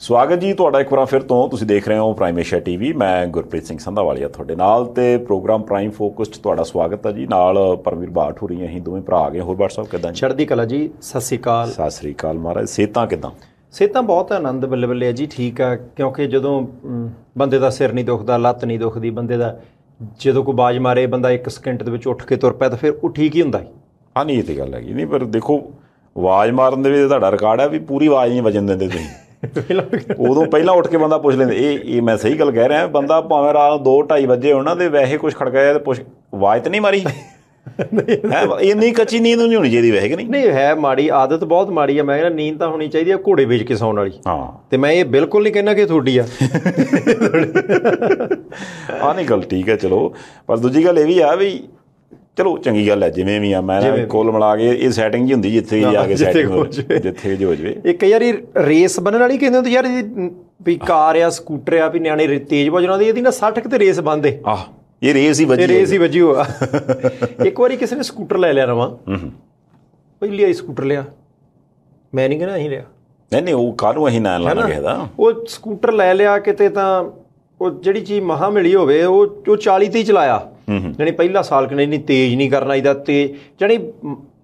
ਸਵਾਗਤ ਜੀ ਤੁਹਾਡਾ ਇੱਕ ਵਾਰ ਫਿਰ ਤੋਂ। ਤੁਸੀਂ ਦੇਖ ਰਹੇ ਹੋ ਪ੍ਰਾਈਮ ਏਸ਼ੀਆ ਟੀਵੀ। ਮੈਂ ਗੁਰਪ੍ਰੀਤ ਸਿੰਘ ਸੰਧਾਵਾਲੀਆ ਤੁਹਾਡੇ ਨਾਲ ਤੇ ਪ੍ਰੋਗਰਾਮ ਪ੍ਰਾਈਮ ਫੋਕਸ 'ਚ ਤੁਹਾਡਾ ਸਵਾਗਤ ਹੈ ਜੀ। ਨਾਲ ਪਰਮਵੀਰ ਬਾਠ ਹੋ ਰਹੀ ਅਸੀਂ ਦੋਵੇਂ ਭਰਾ ਆ ਗਏ। ਹੋਰ ਬਾਠ ਸਾਹਿਬ ਕਿੱਦਾਂ? ਚੜ੍ਹਦੀ ਕਲਾ ਜੀ। ਸਤਿ ਸ਼੍ਰੀ ਅਕਾਲ। ਸਤਿ ਸ਼੍ਰੀ ਅਕਾਲ ਮਹਾਰਾਜ। ਸਿਹਤਾਂ ਕਿੱਦਾਂ? ਸਿਹਤਾਂ ਬਹੁਤ ਆਨੰਦ ਬੱਲੇ ਬੱਲੇ ਹੈ ਜੀ, ਠੀਕ ਆ। ਕਿਉਂਕਿ ਜਦੋਂ ਬੰਦੇ ਦਾ ਸਿਰ ਨਹੀਂ ਦੁਖਦਾ, ਲੱਤ ਨਹੀਂ ਦੁਖਦੀ, ਬੰਦੇ ਦਾ ਜਦੋਂ ਕੋਈ ਬਾਜ਼ ਮਾਰੇ ਬੰਦਾ 1 ਸਕਿੰਟ ਦੇ ਵਿੱਚ ਉੱਠ ਕੇ ਤੁਰ ਪਿਆ ਤਾਂ ਫਿਰ ਉਹ ਠੀਕ ਹੀ ਹੁੰਦਾ। ਹਾਂ ਨਹੀਂ, ਇਹ ਤਾਂ ਗੱਲ ਹੈਗੀ ਨਹੀਂ, ਪਰ ਦੇਖੋ ਆਵਾਜ਼ ਮਾਰਨ ਦੇ ਵਿੱਚ ਤੁਹਾਡਾ ਰਿਕਾਰਡ ਹੈ ਵੀ ਪੂਰੀ ਆਵਾਜ਼ ਨਹੀਂ ਵਜਣ ਦਿੰਦੇ ਤੁਸੀਂ। ਉਦੋਂ ਪਹਿਲਾਂ ਉੱਠ ਕੇ ਬੰਦਾ ਪੁੱਛ ਲੈਂਦੇ। ਇਹ ਮੈਂ ਸਹੀ ਗੱਲ ਕਹਿ ਰਿਹਾ। ਬੰਦਾ ਭਾਵੇਂ ਰਾਤ 2-2:30 ਵਜੇ ਹੋਣਾ ਤੇ ਵੈਸੇ ਕੁਛ ਖੜਕਾਇਆ ਤੇ ਪੁੱਛ, ਆਵਾਜ਼ ਤਾਂ ਨਹੀਂ ਮਾਰੀ ਹੈ? ਇੰਨੀ ਕੱਚੀ ਨੀਂਦ ਨਹੀਂ ਹੋਣੀ ਚਾਹੀਦੀ ਵੈਸੇ ਕਿ ਨਹੀਂ? ਨਹੀਂ ਹੈ, ਮਾੜੀ ਆਦਤ, ਬਹੁਤ ਮਾੜੀ ਆ। ਮੈਂ ਕਹਿੰਦਾ ਨੀਂਦ ਤਾਂ ਹੋਣੀ ਚਾਹੀਦੀ ਆ ਘੋੜੇ ਵੇਚ ਕੇ ਸੌਣ ਵਾਲੀ। ਹਾਂ, ਤੇ ਮੈਂ ਇਹ ਬਿਲਕੁਲ ਨਹੀਂ ਕਹਿੰਦਾ ਕਿ ਤੁਹਾਡੀ ਆ। ਆਹ ਨਹੀਂ ਗੱਲ ਠੀਕ ਹੈ ਚਲੋ, ਪਰ ਦੂਜੀ ਗੱਲ ਇਹ ਵੀ ਆ ਵੀ ਚਲੋ ਚੰਗੀ ਗੱਲ ਹੈ ਜਿਵੇਂ ਵੀ ਆ। ਮੈਂ ਕੋਲ ਮਿਲਾ ਕੇ ਇਹ ਸੈਟਿੰਗ ਜੀ ਹੁੰਦੀ ਜਿੱਥੇ ਵੀ ਆ ਕੇ ਸੈਟਿੰਗ ਜਿੱਥੇ ਜੋ ਹੋ ਜਾਵੇ। ਇੱਕ ਯਾਰ ਇਹ ਰੇਸ ਬੰਨਣ ਵਾਲੀ ਕਹਿੰਦੇ ਹੁੰਦੇ ਯਾਰ, ਵੀ ਕਾਰ ਆ ਸਕੂਟਰ ਆ ਵੀ ਨਿਆਣੇ ਤੇਜ਼ ਭੱਜਣਾ ਦੀ, ਇਹਦੀ ਨਾ 60 ਤੇ ਰੇਸ ਬੰਨਦੇ। ਆਹ ਇਹ ਰੇਸ ਹੀ ਵੱਜੀ ਹੋਆ। ਇੱਕ ਵਾਰੀ ਕਿਸੇ ਨੇ ਸਕੂਟਰ ਲੈ ਲਿਆ ਨਵਾਂ, ਪਹਿਲੀ ਵਾਰੀ ਸਕੂਟਰ ਲਿਆ, ਮੈਂ ਨਹੀਂ ਕਹਿੰਦਾ ਅਸੀਂ ਲਿਆ, ਨਹੀਂ ਉਹ ਕਾਹਨੂੰ ਅਸੀਂ ਨਾ ਲੈਣਾ ਕਿਸੇ ਦਾ। ਉਹ ਸਕੂਟਰ ਲੈ ਲਿਆ ਕਿਤੇ ਤਾਂ ਉਹ ਜਿਹੜੀ ਚੀਜ਼ ਮਹਾਂ ਮਿਲੀ ਹੋਵੇ ਉਹ 40 ਤੇ ਹੀ ਚਲਾਇਆ। ਜਾਣੀ ਪਹਿਲਾ ਸਾਲ ਕਿ ਨਹੀਂ ਤੇਜ਼ ਨਹੀਂ ਕਰਨਾ ਇਹਦਾ। ਤੇ ਜਾਣੀ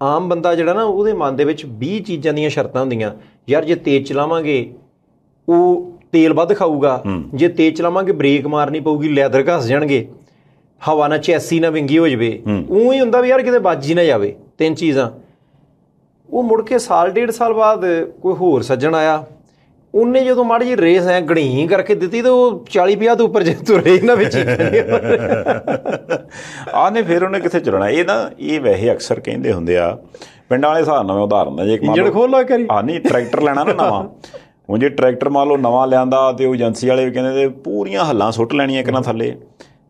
ਆਮ ਬੰਦਾ ਜਿਹੜਾ ਨਾ ਉਹਦੇ ਮਨ ਦੇ ਵਿੱਚ 20 ਚੀਜ਼ਾਂ ਦੀਆਂ ਸ਼ਰਤਾਂ ਹੁੰਦੀਆਂ। ਯਾਰ ਜੇ ਤੇਜ਼ ਚਲਾਵਾਂਗੇ ਉਹ ਤੇਲ ਵੱਧ ਖਾਊਗਾ, ਜੇ ਤੇਜ਼ ਚਲਾਵਾਂਗੇ ਬ੍ਰੇਕ ਮਾਰਨੀ ਪਊਗੀ, ਲੈਦਰ ਘਸ ਜਾਣਗੇ, ਹਵਾ ਨਾਲ ਚੈਸੀ ਨਾ ਵਿੰਗੀ ਹੋ ਜਾਵੇ। ਊਂ ਹੀ ਹੁੰਦਾ ਵੀ ਯਾਰ ਕਿਤੇ ਵੱਜ ਹੀ ਨਾ ਜਾਵੇ। 3 ਚੀਜ਼ਾਂ। ਉਹ ਮੁੜ ਕੇ ਸਾਲ 1.5 ਸਾਲ ਬਾਅਦ ਕੋਈ ਹੋਰ ਸੱਜਣ ਆਇਆ, ਉਹਨੇ ਜਦੋਂ ਮਾੜੀ ਜਿਹੀ ਰੇਸ ਐ ਗਣੀ ਕਰਕੇ ਦਿੱਤੀ ਤਾਂ ਉਹ 40-50 ਤੋਂ ਉੱਪਰ ਜੇ ਤੁਰੇ ਨਾ ਵਿੱਚ ਆਹ ਨੇ ਫਿਰ ਉਹਨੇ ਕਿੱਥੇ ਚਲਾਉਣਾ। ਇਹ ਨਾ ਇਹ ਵੈਸੇ ਅਕਸਰ ਕਹਿੰਦੇ ਹੁੰਦੇ ਆ ਪਿੰਡਾਂ ਵਾਲੇ ਹਿਸਾਬ ਨਾਲ। ਮੈਂ ਉਦਾਹਰਨ ਦਾ ਜੇ ਇੰਜਣ ਖੋਲ੍ਹ ਕਰੀ ਹਾਂ ਨਹੀਂ ਟਰੈਕਟਰ ਲੈਣਾ ਨਾ ਨਵਾਂ, ਹੁਣ ਜੇ ਟਰੈਕਟਰ ਮੰਨ ਲਓ ਨਵਾਂ ਲਿਆਂਦਾ ਤੇ ਉਹ ਏਜੰਸੀ ਵਾਲੇ ਵੀ ਕਹਿੰਦੇ ਤੇ ਪੂਰੀਆਂ ਹੱਲਾਂ ਸੁੱਟ ਲੈਣੀਆਂ ਇੱਕ ਨਾ ਥੱਲੇ,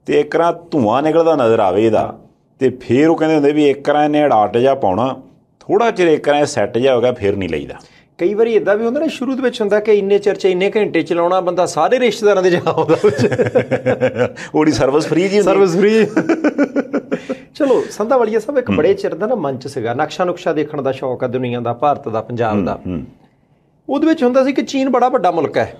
ਤੇ ਇੱਕ ਨਾ ਧੂੰਆਂ ਨਿਕਲਦਾ ਨਜ਼ਰ ਆਵੇ ਇਹਦਾ, ਤੇ ਫਿਰ ਉਹ ਕਹਿੰਦੇ ਹੁੰਦੇ ਵੀ ਇੱਕ ਨਾ ਇਹਨੇ ਅਡਾਟ ਜਿਹਾ ਪਾਉਣਾ, ਥੋੜ੍ਹਾ ਚਿਰ ਇੱਕ ਨਾ ਸੈੱਟ ਜਿਹਾ ਹੋ ਗਿਆ ਫਿਰ ਨਹੀਂ ਲਈਦਾ। ਕਈ ਵਾਰੀ ਇੱਦਾਂ ਵੀ ਹੁੰਦਾ ਨਾ ਸ਼ੁਰੂ ਦੇ ਵਿੱਚ ਹੁੰਦਾ ਕਿ ਇੰਨੇ ਚਿਰ 'ਚ ਇੰਨੇ ਘੰਟੇ ਚਲਾਉਣਾ, ਬੰਦਾ ਸਾਰੇ ਰਿਸ਼ਤੇਦਾਰਾਂ ਦੇ ਜਾ ਆਉਂਦਾ ਉਹਦੀ ਸਰਵਿਸ ਫਰੀ ਜੀ, ਸਰਵਿਸ ਫਰੀ। ਚਲੋ ਸੰਧਾਵਾਲੀਆ ਸਾਹਿਬ ਇੱਕ ਬੜੇ ਚਿਰ ਦਾ ਨਾ ਮਨ 'ਚ ਸੀਗਾ, ਨਕਸ਼ਾ ਨੁਕਸ਼ਾ ਦੇਖਣ ਦਾ ਸ਼ੌਕ ਆ ਦੁਨੀਆ ਦਾ, ਭਾਰਤ ਦਾ, ਪੰਜਾਬ ਦਾ। ਉਹਦੇ ਵਿੱਚ ਹੁੰਦਾ ਸੀ ਕਿ ਚੀਨ ਬੜਾ ਵੱਡਾ ਮੁਲਕ ਹੈ,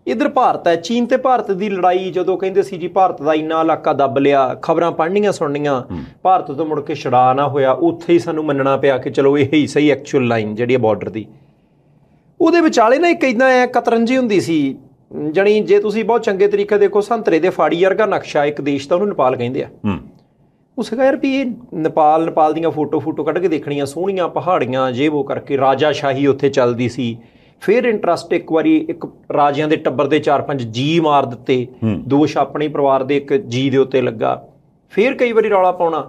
ਇੱਧਰ ਭਾਰਤ ਹੈ। ਚੀਨ ਤੇ ਭਾਰਤ ਦੀ ਲੜਾਈ ਜਦੋਂ ਕਹਿੰਦੇ ਸੀ ਜੀ ਭਾਰਤ ਦਾ ਇੰਨਾ ਇਲਾਕਾ ਦੱਬ ਲਿਆ, ਖਬਰਾਂ ਪੜ੍ਹਨੀਆਂ ਸੁਣਨੀਆਂ, ਭਾਰਤ ਤੋਂ ਮੁੜ ਕੇ ਛੁਡਾ ਨਾ ਹੋਇਆ, ਉੱਥੇ ਹੀ ਸਾਨੂੰ ਮੰਨਣਾ ਪਿਆ ਕਿ ਚਲੋ ਇਹ ਹੀ ਸਹੀ ਐਕਚੁਅਲ ਲਾਈਨ ਜਿਹੜੀ ਹੈ ਬਾਰਡਰ ਦੀ। ਉਹਦੇ ਵਿਚਾਲੇ ਨਾ ਇੱਕ ਇੱਦਾਂ ਕਤਰੰਜੀ ਹੁੰਦੀ ਸੀ। ਜਾਣੀ ਜੇ ਤੁਸੀਂ ਬਹੁਤ ਚੰਗੇ ਤਰੀਕੇ ਦੇਖੋ, ਸੰਤਰੇ ਦੇ ਫਾੜੀ ਵਰਗਾ ਨਕਸ਼ਾ ਇੱਕ ਦੇਸ਼ ਦਾ, ਉਹਨੂੰ ਨੇਪਾਲ ਕਹਿੰਦੇ ਆ। ਉਹ ਸੀਗਾ ਯਾਰ ਵੀ ਇਹ ਨੇਪਾਲ ਦੀਆਂ ਫੋਟੋ ਕੱਢ ਕੇ ਦੇਖਣੀਆਂ, ਸੋਹਣੀਆਂ ਪਹਾੜੀਆਂ ਜੇ ਉਹ ਕਰਕੇ, ਰਾਜਾਸ਼ਾਹੀ ਉੱਥੇ ਚੱਲਦੀ ਸੀ। ਫਿਰ ਇੰਟਰਸਟ ਇੱਕ ਵਾਰੀ ਇੱਕ ਰਾਜਿਆਂ ਦੇ ਟੱਬਰ ਦੇ 4-5 ਜੀ ਮਾਰ ਦਿੱਤੇ, ਦੋਸ਼ ਆਪਣੇ ਪਰਿਵਾਰ ਦੇ ਇੱਕ ਜੀ ਦੇ ਉੱਤੇ ਲੱਗਾ। ਫਿਰ ਕਈ ਵਾਰੀ ਰੌਲਾ ਪਾਉਣਾ।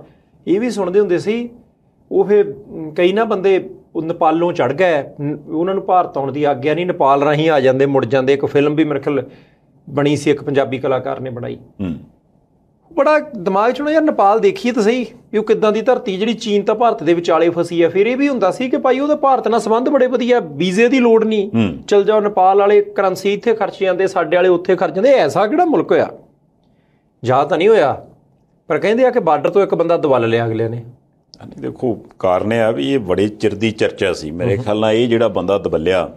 ਇਹ ਵੀ ਸੁਣਦੇ ਹੁੰਦੇ ਸੀ ਉਹ ਫਿਰ ਕਈ ਨਾ ਬੰਦੇ ਨੇਪਾਲੋਂ ਚੜ੍ਹ ਗਏ, ਉਹਨਾਂ ਨੂੰ ਭਾਰਤ ਆਉਣ ਦੀ ਆਗਿਆ ਨਹੀਂ, ਨੇਪਾਲ ਰਾਹੀਂ ਆ ਜਾਂਦੇ, ਮੁੜ ਜਾਂਦੇ। ਇੱਕ ਫਿਲਮ ਵੀ ਮੇਰੇ ਖਿਆਲ ਬਣੀ ਸੀ, ਇੱਕ ਪੰਜਾਬੀ ਕਲਾਕਾਰ ਨੇ ਬਣਾਈ। ਬੜਾ ਦਿਮਾਗ 'ਚ ਹੋਣਾ ਯਾਰ ਨੇਪਾਲ ਦੇਖੀਏ ਤਾਂ ਸਹੀ ਵੀ ਉਹ ਕਿੱਦਾਂ ਦੀ ਧਰਤੀ ਜਿਹੜੀ ਚੀਨ ਤਾਂ ਭਾਰਤ ਦੇ ਵਿਚਾਲੇ ਫਸੀ ਆ। ਫਿਰ ਇਹ ਵੀ ਹੁੰਦਾ ਸੀ ਕਿ ਭਾਈ ਉਹਦਾ ਭਾਰਤ ਨਾਲ ਸੰਬੰਧ ਬੜੇ ਵਧੀਆ, ਵੀਜ਼ੇ ਦੀ ਲੋੜ ਨਹੀਂ, ਚਲ ਜਾਓ। ਨੇਪਾਲ ਵਾਲੇ ਕਰੰਸੀ ਇੱਥੇ ਖਰਚ ਜਾਂਦੇ, ਸਾਡੇ ਵਾਲੇ ਉੱਥੇ ਖਰਚ ਜਾਂਦੇ। ਐਸਾ ਕਿਹੜਾ ਮੁਲਕ ਹੋਇਆ? ਜਾ ਤਾਂ ਨਹੀਂ ਹੋਇਆ, ਪਰ ਕਹਿੰਦੇ ਆ ਕਿ ਬਾਰਡਰ ਤੋਂ ਇੱਕ ਬੰਦਾ ਦਵਲ ਲਿਆ ਅਗਲੇ ਨੇ। ਨਹੀਂ ਦੇਖੋ ਕਾਰਨ ਇਹ ਆ ਵੀ ਇਹ ਬੜੇ ਚਿਰ ਦੀ ਚਰਚਾ ਸੀ ਮੇਰੇ ਖਿਆਲ ਨਾਲ। ਇਹ ਜਿਹੜਾ ਬੰਦਾ ਦਬਲਿਆ,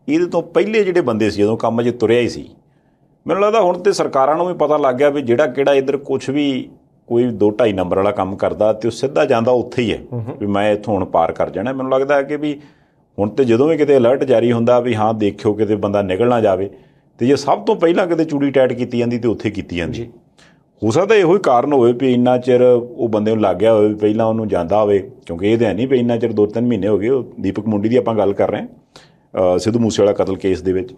ਇਹਦੇ ਤੋਂ ਪਹਿਲੇ ਜਿਹੜੇ ਬੰਦੇ ਸੀ ਜਦੋਂ ਕੰਮ 'ਚ ਤੁਰਿਆ ਹੀ ਸੀ, ਮੈਨੂੰ ਲੱਗਦਾ ਹੁਣ ਤਾਂ ਸਰਕਾਰਾਂ ਨੂੰ ਵੀ ਪਤਾ ਲੱਗ ਗਿਆ ਵੀ ਜਿਹੜਾ ਕਿਹੜਾ ਇੱਧਰ ਕੁਛ ਵੀ ਕੋਈ 2-2.5 ਨੰਬਰ ਵਾਲਾ ਕੰਮ ਕਰਦਾ ਤੇ ਉਹ ਸਿੱਧਾ ਜਾਂਦਾ ਉੱਥੇ ਹੀ ਹੈ ਵੀ ਮੈਂ ਇੱਥੋਂ ਹੁਣ ਪਾਰ ਕਰ ਜਾਣਾ। ਮੈਨੂੰ ਲੱਗਦਾ ਕਿ ਵੀ ਹੁਣ ਤਾਂ ਜਦੋਂ ਵੀ ਕਿਤੇ ਅਲਰਟ ਜਾਰੀ ਹੁੰਦਾ ਵੀ ਹਾਂ ਦੇਖਿਓ ਕਿਤੇ ਬੰਦਾ ਨਿਕਲ ਨਾ ਜਾਵੇ, ਤੇ ਜੇ ਸਭ ਤੋਂ ਪਹਿਲਾਂ ਕਿਤੇ ਚੂੜੀ ਟੈਟ ਕੀਤੀ ਜਾਂਦੀ ਤੇ ਉੱਥੇ ਕੀਤੀ ਜਾਂਦੀ। ਹੋ ਸਕਦਾ ਇਹੋ ਹੀ ਕਾਰਨ ਹੋਵੇ ਵੀ ਇੰਨਾ ਚਿਰ ਉਹ ਬੰਦੇ ਨੂੰ ਲੱਗ ਗਿਆ ਹੋਵੇ ਵੀ ਪਹਿਲਾਂ ਉਹਨੂੰ ਜਾਂਦਾ ਹੋਵੇ, ਕਿਉਂਕਿ ਇਹ ਤਾਂ ਹੈ ਨਹੀਂ ਵੀ ਇੰਨਾ ਚਿਰ 2-3 ਮਹੀਨੇ ਹੋ ਗਏ। ਉਹ ਦੀਪਕ ਮੁੰਡੀ ਦੀ ਆਪਾਂ ਗੱਲ ਕਰ ਰਹੇ ਹਾਂ, ਸਿੱਧੂ ਮੂਸੇਵਾਲਾ ਕਤਲ ਕੇਸ ਦੇ ਵਿੱਚ।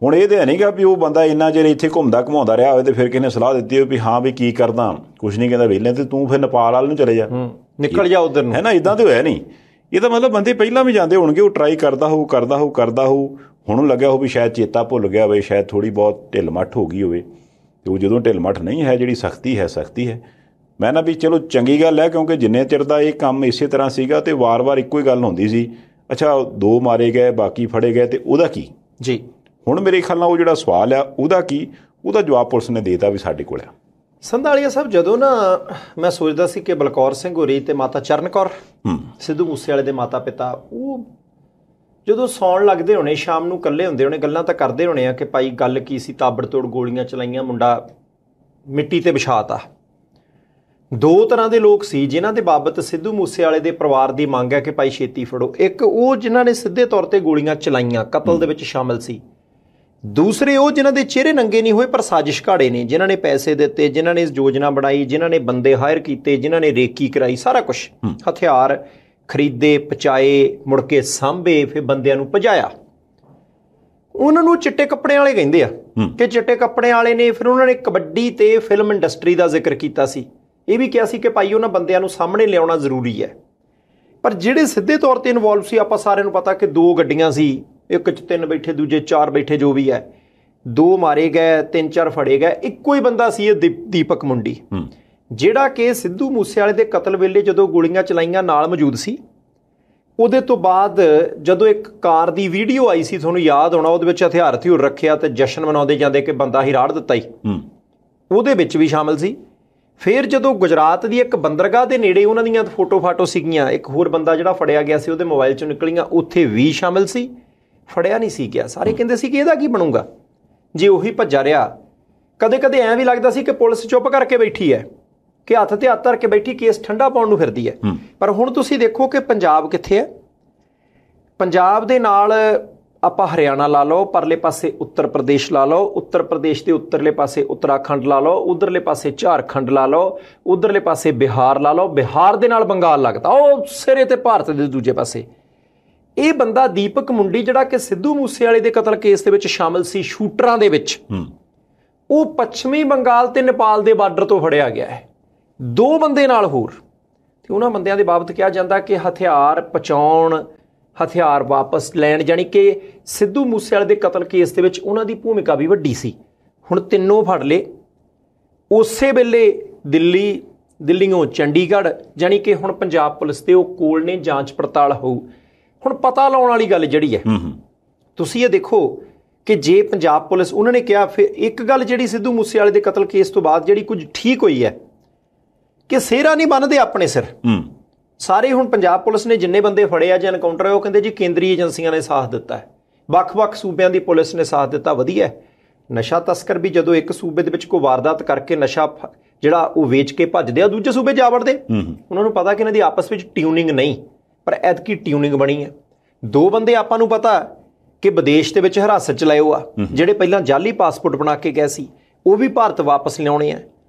ਹੁਣ ਇਹ ਤਾਂ ਹੈ ਨਹੀਂ ਗਾ ਵੀ ਉਹ ਬੰਦਾ ਇੰਨਾ ਚਿਰ ਇੱਥੇ ਘੁੰਮਦਾ ਘੁਮਾਉਂਦਾ ਰਿਹਾ ਹੋਵੇ ਤੇ ਫਿਰ ਕਿਸੇ ਨੇ ਸਲਾਹ ਦਿੱਤੀ ਹੋਵੇ ਵੀ ਹਾਂ ਵੀ ਕੀ ਕਰਦਾ, ਕੁਛ ਨਹੀਂ ਕਹਿੰਦਾ ਵਿਹਲੇ, ਤੇ ਤੂੰ ਫਿਰ ਨੇਪਾਲ ਵੱਲ ਨੂੰ ਚਲੇ ਜਾ, ਨਿਕਲ ਜਾ ਉੱਧਰ ਨੂੰ, ਹੈ ਨਾ। ਇੱਦਾਂ ਤਾਂ ਹੋਇਆ ਨਹੀਂ। ਇਹ ਤਾਂ ਮਤਲਬ ਬੰਦੇ ਪਹਿਲਾਂ ਵੀ ਜਾਂਦੇ ਹੋਣਗੇ, ਉਹ ਟਰਾਈ ਕਰਦਾ ਹੋਊ। ਹੁਣ ਉਹਨੂੰ ਲੱਗਿਆ ਹੋ ਵੀ ਸ਼ਾਇਦ ਚੇਤਾ ਭੁੱਲ ਗਿਆ ਹੋਵੇ, ਸ਼ਾਇਦ ਥੋੜ੍ਹੀ ਬਹੁਤ ਢਿੱਲ ਮੱਠ ਹੋ ਗਈ ਹੋਵੇ। ਅਤੇ ਉਹ ਜਦੋਂ ਢਿੱਲ ਮੱਠ ਨਹੀਂ ਹੈ, ਜਿਹੜੀ ਸਖਤੀ ਹੈ। ਮੈਂ ਨਾ ਵੀ ਚਲੋ ਚੰਗੀ ਗੱਲ ਹੈ, ਕਿਉਂਕਿ ਜਿੰਨੇ ਚਿਰ ਦਾ ਇਹ ਕੰਮ ਇਸੇ ਤਰ੍ਹਾਂ ਸੀਗਾ ਤੇ ਵਾਰ-ਵਾਰ ਇੱਕੋ ਹੀ ਗੱਲ ਹੁੰਦੀ ਸੀ, ਅੱਛਾ 2 ਮਾਰੇ ਗਏ, ਬਾਕੀ ਫੜੇ ਗਏ, ਤੇ ਉਹਦਾ ਕੀ ਜੀ। ਹੁਣ ਮੇਰੇ ਖਿਆਲ ਨਾਲ ਉਹ ਜਿਹੜਾ ਸਵਾਲ ਆ ਉਹਦਾ ਕੀ, ਉਹਦਾ ਜਵਾਬ ਪੁਲਿਸ ਨੇ ਦੇ ਦਿੱਤਾ ਵੀ ਸਾਡੇ ਕੋਲ ਆ। ਸੰਧਾਲੀਆ ਸਾਹਿਬ, ਜਦੋਂ ਨਾ ਮੈਂ ਸੋਚਦਾ ਸੀ ਕਿ ਬਲਕੌਰ ਸਿੰਘ ਹੋਰੀ ਤੇ ਮਾਤਾ ਚਰਨ ਕੌਰ, ਸਿੱਧੂ ਮੂਸੇਵਾਲੇ ਦੇ ਮਾਤਾ ਪਿਤਾ, ਉਹ ਜਦੋਂ ਸੌਣ ਲੱਗਦੇ ਹੋਣੇ, ਸ਼ਾਮ ਨੂੰ ਇਕੱਲੇ ਹੁੰਦੇ ਹੋਣੇ, ਗੱਲਾਂ ਤਾਂ ਕਰਦੇ ਹੋਣੇ ਆ ਕਿ ਭਾਈ ਗੱਲ ਕੀ ਸੀ, ਤਾਬੜਤੋੜ ਗੋਲੀਆਂ ਚਲਾਈਆਂ, ਮੁੰਡਾ ਮਿੱਟੀ ਤੇ ਵਿਛਾਤਾ। ਦੋ ਤਰ੍ਹਾਂ ਦੇ ਲੋਕ ਸੀ ਜਿਨ੍ਹਾਂ ਦੇ ਬਾਬਤ ਸਿੱਧੂ ਮੂਸੇਵਾਲੇ ਦੇ ਪਰਿਵਾਰ ਦੀ ਮੰਗ ਹੈ ਕਿ ਭਾਈ ਛੇਤੀ ਫੜੋ। ਇੱਕ ਉਹ ਜਿਨ੍ਹਾਂ ਨੇ ਸਿੱਧੇ ਤੌਰ ਤੇ ਗੋਲੀਆਂ ਚਲਾਈਆਂ, ਕਤਲ ਦੇ ਵਿੱਚ ਸ਼ਾਮਲ ਸੀ। ਦੂਸਰੇ ਉਹ ਜਿਨ੍ਹਾਂ ਦੇ ਚਿਹਰੇ ਨੰਗੇ ਨਹੀਂ ਹੋਏ ਪਰ ਸਾਜ਼ਿਸ਼ ਘਾੜੇ ਨੇ, ਜਿਨ੍ਹਾਂ ਨੇ ਪੈਸੇ ਦਿੱਤੇ, ਜਿਨ੍ਹਾਂ ਨੇ ਯੋਜਨਾ ਬਣਾਈ, ਜਿਨ੍ਹਾਂ ਨੇ ਬੰਦੇ ਹਾਇਰ ਕੀਤੇ, ਜਿਨ੍ਹਾਂ ਨੇ ਰੇਕੀ ਕਰਾਈ, ਸਾਰਾ ਕੁਝ, ਹਥਿਆਰ ਖਰੀਦੇ, ਪਚਾਏ, ਮੁੜ ਕੇ ਸਾਂਭੇ, ਫਿਰ ਬੰਦਿਆਂ ਨੂੰ ਭਜਾਇਆ। ਉਹਨਾਂ ਨੂੰ ਚਿੱਟੇ ਕੱਪੜਿਆਂ ਵਾਲੇ ਕਹਿੰਦੇ ਆ ਕਿ ਚਿੱਟੇ ਕੱਪੜਿਆਂ ਵਾਲੇ ਨੇ। ਫਿਰ ਉਹਨਾਂ ਨੇ ਕਬੱਡੀ ਤੇ ਫਿਲਮ ਇੰਡਸਟਰੀ ਦਾ ਜ਼ਿਕਰ ਕੀਤਾ ਸੀ। ਇਹ ਵੀ ਕਿਹਾ ਸੀ ਕਿ ਭਾਈ ਉਹਨਾਂ ਬੰਦਿਆਂ ਨੂੰ ਸਾਹਮਣੇ ਲਿਆਉਣਾ ਜ਼ਰੂਰੀ ਹੈ। ਪਰ ਜਿਹੜੇ ਸਿੱਧੇ ਤੌਰ ਤੇ ਇਨਵੋਲਵ ਸੀ, ਆਪਾਂ ਸਾਰਿਆਂ ਨੂੰ ਪਤਾ ਕਿ 2 ਗੱਡੀਆਂ ਸੀ, ਇੱਕ 'ਚ 3 ਬੈਠੇ, ਦੂਜੇ 4 ਬੈਠੇ, ਜੋ ਵੀ ਹੈ। 2 ਮਾਰੇ ਗਏ, 3-4 ਫੜੇ ਗਏ। ਇੱਕੋ ਹੀ ਬੰਦਾ ਸੀ ਇਹ ਦੀਪਕ ਮੁੰਡੀ, ਜਿਹੜਾ ਕਿ ਸਿੱਧੂ ਮੂਸੇਵਾਲੇ ਦੇ ਕਤਲ ਵੇਲੇ ਜਦੋਂ ਗੋਲੀਆਂ ਚਲਾਈਆਂ ਨਾਲ ਮੌਜੂਦ ਸੀ। ਉਹਦੇ ਤੋਂ ਬਾਅਦ ਜਦੋਂ ਇੱਕ ਕਾਰ ਦੀ ਵੀਡੀਓ ਆਈ ਸੀ, ਤੁਹਾਨੂੰ ਯਾਦ ਹੋਣਾ, ਉਹਦੇ ਵਿੱਚ ਹਥਿਆਰ ਹਥਿਊਰ ਰੱਖਿਆ ਤੇ ਜਸ਼ਨ ਮਨਾਉਂਦੇ ਜਾਂਦੇ ਕਿ ਬੰਦਾ ਹੀ ਰਾੜ ਦਿੱਤਾ ਹੀ, ਉਹਦੇ ਵਿੱਚ ਵੀ ਸ਼ਾਮਲ ਸੀ। ਫਿਰ ਜਦੋਂ ਗੁਜਰਾਤ ਦੀ ਇੱਕ ਬੰਦਰਗਾਹ ਦੇ ਨੇੜੇ ਉਹਨਾਂ ਦੀਆਂ ਫੋਟੋ ਸੀਗੀਆਂ, ਇੱਕ ਹੋਰ ਬੰਦਾ ਜਿਹੜਾ ਫੜਿਆ ਗਿਆ ਸੀ ਉਹਦੇ ਮੋਬਾਈਲ 'ਚੋਂ ਨਿਕਲੀਆਂ, ਉੱਥੇ ਵੀ ਸ਼ਾਮਲ ਸੀ। ਫੜਿਆ ਨਹੀਂ ਸੀ ਗਿਆ। ਸਾਰੇ ਕਹਿੰਦੇ ਸੀ ਕਿ ਇਹਦਾ ਕੀ ਬਣੂਗਾ ਜੇ ਉਹੀ ਭੱਜਾ ਰਿਹਾ। ਕਦੇ ਕਦੇ ਐਂ ਵੀ ਲੱਗਦਾ ਸੀ ਕਿ ਪੁਲਿਸ ਚੁੱਪ ਕਰਕੇ ਬੈਠੀ ਹੈ, ਕਿ ਹੱਥ ਤੇ ਹੱਥ ਧਰ ਕੇ ਬੈਠੀ, ਕੇਸ ਠੰਡਾ ਪਾਉਣ ਨੂੰ ਫਿਰਦੀ ਹੈ। ਪਰ ਹੁਣ ਤੁਸੀਂ ਦੇਖੋ ਕਿ ਪੰਜਾਬ ਕਿੱਥੇ ਹੈ। ਪੰਜਾਬ ਦੇ ਨਾਲ ਆਪਾਂ ਹਰਿਆਣਾ ਲਾ ਲਓ, ਪਰਲੇ ਪਾਸੇ ਉੱਤਰ ਪ੍ਰਦੇਸ਼ ਲਾ ਲਓ, ਉੱਤਰ ਪ੍ਰਦੇਸ਼ ਦੇ ਉੱਤਰਲੇ ਪਾਸੇ ਉੱਤਰਾਖੰਡ ਲਾ ਲਓ, ਉਧਰਲੇ ਪਾਸੇ ਝਾਰਖੰਡ ਲਾ ਲਓ, ਉਧਰਲੇ ਪਾਸੇ ਬਿਹਾਰ ਲਾ ਲਓ, ਬਿਹਾਰ ਦੇ ਨਾਲ ਬੰਗਾਲ ਲੱਗਦਾ, ਉਹ ਸਿਰੇ ਤੇ ਭਾਰਤ ਦੇ ਦੂਜੇ ਪਾਸੇ। ਇਹ ਬੰਦਾ ਦੀਪਕ ਮੁੰਡੀ ਜਿਹੜਾ ਕਿ ਸਿੱਧੂ ਮੂਸੇਵਾਲੇ ਦੇ ਕਤਲ ਕੇਸ ਦੇ ਵਿੱਚ ਸ਼ਾਮਲ ਸੀ, ਸ਼ੂਟਰਾਂ ਦੇ ਵਿੱਚ, ਉਹ ਪੱਛਮੀ ਬੰਗਾਲ ਤੇ ਨੇਪਾਲ ਦੇ ਬਾਰਡਰ ਤੋਂ ਫੜਿਆ ਗਿਆ ਹੈ 2 ਬੰਦੇ ਨਾਲ ਹੋਰ। ਤੇ ਉਹਨਾਂ ਬੰਦਿਆਂ ਦੇ ਬਾਬਤ ਕਿਹਾ ਜਾਂਦਾ ਕਿ ਹਥਿਆਰ ਪਹੁੰਚਾਉਣ, ਹਥਿਆਰ ਵਾਪਸ ਲੈਣ, ਜਾਣੀ ਕਿ ਸਿੱਧੂ ਮੂਸੇਵਾਲੇ ਦੇ ਕਤਲ ਕੇਸ ਦੇ ਵਿੱਚ ਉਹਨਾਂ ਦੀ ਭੂਮਿਕਾ ਵੀ ਵੱਡੀ ਸੀ। ਹੁਣ ਤਿੰਨੋਂ ਫੜ ਲਏ ਉਸੇ ਵੇਲੇ, ਦਿੱਲੀੋਂ ਚੰਡੀਗੜ੍ਹ, ਜਾਣੀ ਕਿ ਹੁਣ ਪੰਜਾਬ ਪੁਲਿਸ ਦੇ ਉਹ ਕੋਲ ਨੇ, ਜਾਂਚ ਪੜਤਾਲ ਹੋਊ। ਹੁਣ ਪਤਾ ਲਾਉਣ ਵਾਲੀ ਗੱਲ ਜਿਹੜੀ ਹੈ, ਤੁਸੀਂ ਇਹ ਦੇਖੋ ਕਿ ਜੇ ਪੰਜਾਬ ਪੁਲਿਸ, ਉਹਨਾਂ ਨੇ ਕਿਹਾ, ਫਿਰ ਇੱਕ ਗੱਲ ਜਿਹੜੀ ਸਿੱਧੂ ਮੂਸੇਵਾਲੇ ਦੇ ਕਤਲ ਕੇਸ ਤੋਂ ਬਾਅਦ ਜਿਹੜੀ ਕੁਝ ਠੀਕ ਹੋਈ ਹੈ ਕਿ ਸਿਹਰਾ ਨਹੀਂ ਬੰਨ੍ਹਦੇ ਆਪਣੇ ਸਿਰ ਸਾਰੇ। ਹੁਣ ਪੰਜਾਬ ਪੁਲਿਸ ਨੇ ਜਿੰਨੇ ਬੰਦੇ ਫੜੇ ਆ ਜਾਂ ਐਨਕਾਊਂਟਰ ਹੋਏ, ਉਹ ਕਹਿੰਦੇ ਜੀ ਕੇਂਦਰੀ ਏਜੰਸੀਆਂ ਨੇ ਸਾਥ ਦਿੱਤਾ ਹੈ, ਵੱਖ-ਵੱਖ ਸੂਬਿਆਂ ਦੀ ਪੁਲਿਸ ਨੇ ਸਾਥ ਦਿੱਤਾ, ਵਧੀਆ ਹੈ। ਨਸ਼ਾ ਤਸਕਰ ਵੀ ਜਦੋਂ ਇੱਕ ਸੂਬੇ ਦੇ ਵਿੱਚ ਕੋਈ ਵਾਰਦਾਤ ਕਰਕੇ ਨਸ਼ਾ ਜਿਹੜਾ ਉਹ ਵੇਚ ਕੇ ਭੱਜਦੇ ਆ, ਦੂਜੇ ਸੂਬੇ ਜਾ ਵੜਦੇ। ਉਹਨਾਂ ਨੂੰ ਪਤਾ ਕਿ ਇਹਨਾਂ ਦੀ ਆਪਸ ਵਿੱਚ ਟਿਊਨਿੰਗ ਨਹੀਂ, ਪਰ ਐਤਕੀ ਟਿਊਨਿੰਗ ਬਣੀ ਹੈ। 2 ਬੰਦੇ ਆਪਾਂ ਨੂੰ ਪਤਾ ਕਿ ਵਿਦੇਸ਼ ਦੇ ਵਿੱਚ ਹਿਰਾਸਤ 'ਚ ਲਏ ਆ, ਜਿਹੜੇ ਪਹਿਲਾਂ ਜਾਲੀ ਪਾਸਪੋਰਟ ਬਣਾ ਕੇ ਗਏ ਸੀ, ਉਹ ਵੀ ਭਾਰਤ ਵਾਪਸ ਲਿਆਉਣੇ ਆ।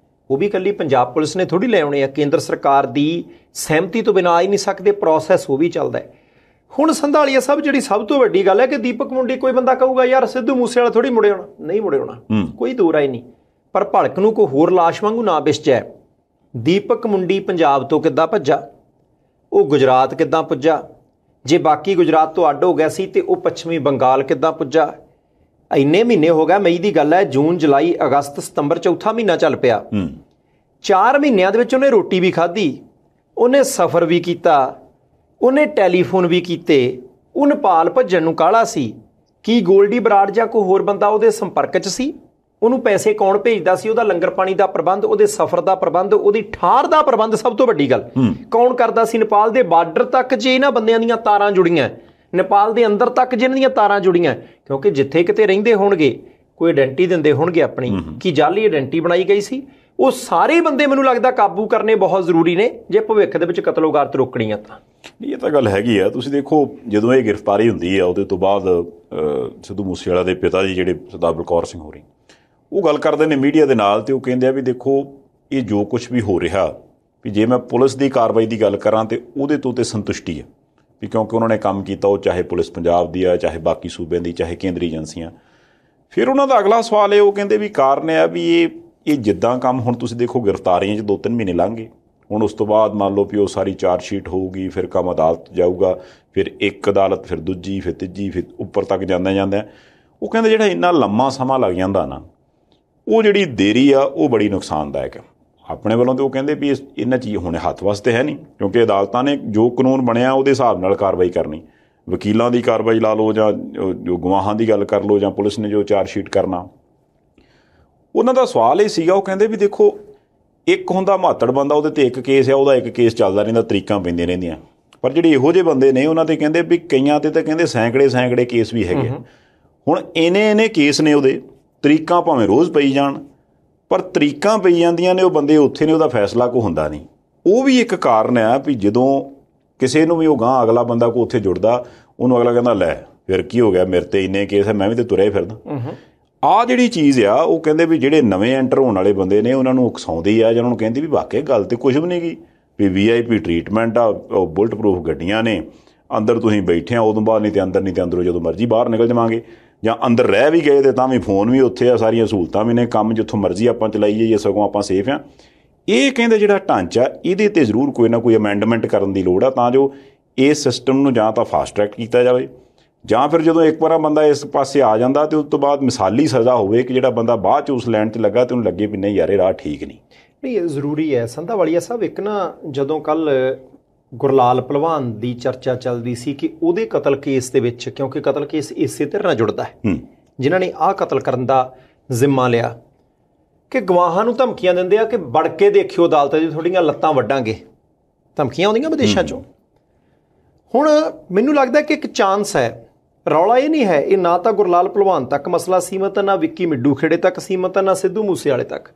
ਉਹ ਵੀ ਇਕੱਲੀ ਪੰਜਾਬ ਪੁਲਿਸ ਨੇ ਥੋੜ੍ਹੀ ਲੈ ਆਉਣੇ ਆ, ਕੇਂਦਰ ਸਰਕਾਰ ਦੀ ਸਹਿਮਤੀ ਤੋਂ ਬਿਨਾਂ ਆ ਹੀ ਨਹੀਂ ਸਕਦੇ, ਪ੍ਰੋਸੈਸ ਉਹ ਵੀ ਚੱਲਦਾ ਹੈ। ਹੁਣ ਸੰਧਾਲੀਆ ਸਾਹਿਬ, ਜਿਹੜੀ ਸਭ ਤੋਂ ਵੱਡੀ ਗੱਲ ਹੈ ਕਿ ਦੀਪਕ ਮੁੰਡੀ, ਕੋਈ ਬੰਦਾ ਕਹੂਗਾ ਯਾਰ ਸਿੱਧੂ ਮੂਸੇਵਾਲਾ ਥੋੜ੍ਹੀ ਮੁੜੇ ਆਉਣਾ, ਨਹੀਂ ਮੁੜੇ ਆਉਣਾ, ਕੋਈ ਦੋ ਰਾਏ ਨਹੀਂ। ਪਰ ਭਲਕ ਨੂੰ ਕੋਈ ਹੋਰ ਲਾਸ਼ ਵਾਂਗੂ ਨਾ ਵਿਸਚੈ। ਦੀਪਕ ਮੁੰਡੀ ਪੰਜਾਬ ਤੋਂ ਕਿੱਦਾਂ ਭੱਜਾ, ਉਹ ਗੁਜਰਾਤ ਕਿੱਦਾਂ ਪੁੱਜਾ, ਜੇ ਬਾਕੀ ਗੁਜਰਾਤ ਤੋਂ ਅੱਡ ਹੋ ਗਿਆ ਸੀ ਤੇ ਉਹ ਪੱਛਮੀ ਬੰਗਾਲ ਕਿੱਦਾਂ ਪੁੱਜਾ। ਇੰਨੇ ਮਹੀਨੇ ਹੋ ਗਏ, ਮਈ ਦੀ ਗੱਲ ਹੈ, ਜੂਨ, ਜੁਲਾਈ, ਅਗਸਤ, ਸਤੰਬਰ, ਚੌਥਾ ਮਹੀਨਾ ਚੱਲ ਪਿਆ। 4 ਮਹੀਨਿਆਂ ਦੇ ਵਿੱਚ ਉਹਨੇ ਰੋਟੀ ਵੀ ਖਾਧੀ, ਉਹਨੇ ਸਫ਼ਰ ਵੀ ਕੀਤਾ, ਉਹਨੇ ਟੈਲੀਫੋਨ ਵੀ ਕੀਤੇ, ਉਹ ਨੇਪਾਲ ਭੱਜਣ ਨੂੰ ਕਾਹਲਾ ਸੀ। ਕੀ ਗੋਲਡੀ ਬਰਾੜ ਜਾਂ ਕੋਈ ਹੋਰ ਬੰਦਾ ਉਹਦੇ ਸੰਪਰਕ 'ਚ ਸੀ? ਉਹਨੂੰ ਪੈਸੇ ਕੌਣ ਭੇਜਦਾ ਸੀ? ਉਹਦਾ ਲੰਗਰ ਪਾਣੀ ਦਾ ਪ੍ਰਬੰਧ, ਉਹਦੇ ਸਫ਼ਰ ਦਾ ਪ੍ਰਬੰਧ, ਉਹਦੀ ਠਾਹਰ ਦਾ ਪ੍ਰਬੰਧ, ਸਭ ਤੋਂ ਵੱਡੀ ਗੱਲ ਕੌਣ ਕਰਦਾ ਸੀ? ਨੇਪਾਲ ਦੇ ਬਾਰਡਰ ਤੱਕ ਜੇ ਇਹਨਾਂ ਬੰਦਿਆਂ ਦੀਆਂ ਤਾਰਾਂ ਜੁੜੀਆਂ, ਨੇਪਾਲ ਦੇ ਅੰਦਰ ਤੱਕ ਜਿਹਨਾਂ ਦੀਆਂ ਤਾਰਾਂ ਜੁੜੀਆਂ, ਕਿਉਂਕਿ ਜਿੱਥੇ ਕਿਤੇ ਰਹਿੰਦੇ ਹੋਣਗੇ ਕੋਈ ਆਇਡੈਂਟੀ ਦਿੰਦੇ ਹੋਣਗੇ ਆਪਣੀ, ਕੀ ਜਾਲੀ ਆਇਡੈਂਟੀ ਬਣਾਈ ਗਈ ਸੀ। ਉਹ ਸਾਰੇ ਬੰਦੇ ਮੈਨੂੰ ਲੱਗਦਾ ਕਾਬੂ ਕਰਨੇ ਬਹੁਤ ਜ਼ਰੂਰੀ ਨੇ ਜੇ ਭਵਿੱਖ ਦੇ ਵਿੱਚ ਕਤਲੋਗਾਰਤ ਰੋਕਣੀ ਆ ਤਾਂ। ਇਹ ਤਾਂ ਗੱਲ ਹੈਗੀ ਆ। ਤੁਸੀਂ ਦੇਖੋ, ਜਦੋਂ ਇਹ ਗ੍ਰਿਫਤਾਰੀ ਹੁੰਦੀ ਆ, ਉਹਦੇ ਤੋਂ ਬਾਅਦ ਸਿੱਧੂ ਮੂਸੇਵਾਲਾ ਦੇ ਪਿਤਾ ਜੀ ਜਿਹੜੇ ਸਰਦਾਰ ਬਲਕੌਰ ਸਿੰਘ ਹੋਰੀ, ਉਹ ਗੱਲ ਕਰਦੇ ਨੇ ਮੀਡੀਆ ਦੇ ਨਾਲ, ਤੇ ਉਹ ਕਹਿੰਦੇ ਆ ਵੀ ਦੇਖੋ, ਇਹ ਜੋ ਕੁਛ ਵੀ ਹੋ ਰਿਹਾ, ਵੀ ਜੇ ਮੈਂ ਪੁਲਿਸ ਦੀ ਕਾਰਵਾਈ ਦੀ ਗੱਲ ਕਰਾਂ ਤੇ ਉਹਦੇ ਤੋਂ ਤੇ ਸੰਤੁਸ਼ਟੀ ਹੈ, ਵੀ ਕਿਉਂਕਿ ਉਹਨਾਂ ਨੇ ਕੰਮ ਕੀਤਾ, ਉਹ ਚਾਹੇ ਪੁਲਿਸ ਪੰਜਾਬ ਦੀ ਆ, ਚਾਹੇ ਬਾਕੀ ਸੂਬਿਆਂ ਦੀ, ਚਾਹੇ ਕੇਂਦਰੀ ਏਜੰਸੀਆਂ। ਫਿਰ ਉਹਨਾਂ ਦਾ ਅਗਲਾ ਸਵਾਲ ਇਹ, ਉਹ ਕਹਿੰਦੇ ਵੀ ਕਾਰਨ ਆ ਵੀ ਇਹ ਜਿੱਦਾਂ ਕੰਮ ਹੁਣ ਤੁਸੀਂ ਦੇਖੋ, ਗ੍ਰਿਫਤਾਰੀਆਂ 'ਚ 2-3 ਮਹੀਨੇ ਲੰਘ ਗਏ, ਹੁਣ ਉਸ ਤੋਂ ਬਾਅਦ ਮੰਨ ਲਓ ਵੀ ਉਹ ਸਾਰੀ ਚਾਰਜ ਸ਼ੀਟ ਹੋਊਗੀ, ਫਿਰ ਕੰਮ ਅਦਾਲਤ ਜਾਊਗਾ, ਫਿਰ ਇੱਕ ਅਦਾਲਤ, ਫਿਰ ਦੂਜੀ, ਫਿਰ ਤੀਜੀ, ਫਿਰ ਉੱਪਰ ਤੱਕ ਜਾਂਦਾ। ਉਹ ਕਹਿੰਦੇ ਜਿਹੜਾ ਇੰਨਾ ਲੰਮਾ ਸਮਾਂ ਲੱਗ ਜਾਂਦਾ ਨਾ, ਉਹ ਜਿਹੜੀ ਦੇਰੀ ਆ ਉਹ ਬੜੀ ਨੁਕਸਾਨਦਾਇਕ ਹੈ ਆਪਣੇ ਵੱਲੋਂ। ਤੇ ਉਹ ਕਹਿੰਦੇ ਵੀ ਇਹਨਾਂ ਚੀਜ਼ ਹੁਣ ਹੱਥ ਵਾਸਤੇ ਹੈ ਨਹੀਂ, ਕਿਉਂਕਿ ਅਦਾਲਤਾਂ ਨੇ ਜੋ ਕਾਨੂੰਨ ਬਣਿਆ ਉਹਦੇ ਹਿਸਾਬ ਨਾਲ ਕਾਰਵਾਈ ਕਰਨੀ। ਵਕੀਲਾਂ ਦੀ ਕਾਰਵਾਈ ਲਾ ਲਓ, ਜਾਂ ਜੋ ਗਵਾਹਾਂ ਦੀ ਗੱਲ ਕਰ ਲਓ, ਜਾਂ ਪੁਲਿਸ ਨੇ ਜੋ ਚਾਰਜ ਸ਼ੀਟ ਕਰਨਾ। ਉਹਨਾਂ ਦਾ ਸਵਾਲ ਇਹ ਸੀਗਾ, ਉਹ ਕਹਿੰਦੇ ਵੀ ਦੇਖੋ, ਇੱਕ ਹੁੰਦਾ ਮਾਤੜ ਬੰਦਾ, ਉਹਦੇ 'ਤੇ ਇੱਕ ਕੇਸ ਆ, ਉਹਦਾ ਇੱਕ ਕੇਸ ਚੱਲਦਾ ਰਹਿੰਦਾ, ਤਰੀਕਾਂ ਪੈਂਦੀਆਂ ਰਹਿੰਦੀਆਂ। ਪਰ ਜਿਹੜੇ ਇਹੋ ਜਿਹੇ ਬੰਦੇ ਨੇ ਉਹਨਾਂ ਤੇ ਕਹਿੰਦੇ ਵੀ ਕਈਆਂ ਤੇ ਤਾਂ ਕਹਿੰਦੇ ਸੈਂਕੜੇ ਕੇਸ ਵੀ ਹੈਗੇ। ਹੁਣ ਇਹਨੇ ਕੇਸ ਨੇ ਉਹਦੇ, ਤਰੀਕਾਂ ਭਾਵੇਂ ਰੋਜ਼ ਪਈ ਜਾਣ, ਪਰ ਤਰੀਕਾਂ ਪਈ ਜਾਂਦੀਆਂ ਨੇ, ਉਹ ਬੰਦੇ ਉੱਥੇ ਨੇ, ਉਹਦਾ ਫੈਸਲਾ ਕੋਈ ਹੁੰਦਾ ਨਹੀਂ। ਉਹ ਵੀ ਇੱਕ ਕਾਰਨ ਆ ਵੀ ਜਦੋਂ ਕਿਸੇ ਨੂੰ ਵੀ ਉਹ ਗਾਂਹ ਅਗਲਾ ਬੰਦਾ ਕੋਈ ਉੱਥੇ ਜੁੜਦਾ, ਉਹਨੂੰ ਅਗਲਾ ਕਹਿੰਦਾ ਲੈ ਫਿਰ ਕੀ ਹੋ ਗਿਆ, ਮੇਰੇ ਤੇ ਇੰਨੇ ਕੇਸ ਹੈ, ਮੈਂ ਵੀ ਤੇ ਤੁਰਿਆ ਹੀ ਫਿਰਦਾ। ਆਹ ਜਿਹੜੀ ਚੀਜ਼ ਆ, ਉਹ ਕਹਿੰਦੇ ਵੀ ਜਿਹੜੇ ਨਵੇਂ ਐਂਟਰ ਹੋਣ ਵਾਲੇ ਬੰਦੇ ਨੇ ਉਹਨਾਂ ਨੂੰ ਉਕਸਾਉਂਦੀ ਆ, ਜਾਂ ਉਹਨਾਂ ਨੂੰ ਕਹਿੰਦੀ ਵੀ ਵਾਕਈ ਗੱਲ ਤੇ ਕੁਛ ਵੀ ਨਹੀਂ ਗੀ, ਵੀ VIP ਟਰੀਟਮੈਂਟ ਆ, ਉਹ ਬੁਲਟ ਪ੍ਰੂਫ ਗੱਡੀਆਂ ਨੇ, ਅੰਦਰ ਤੁਸੀਂ ਬੈਠੇ ਆ, ਉਦੋਂ ਬਾਅਦ ਨਹੀਂ ਤੇ ਅੰਦਰੋਂ ਜਦੋਂ ਮਰਜ਼ੀ ਬਾਹਰ ਨਿਕਲ ਜਾਵਾਂਗੇ, ਜਾਂ ਅੰਦਰ ਰਹਿ ਵੀ ਗਏ ਤੇ ਤਾਂ ਵੀ ਫੋਨ ਵੀ ਉੱਥੇ ਆ, ਸਾਰੀਆਂ ਸਹੂਲਤਾਂ ਵੀ ਨੇ, ਕੰਮ ਜਿੱਥੋਂ ਮਰਜ਼ੀ ਆਪਾਂ ਚਲਾਈ ਜਾਈਏ, ਸਗੋਂ ਆਪਾਂ ਸੇਫ ਆ। ਇਹ ਕਹਿੰਦੇ ਜਿਹੜਾ ਢਾਂਚਾ, ਇਹਦੇ ਤੇ ਜ਼ਰੂਰ ਕੋਈ ਨਾ ਕੋਈ ਅਮੈਂਡਮੈਂਟ ਕਰਨ ਦੀ ਲੋੜ ਆ, ਤਾਂ ਜੋ ਇਸ ਸਿਸਟਮ ਨੂੰ ਜਾਂ ਤਾਂ ਫਾਸਟ ਟਰੈਕ ਕੀਤਾ ਜਾਵੇ, ਜਾਂ ਫਿਰ ਜਦੋਂ ਇੱਕ ਵਾਰ ਬੰਦਾ ਇਸ ਪਾਸੇ ਆ ਜਾਂਦਾ ਤੇ ਉਸ ਤੋਂ ਬਾਅਦ ਮਿਸਾਲੀ ਸਜ਼ਾ ਹੋਵੇ ਕਿ ਜਿਹੜਾ ਬੰਦਾ ਬਾਅਦ 'ਚ ਉਸ ਲਾਈਨ 'ਤੇ ਲੱਗਾ ਤੇ ਉਹਨੂੰ ਲੱਗੇ ਵੀ ਨਹੀਂ ਯਾਰ ਇਹ ਰਾਹ ਠੀਕ ਨਹੀਂ। ਨਹੀਂ, ਇਹ ਜ਼ਰੂਰੀ ਹੈ। ਸੰਧਾਵਾਲੀਆ ਸਾਹਿਬ, ਇੱਕ ਨਾ ਜਦੋਂ ਕੱਲ ਗੁਰਲਾਲ ਭਲਵਾਨ ਦੀ ਚਰਚਾ ਚੱਲਦੀ ਸੀ ਕਿ ਉਹਦੇ ਕਤਲ ਕੇਸ ਦੇ ਵਿੱਚ, ਕਿਉਂਕਿ ਕਤਲ ਕੇਸ ਇਸੇ ਧਿਰ ਨਾਲ ਜੁੜਦਾ ਹੈ, ਜਿਨ੍ਹਾਂ ਨੇ ਆਹ ਕਤਲ ਕਰਨ ਦਾ ਜ਼ਿੰਮਾ ਲਿਆ, ਕਿ ਗਵਾਹਾਂ ਨੂੰ ਧਮਕੀਆਂ ਦਿੰਦੇ ਆ ਕਿ ਵੜ ਕੇ ਦੇਖਿਓ ਅਦਾਲਤ 'ਚ ਤੁਹਾਡੀਆਂ ਲੱਤਾਂ ਵੱਢਾਂਗੇ, ਧਮਕੀਆਂ ਆਉਂਦੀਆਂ ਵਿਦੇਸ਼ਾਂ 'ਚੋਂ। ਹੁਣ ਮੈਨੂੰ ਲੱਗਦਾ ਕਿ ਇੱਕ ਚਾਂਸ ਹੈ, ਰੌਲਾ ਇਹ ਨਹੀਂ ਹੈ, ਇਹ ਨਾ ਤਾਂ ਗੁਰਲਾਲ ਭਲਵਾਨ ਤੱਕ ਮਸਲਾ ਸੀਮਤ ਹੈ, ਨਾ ਵਿੱਕੀ ਮਿੱਡੂ ਖੇੜੇ ਤੱਕ ਸੀਮਤ ਹੈ, ਨਾ ਸਿੱਧੂ ਮੂਸੇਵਾਲੇ ਤੱਕ।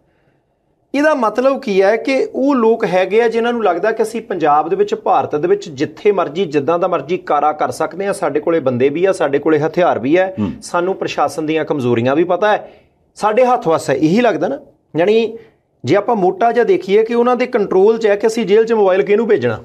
ਇਹਦਾ ਮਤਲਬ ਕੀ ਹੈ ਕਿ ਉਹ ਲੋਕ ਹੈਗੇ ਆ ਜਿਨ੍ਹਾਂ ਨੂੰ ਲੱਗਦਾ ਕਿ ਅਸੀਂ ਪੰਜਾਬ ਦੇ ਵਿੱਚ, ਭਾਰਤ ਦੇ ਵਿੱਚ ਜਿੱਥੇ ਮਰਜ਼ੀ ਜਿੱਦਾਂ ਦਾ ਮਰਜ਼ੀ ਕਾਰਾ ਕਰ ਸਕਦੇ ਹਾਂ, ਸਾਡੇ ਕੋਲੇ ਬੰਦੇ ਵੀ ਆ, ਸਾਡੇ ਕੋਲੇ ਹਥਿਆਰ ਵੀ ਹੈ, ਸਾਨੂੰ ਪ੍ਰਸ਼ਾਸਨ ਦੀਆਂ ਕਮਜ਼ੋਰੀਆਂ ਵੀ ਪਤਾ ਹੈ, ਸਾਡੇ ਹੱਥ ਵੱਸ ਹੈ। ਇਹੀ ਲੱਗਦਾ ਨਾ, ਯਾਨੀ ਜੇ ਆਪਾਂ ਮੋਟਾ ਜਿਹਾ ਦੇਖੀਏ ਕਿ ਉਹਨਾਂ ਦੇ ਕੰਟਰੋਲ 'ਚ ਹੈ ਕਿ ਅਸੀਂ ਜੇਲ੍ਹ 'ਚ ਮੋਬਾਈਲ ਕਿਹਨੂੰ ਭੇਜਣਾ,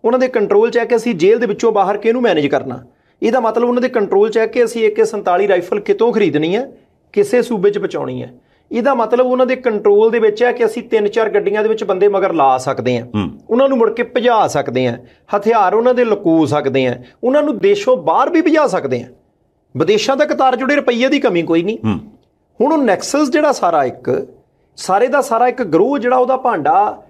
ਉਹਨਾਂ ਦੇ ਕੰਟਰੋਲ 'ਚ ਹੈ ਕਿ ਅਸੀਂ ਜੇਲ੍ਹ ਦੇ ਵਿੱਚੋਂ ਬਾਹਰ ਕਿਹਨੂੰ ਮੈਨੇਜ ਕਰਨਾ। ਇਹਦਾ ਮਤਲਬ ਉਹਨਾਂ ਦੇ ਕੰਟਰੋਲ 'ਚ ਹੈ ਕਿ ਅਸੀਂ AK-47 ਰਾਈਫਲ ਕਿਤੋਂ ਖਰੀਦਣੀ ਹੈ, ਕਿਸੇ ਸੂਬੇ 'ਚ ਪਹੁੰਚਾਉਣੀ ਹੈ। ਇਹਦਾ ਮਤਲਬ ਉਹਨਾਂ ਦੇ ਕੰਟਰੋਲ ਦੇ ਵਿੱਚ ਹੈ ਕਿ ਅਸੀਂ 3-4 ਗੱਡੀਆਂ ਦੇ ਵਿੱਚ ਬੰਦੇ ਮਗਰ ਲਾ ਸਕਦੇ ਹਾਂ, ਉਹਨਾਂ ਨੂੰ ਮੁੜ ਕੇ ਭਜਾ ਸਕਦੇ ਹਾਂ, ਹਥਿਆਰ ਉਹਨਾਂ ਦੇ ਲੁਕੋ ਸਕਦੇ ਹਾਂ, ਉਹਨਾਂ ਨੂੰ ਦੇਸ਼ੋਂ ਬਾਹਰ ਵੀ ਭਜਾ ਸਕਦੇ ਹਾਂ। ਵਿਦੇਸ਼ਾਂ ਤੱਕ ਤਾਰ ਜੁੜੇ, ਰੁਪਈਏ ਦੀ ਕਮੀ ਕੋਈ ਨਹੀਂ। ਹੁਣ ਉਹ ਨੈਕਸਸ ਜਿਹੜਾ ਸਾਰੇ ਦਾ ਸਾਰਾ ਇੱਕ ਗਰੋਹ ਜਿਹੜਾ, ਉਹਦਾ ਭਾਂਡਾ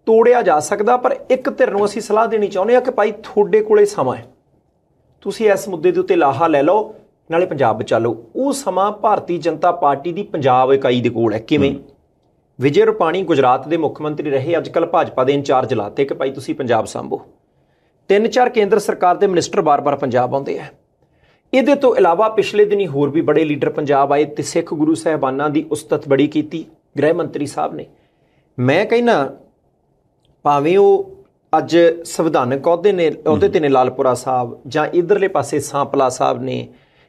ਤੋੜਿਆ ਜਾ ਸਕਦਾ। ਪਰ ਇੱਕ ਧਿਰ ਨੂੰ ਅਸੀਂ ਸਲਾਹ ਦੇਣੀ ਚਾਹੁੰਦੇ ਹਾਂ ਕਿ ਭਾਈ ਤੁਹਾਡੇ ਕੋਲੇ ਸਮਾਂ ਹੈ, ਤੁਸੀਂ ਇਸ ਮੁੱਦੇ ਦੇ ਉੱਤੇ ਲਾਹਾ ਲੈ ਲਓ, ਨਾਲੇ ਪੰਜਾਬ ਬਚਾ ਲਓ। ਉਹ ਸਮਾਂ ਭਾਰਤੀ ਜਨਤਾ ਪਾਰਟੀ ਦੀ ਪੰਜਾਬ ਇਕਾਈ ਦੇ ਕੋਲ ਹੈ। ਕਿਵੇਂ? ਵਿਜੇ ਰੂਪਾਣੀ ਗੁਜਰਾਤ ਦੇ ਮੁੱਖ ਮੰਤਰੀ ਰਹੇ, ਅੱਜ ਕੱਲ੍ਹ ਭਾਜਪਾ ਦੇ ਇੰਚਾਰਜ ਲਾਤੇ ਕਿ ਭਾਈ ਤੁਸੀਂ ਪੰਜਾਬ ਸੰਭੋ। 3-4 ਕੇਂਦਰ ਸਰਕਾਰ ਦੇ ਮਿਨਿਸਟਰ ਬਾਰ-ਬਾਰ ਪੰਜਾਬ ਆਉਂਦੇ ਆ। ਇਹਦੇ ਤੋਂ ਇਲਾਵਾ ਪਿਛਲੇ ਦਿਨੀ ਹੋਰ ਵੀ ਬੜੇ ਲੀਡਰ ਪੰਜਾਬ ਆਏ ਤੇ ਸਿੱਖ ਗੁਰੂ ਸਾਹਿਬਾਨਾਂ ਦੀ ਉਸਤਤ ਬੜੀ ਕੀਤੀ ਗ੍ਰਹਿ ਮੰਤਰੀ ਸਾਹਿਬ ਨੇ। ਮੈਂ ਕਹਿੰਦਾ ਭਾਵੇਂ ਉਹ ਅੱਜ ਸੰਵਿਧਾਨਕ ਅਹੁਦੇ ਤੇ ਨੇ ਲਾਲਪੁਰਾ ਸਾਹਿਬ, ਜਾਂ ਇੱਧਰਲੇ ਪਾਸੇ ਸਾਂਪਲਾ ਸਾਹਿਬ ਨੇ,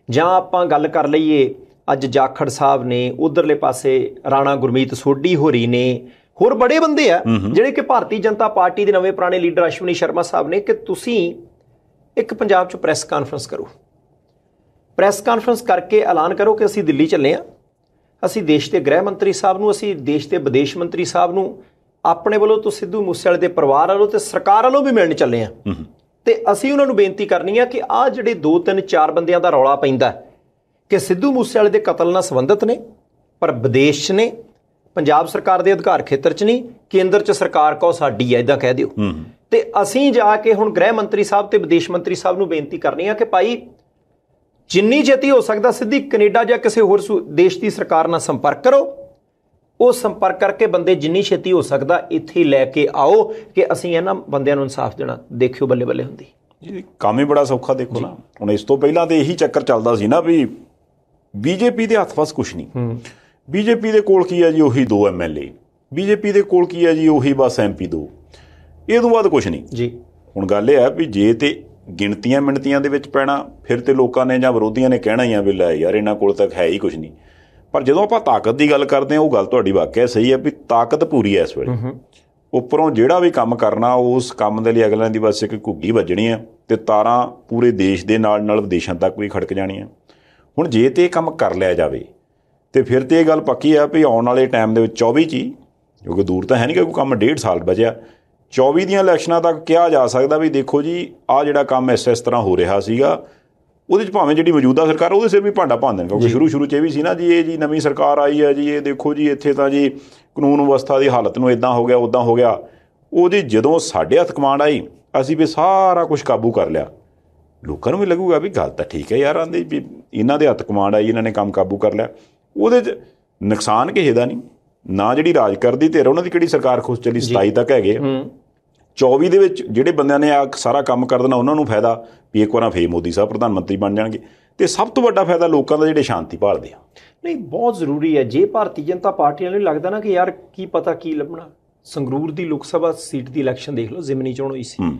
ਜਾਂ ਆਪਾਂ ਗੱਲ ਕਰ ਲਈਏ ਅੱਜ ਜਾਖੜ ਸਾਹਿਬ ਨੇ, ਉਧਰਲੇ ਪਾਸੇ ਰਾਣਾ ਗੁਰਮੀਤ ਸੋਢੀ ਹੋਰੀ ਨੇ, ਹੋਰ ਬੜੇ ਬੰਦੇ ਆ ਜਿਹੜੇ ਕਿ ਭਾਰਤੀ ਜਨਤਾ ਪਾਰਟੀ ਦੇ ਨਵੇਂ ਪੁਰਾਣੇ ਲੀਡਰ ਅਸ਼ਵਨੀ ਸ਼ਰਮਾ ਸਾਹਿਬ ਨੇ, ਕਿ ਤੁਸੀਂ ਇੱਕ ਪੰਜਾਬ 'ਚ ਪ੍ਰੈਸ ਕਾਨਫਰੰਸ ਕਰੋ, ਪ੍ਰੈਸ ਕਾਨਫਰੰਸ ਕਰਕੇ ਐਲਾਨ ਕਰੋ ਕਿ ਅਸੀਂ ਦਿੱਲੀ ਚੱਲੇ ਹਾਂ, ਅਸੀਂ ਦੇਸ਼ ਦੇ ਗ੍ਰਹਿ ਮੰਤਰੀ ਸਾਹਿਬ ਨੂੰ, ਅਸੀਂ ਦੇਸ਼ ਦੇ ਵਿਦੇਸ਼ ਮੰਤਰੀ ਸਾਹਿਬ ਨੂੰ ਆਪਣੇ ਵੱਲੋਂ ਤੋਂ ਸਿੱਧੂ ਮੂਸੇਵਾਲੇ ਦੇ ਪਰਿਵਾਰ ਵੱਲੋਂ ਤੇ ਸਰਕਾਰ ਵੱਲੋਂ ਵੀ ਮਿਲਣ ਚੱਲੇ ਹਾਂ। ਤੇ ਅਸੀਂ ਉਹਨਾਂ ਨੂੰ ਬੇਨਤੀ ਕਰਨੀ ਆ ਕਿ ਆਹ ਜਿਹੜੇ 2-3-4 ਬੰਦਿਆਂ ਦਾ ਰੌਲਾ ਪੈਂਦਾ ਕਿ ਸਿੱਧੂ ਮੂਸੇਵਾਲੇ ਦੇ ਕਤਲ ਨਾਲ ਸੰਬੰਧਿਤ ਨੇ, ਪਰ ਵਿਦੇਸ਼ 'ਚ ਨੇ, ਪੰਜਾਬ ਸਰਕਾਰ ਦੇ ਅਧਿਕਾਰ ਖੇਤਰ 'ਚ ਨਹੀਂ, ਕੇਂਦਰ 'ਚ ਸਰਕਾਰ ਕਹੋ ਸਾਡੀ ਹੈ, ਇੱਦਾਂ ਕਹਿ ਦਿਓ। ਤੇ ਅਸੀਂ ਜਾ ਕੇ ਹੁਣ ਗ੍ਰਹਿ ਮੰਤਰੀ ਸਾਹਿਬ ਤੇ ਵਿਦੇਸ਼ ਮੰਤਰੀ ਸਾਹਿਬ ਨੂੰ ਬੇਨਤੀ ਕਰਨੀ ਆ ਕਿ ਭਾਈ ਜਿੰਨੀ ਛੇਤੀ ਹੋ ਸਕਦਾ ਸਿੱਧੀ ਕੈਨੇਡਾ ਜਾਂ ਕਿਸੇ ਹੋਰ ਦੇਸ਼ ਦੀ ਸਰਕਾਰ ਨਾਲ ਸੰਪਰਕ ਕਰੋ। ਉਹ ਸੰਪਰਕ ਕਰਕੇ ਬੰਦੇ ਜਿੰਨੀ ਛੇਤੀ ਹੋ ਸਕਦਾ ਇੱਥੇ ਲੈ ਕੇ ਆਓ ਕਿ ਅਸੀਂ ਇਹਨਾਂ ਬੰਦਿਆਂ ਨੂੰ ਇਨਸਾਫ ਦੇਣਾ। ਦੇਖਿਓ ਬੱਲੇ ਬੱਲੇ ਹੁੰਦੀ ਜੀ, ਕੰਮ ਹੀ ਬੜਾ ਸੌਖਾ। ਦੇਖੋ ਨਾ, ਹੁਣ ਇਸ ਤੋਂ ਪਹਿਲਾਂ ਤਾਂ ਇਹੀ ਚੱਕਰ ਚੱਲਦਾ ਸੀ ਨਾ ਵੀ BJP ਦੇ ਹੱਥ ਫਸ ਕੁਛ ਨਹੀਂ। BJP ਦੇ ਕੋਲ ਕੀ ਹੈ ਜੀ, ਉਹੀ 2 MLA, BJP ਦੇ ਕੋਲ ਕੀ ਹੈ ਜੀ, ਉਹੀ ਬਸ MP 2, ਇਹ ਤੋਂ ਬਾਅਦ ਕੁਛ ਨਹੀਂ ਜੀ। ਹੁਣ ਗੱਲ ਇਹ ਹੈ ਵੀ ਜੇ ਤੇ ਗਿਣਤੀਆਂ ਮਿਣਤੀਆਂ ਦੇ ਵਿੱਚ ਪੈਣਾ, ਫਿਰ ਤੇ ਲੋਕਾਂ ਨੇ ਜਾਂ ਵਿਰੋਧੀਆਂ ਨੇ ਕਹਿਣਾ ਹੀ ਆ ਵੀ ਲੈ ਯਾਰ ਇਹਨਾਂ ਕੋਲ ਤੱਕ ਹੈ ਹੀ ਕੁਛ ਨਹੀਂ। ਪਰ ਜਦੋਂ ਆਪਾਂ ਤਾਕਤ ਦੀ ਗੱਲ ਕਰਦੇ ਹਾਂ, ਉਹ ਗੱਲ ਤੁਹਾਡੀ ਵਾਕਿਆ ਸਹੀ ਹੈ ਵੀ ਤਾਕਤ ਪੂਰੀ ਹੈ ਇਸ ਵੇਲੇ। ਉੱਪਰੋਂ ਜਿਹੜਾ ਵੀ ਕੰਮ ਕਰਨਾ, ਉਸ ਕੰਮ ਦੇ ਲਈ ਅਗਲਿਆਂ ਦੀ ਬਸ ਇੱਕ ਘੁੱਗੀ ਵੱਜਣੀ ਹੈ ਤੇ ਤਾਰਾਂ ਪੂਰੇ ਦੇਸ਼ ਦੇ ਨਾਲ ਨਾਲ ਵਿਦੇਸ਼ਾਂ ਤੱਕ ਵੀ ਖੜਕ ਜਾਣੀਆਂ। ਹੁਣ ਜੇ ਤੇ ਇਹ ਕੰਮ ਕਰ ਲਿਆ ਜਾਵੇ ਤੇ ਫਿਰ ਤੇ ਇਹ ਗੱਲ ਪੱਕੀ ਆ ਵੀ ਆਉਣ ਵਾਲੇ ਟਾਈਮ ਦੇ ਵਿੱਚ 24 'ਚ ਹੀ, ਕਿਉਂਕਿ ਦੂਰ ਤਾਂ ਹੈ ਨਹੀਂ ਕਿ ਕੋਈ ਕੰਮ 1.5 ਸਾਲ ਬਚਿਆ, 24 ਦੀਆਂ ਇਲੈਕਸ਼ਨਾਂ ਤੱਕ ਕਿਹਾ ਜਾ ਸਕਦਾ ਵੀ ਦੇਖੋ ਜੀ ਆਹ ਜਿਹੜਾ ਕੰਮ ਇਸ ਤਰ੍ਹਾਂ ਹੋ ਰਿਹਾ ਸੀਗਾ, ਉਹਦੇ 'ਚ ਭਾਵੇਂ ਜਿਹੜੀ ਮੌਜੂਦਾ ਸਰਕਾਰ ਉਹਦੇ ਸਿਰ ਵੀ ਭਾਂਡਾ ਭੰਨ ਦੇਣ। ਕਿਉਂਕਿ ਸ਼ੁਰੂ 'ਚ ਇਹ ਵੀ ਸੀ ਨਾ ਜੀ, ਇਹ ਜੀ ਨਵੀਂ ਸਰਕਾਰ ਆਈ ਹੈ ਜੀ, ਇਹ ਦੇਖੋ ਜੀ ਇੱਥੇ ਤਾਂ ਜੀ ਕਾਨੂੰਨ ਵਿਵਸਥਾ ਦੀ ਹਾਲਤ ਨੂੰ ਇੱਦਾਂ ਹੋ ਗਿਆ ਉੱਦਾਂ ਹੋ ਗਿਆ। ਉਹਦੀ ਜਦੋਂ ਸਾਡੇ ਹੱਥ ਕਮਾਂਡ ਆਈ, ਅਸੀਂ ਵੀ ਸਾਰਾ ਕੁਛ ਕਾਬੂ ਕਰ ਲਿਆ। ਲੋਕਾਂ ਨੂੰ ਵੀ ਲੱਗੂਗਾ ਵੀ ਗੱਲ ਤਾਂ ਠੀਕ ਹੈ ਯਾਰ, ਆਂਦੇ ਵੀ ਇਹਨਾਂ ਦੇ ਹੱਥ ਕਮਾਂਡ ਆਈ, ਇਹਨਾਂ ਨੇ ਕੰਮ ਕਾਬੂ ਕਰ ਲਿਆ। ਉਹਦੇ 'ਚ ਨੁਕਸਾਨ ਕਿਸੇ ਦਾ ਨਹੀਂ, ਨਾ ਜਿਹੜੀ ਰਾਜ ਕਰਦੀ ਧਿਰ ਉਹਨਾਂ ਦੀ ਕਿਹੜੀ ਸਰਕਾਰ ਖੁਸ਼ ਚੱਲੀ, 27 ਤੱਕ ਹੈਗੇ, 24 ਦੇ ਵਿੱਚ ਜਿਹੜੇ ਬੰਦਿਆਂ ਨੇ ਆ ਸਾਰਾ ਕੰਮ ਕਰ ਦੇਣਾ ਉਹਨਾਂ ਨੂੰ ਫਾਇਦਾ ਵੀ ਇੱਕ ਵਾਰ ਫੇਰ ਮੋਦੀ ਸਾਹਿਬ ਪ੍ਰਧਾਨ ਮੰਤਰੀ ਬਣ ਜਾਣਗੇ। ਤੇ ਸਭ ਤੋਂ ਵੱਡਾ ਫਾਇਦਾ ਲੋਕਾਂ ਦਾ ਜਿਹੜੇ ਸ਼ਾਂਤੀ ਭਾਲਦੇ ਆ। ਨਹੀਂ, ਬਹੁਤ ਜ਼ਰੂਰੀ ਹੈ। ਜੇ ਭਾਰਤੀ ਜਨਤਾ ਪਾਰਟੀ ਨੂੰ ਲੱਗਦਾ ਨਾ ਕਿ ਯਾਰ ਕੀ ਪਤਾ ਕੀ ਲੱਭਣਾ, ਸੰਗਰੂਰ ਦੀ ਲੋਕ ਸਭਾ ਸੀਟ ਦੀ ਇਲੈਕਸ਼ਨ ਦੇਖ ਲਓ, ਜ਼ਿਮਨੀ ਚੋਣ ਹੋਈ ਸੀ।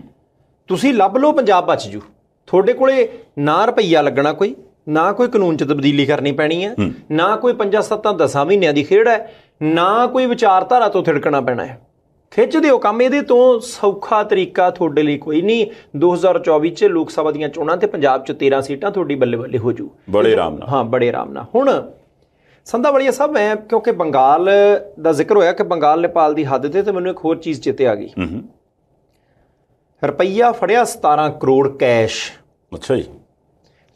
ਤੁਸੀਂ ਲੱਭ ਲਓ ਪੰਜਾਬ ਬਚ ਜੂ। ਤੁਹਾਡੇ ਕੋਲੇ ਨਾ ਰੁਪਈਆ ਲੱਗਣਾ ਕੋਈ, ਨਾ ਕੋਈ ਕਾਨੂੰਨ 'ਚ ਤਬਦੀਲੀ ਕਰਨੀ ਪੈਣੀ ਹੈ, ਨਾ ਕੋਈ 5-7-10 ਮਹੀਨਿਆਂ ਦੀ ਖੇਡ ਹੈ, ਨਾ ਕੋਈ ਵਿਚਾਰਧਾਰਾ ਤੋਂ ਥਿੜਕਣਾ ਪੈਣਾ ਹੈ। ਖਿੱਚ ਦਿਓ ਕੰਮ। ਇਹਦੇ ਤੋਂ ਸੌਖਾ ਤਰੀਕਾ ਤੁਹਾਡੇ ਲਈ ਕੋਈ ਨਹੀਂ। 2024 'ਚ ਲੋਕ ਸਭਾ ਦੀਆਂ ਚੋਣਾਂ ਤੇ ਪੰਜਾਬ 'ਚ 13 ਸੀਟਾਂ ਤੁਹਾਡੀ ਬੱਲੇ ਬੱਲੇ ਹੋ ਜੂ ਬੜੇ ਆਰਾਮ ਨਾਲ। ਹਾਂ, ਬੜੇ ਆਰਾਮ ਨਾਲ। ਹੁਣ ਸੰਧਾਵਾਲੀਆ ਸਾਹਿਬ, ਮੈਂ ਕਿਉਂਕਿ ਬੰਗਾਲ ਦਾ ਜ਼ਿਕਰ ਹੋਇਆ ਕਿ ਬੰਗਾਲ ਨੇਪਾਲ ਦੀ ਹੱਦ ਤੇ ਮੈਨੂੰ ਇੱਕ ਹੋਰ ਚੀਜ਼ ਚੇਤੇ ਆ ਗਈ। ਰੁਪਈਆ ਫੜਿਆ 17 ਕਰੋੜ ਕੈਸ਼। ਅੱਛਾ ਜੀ।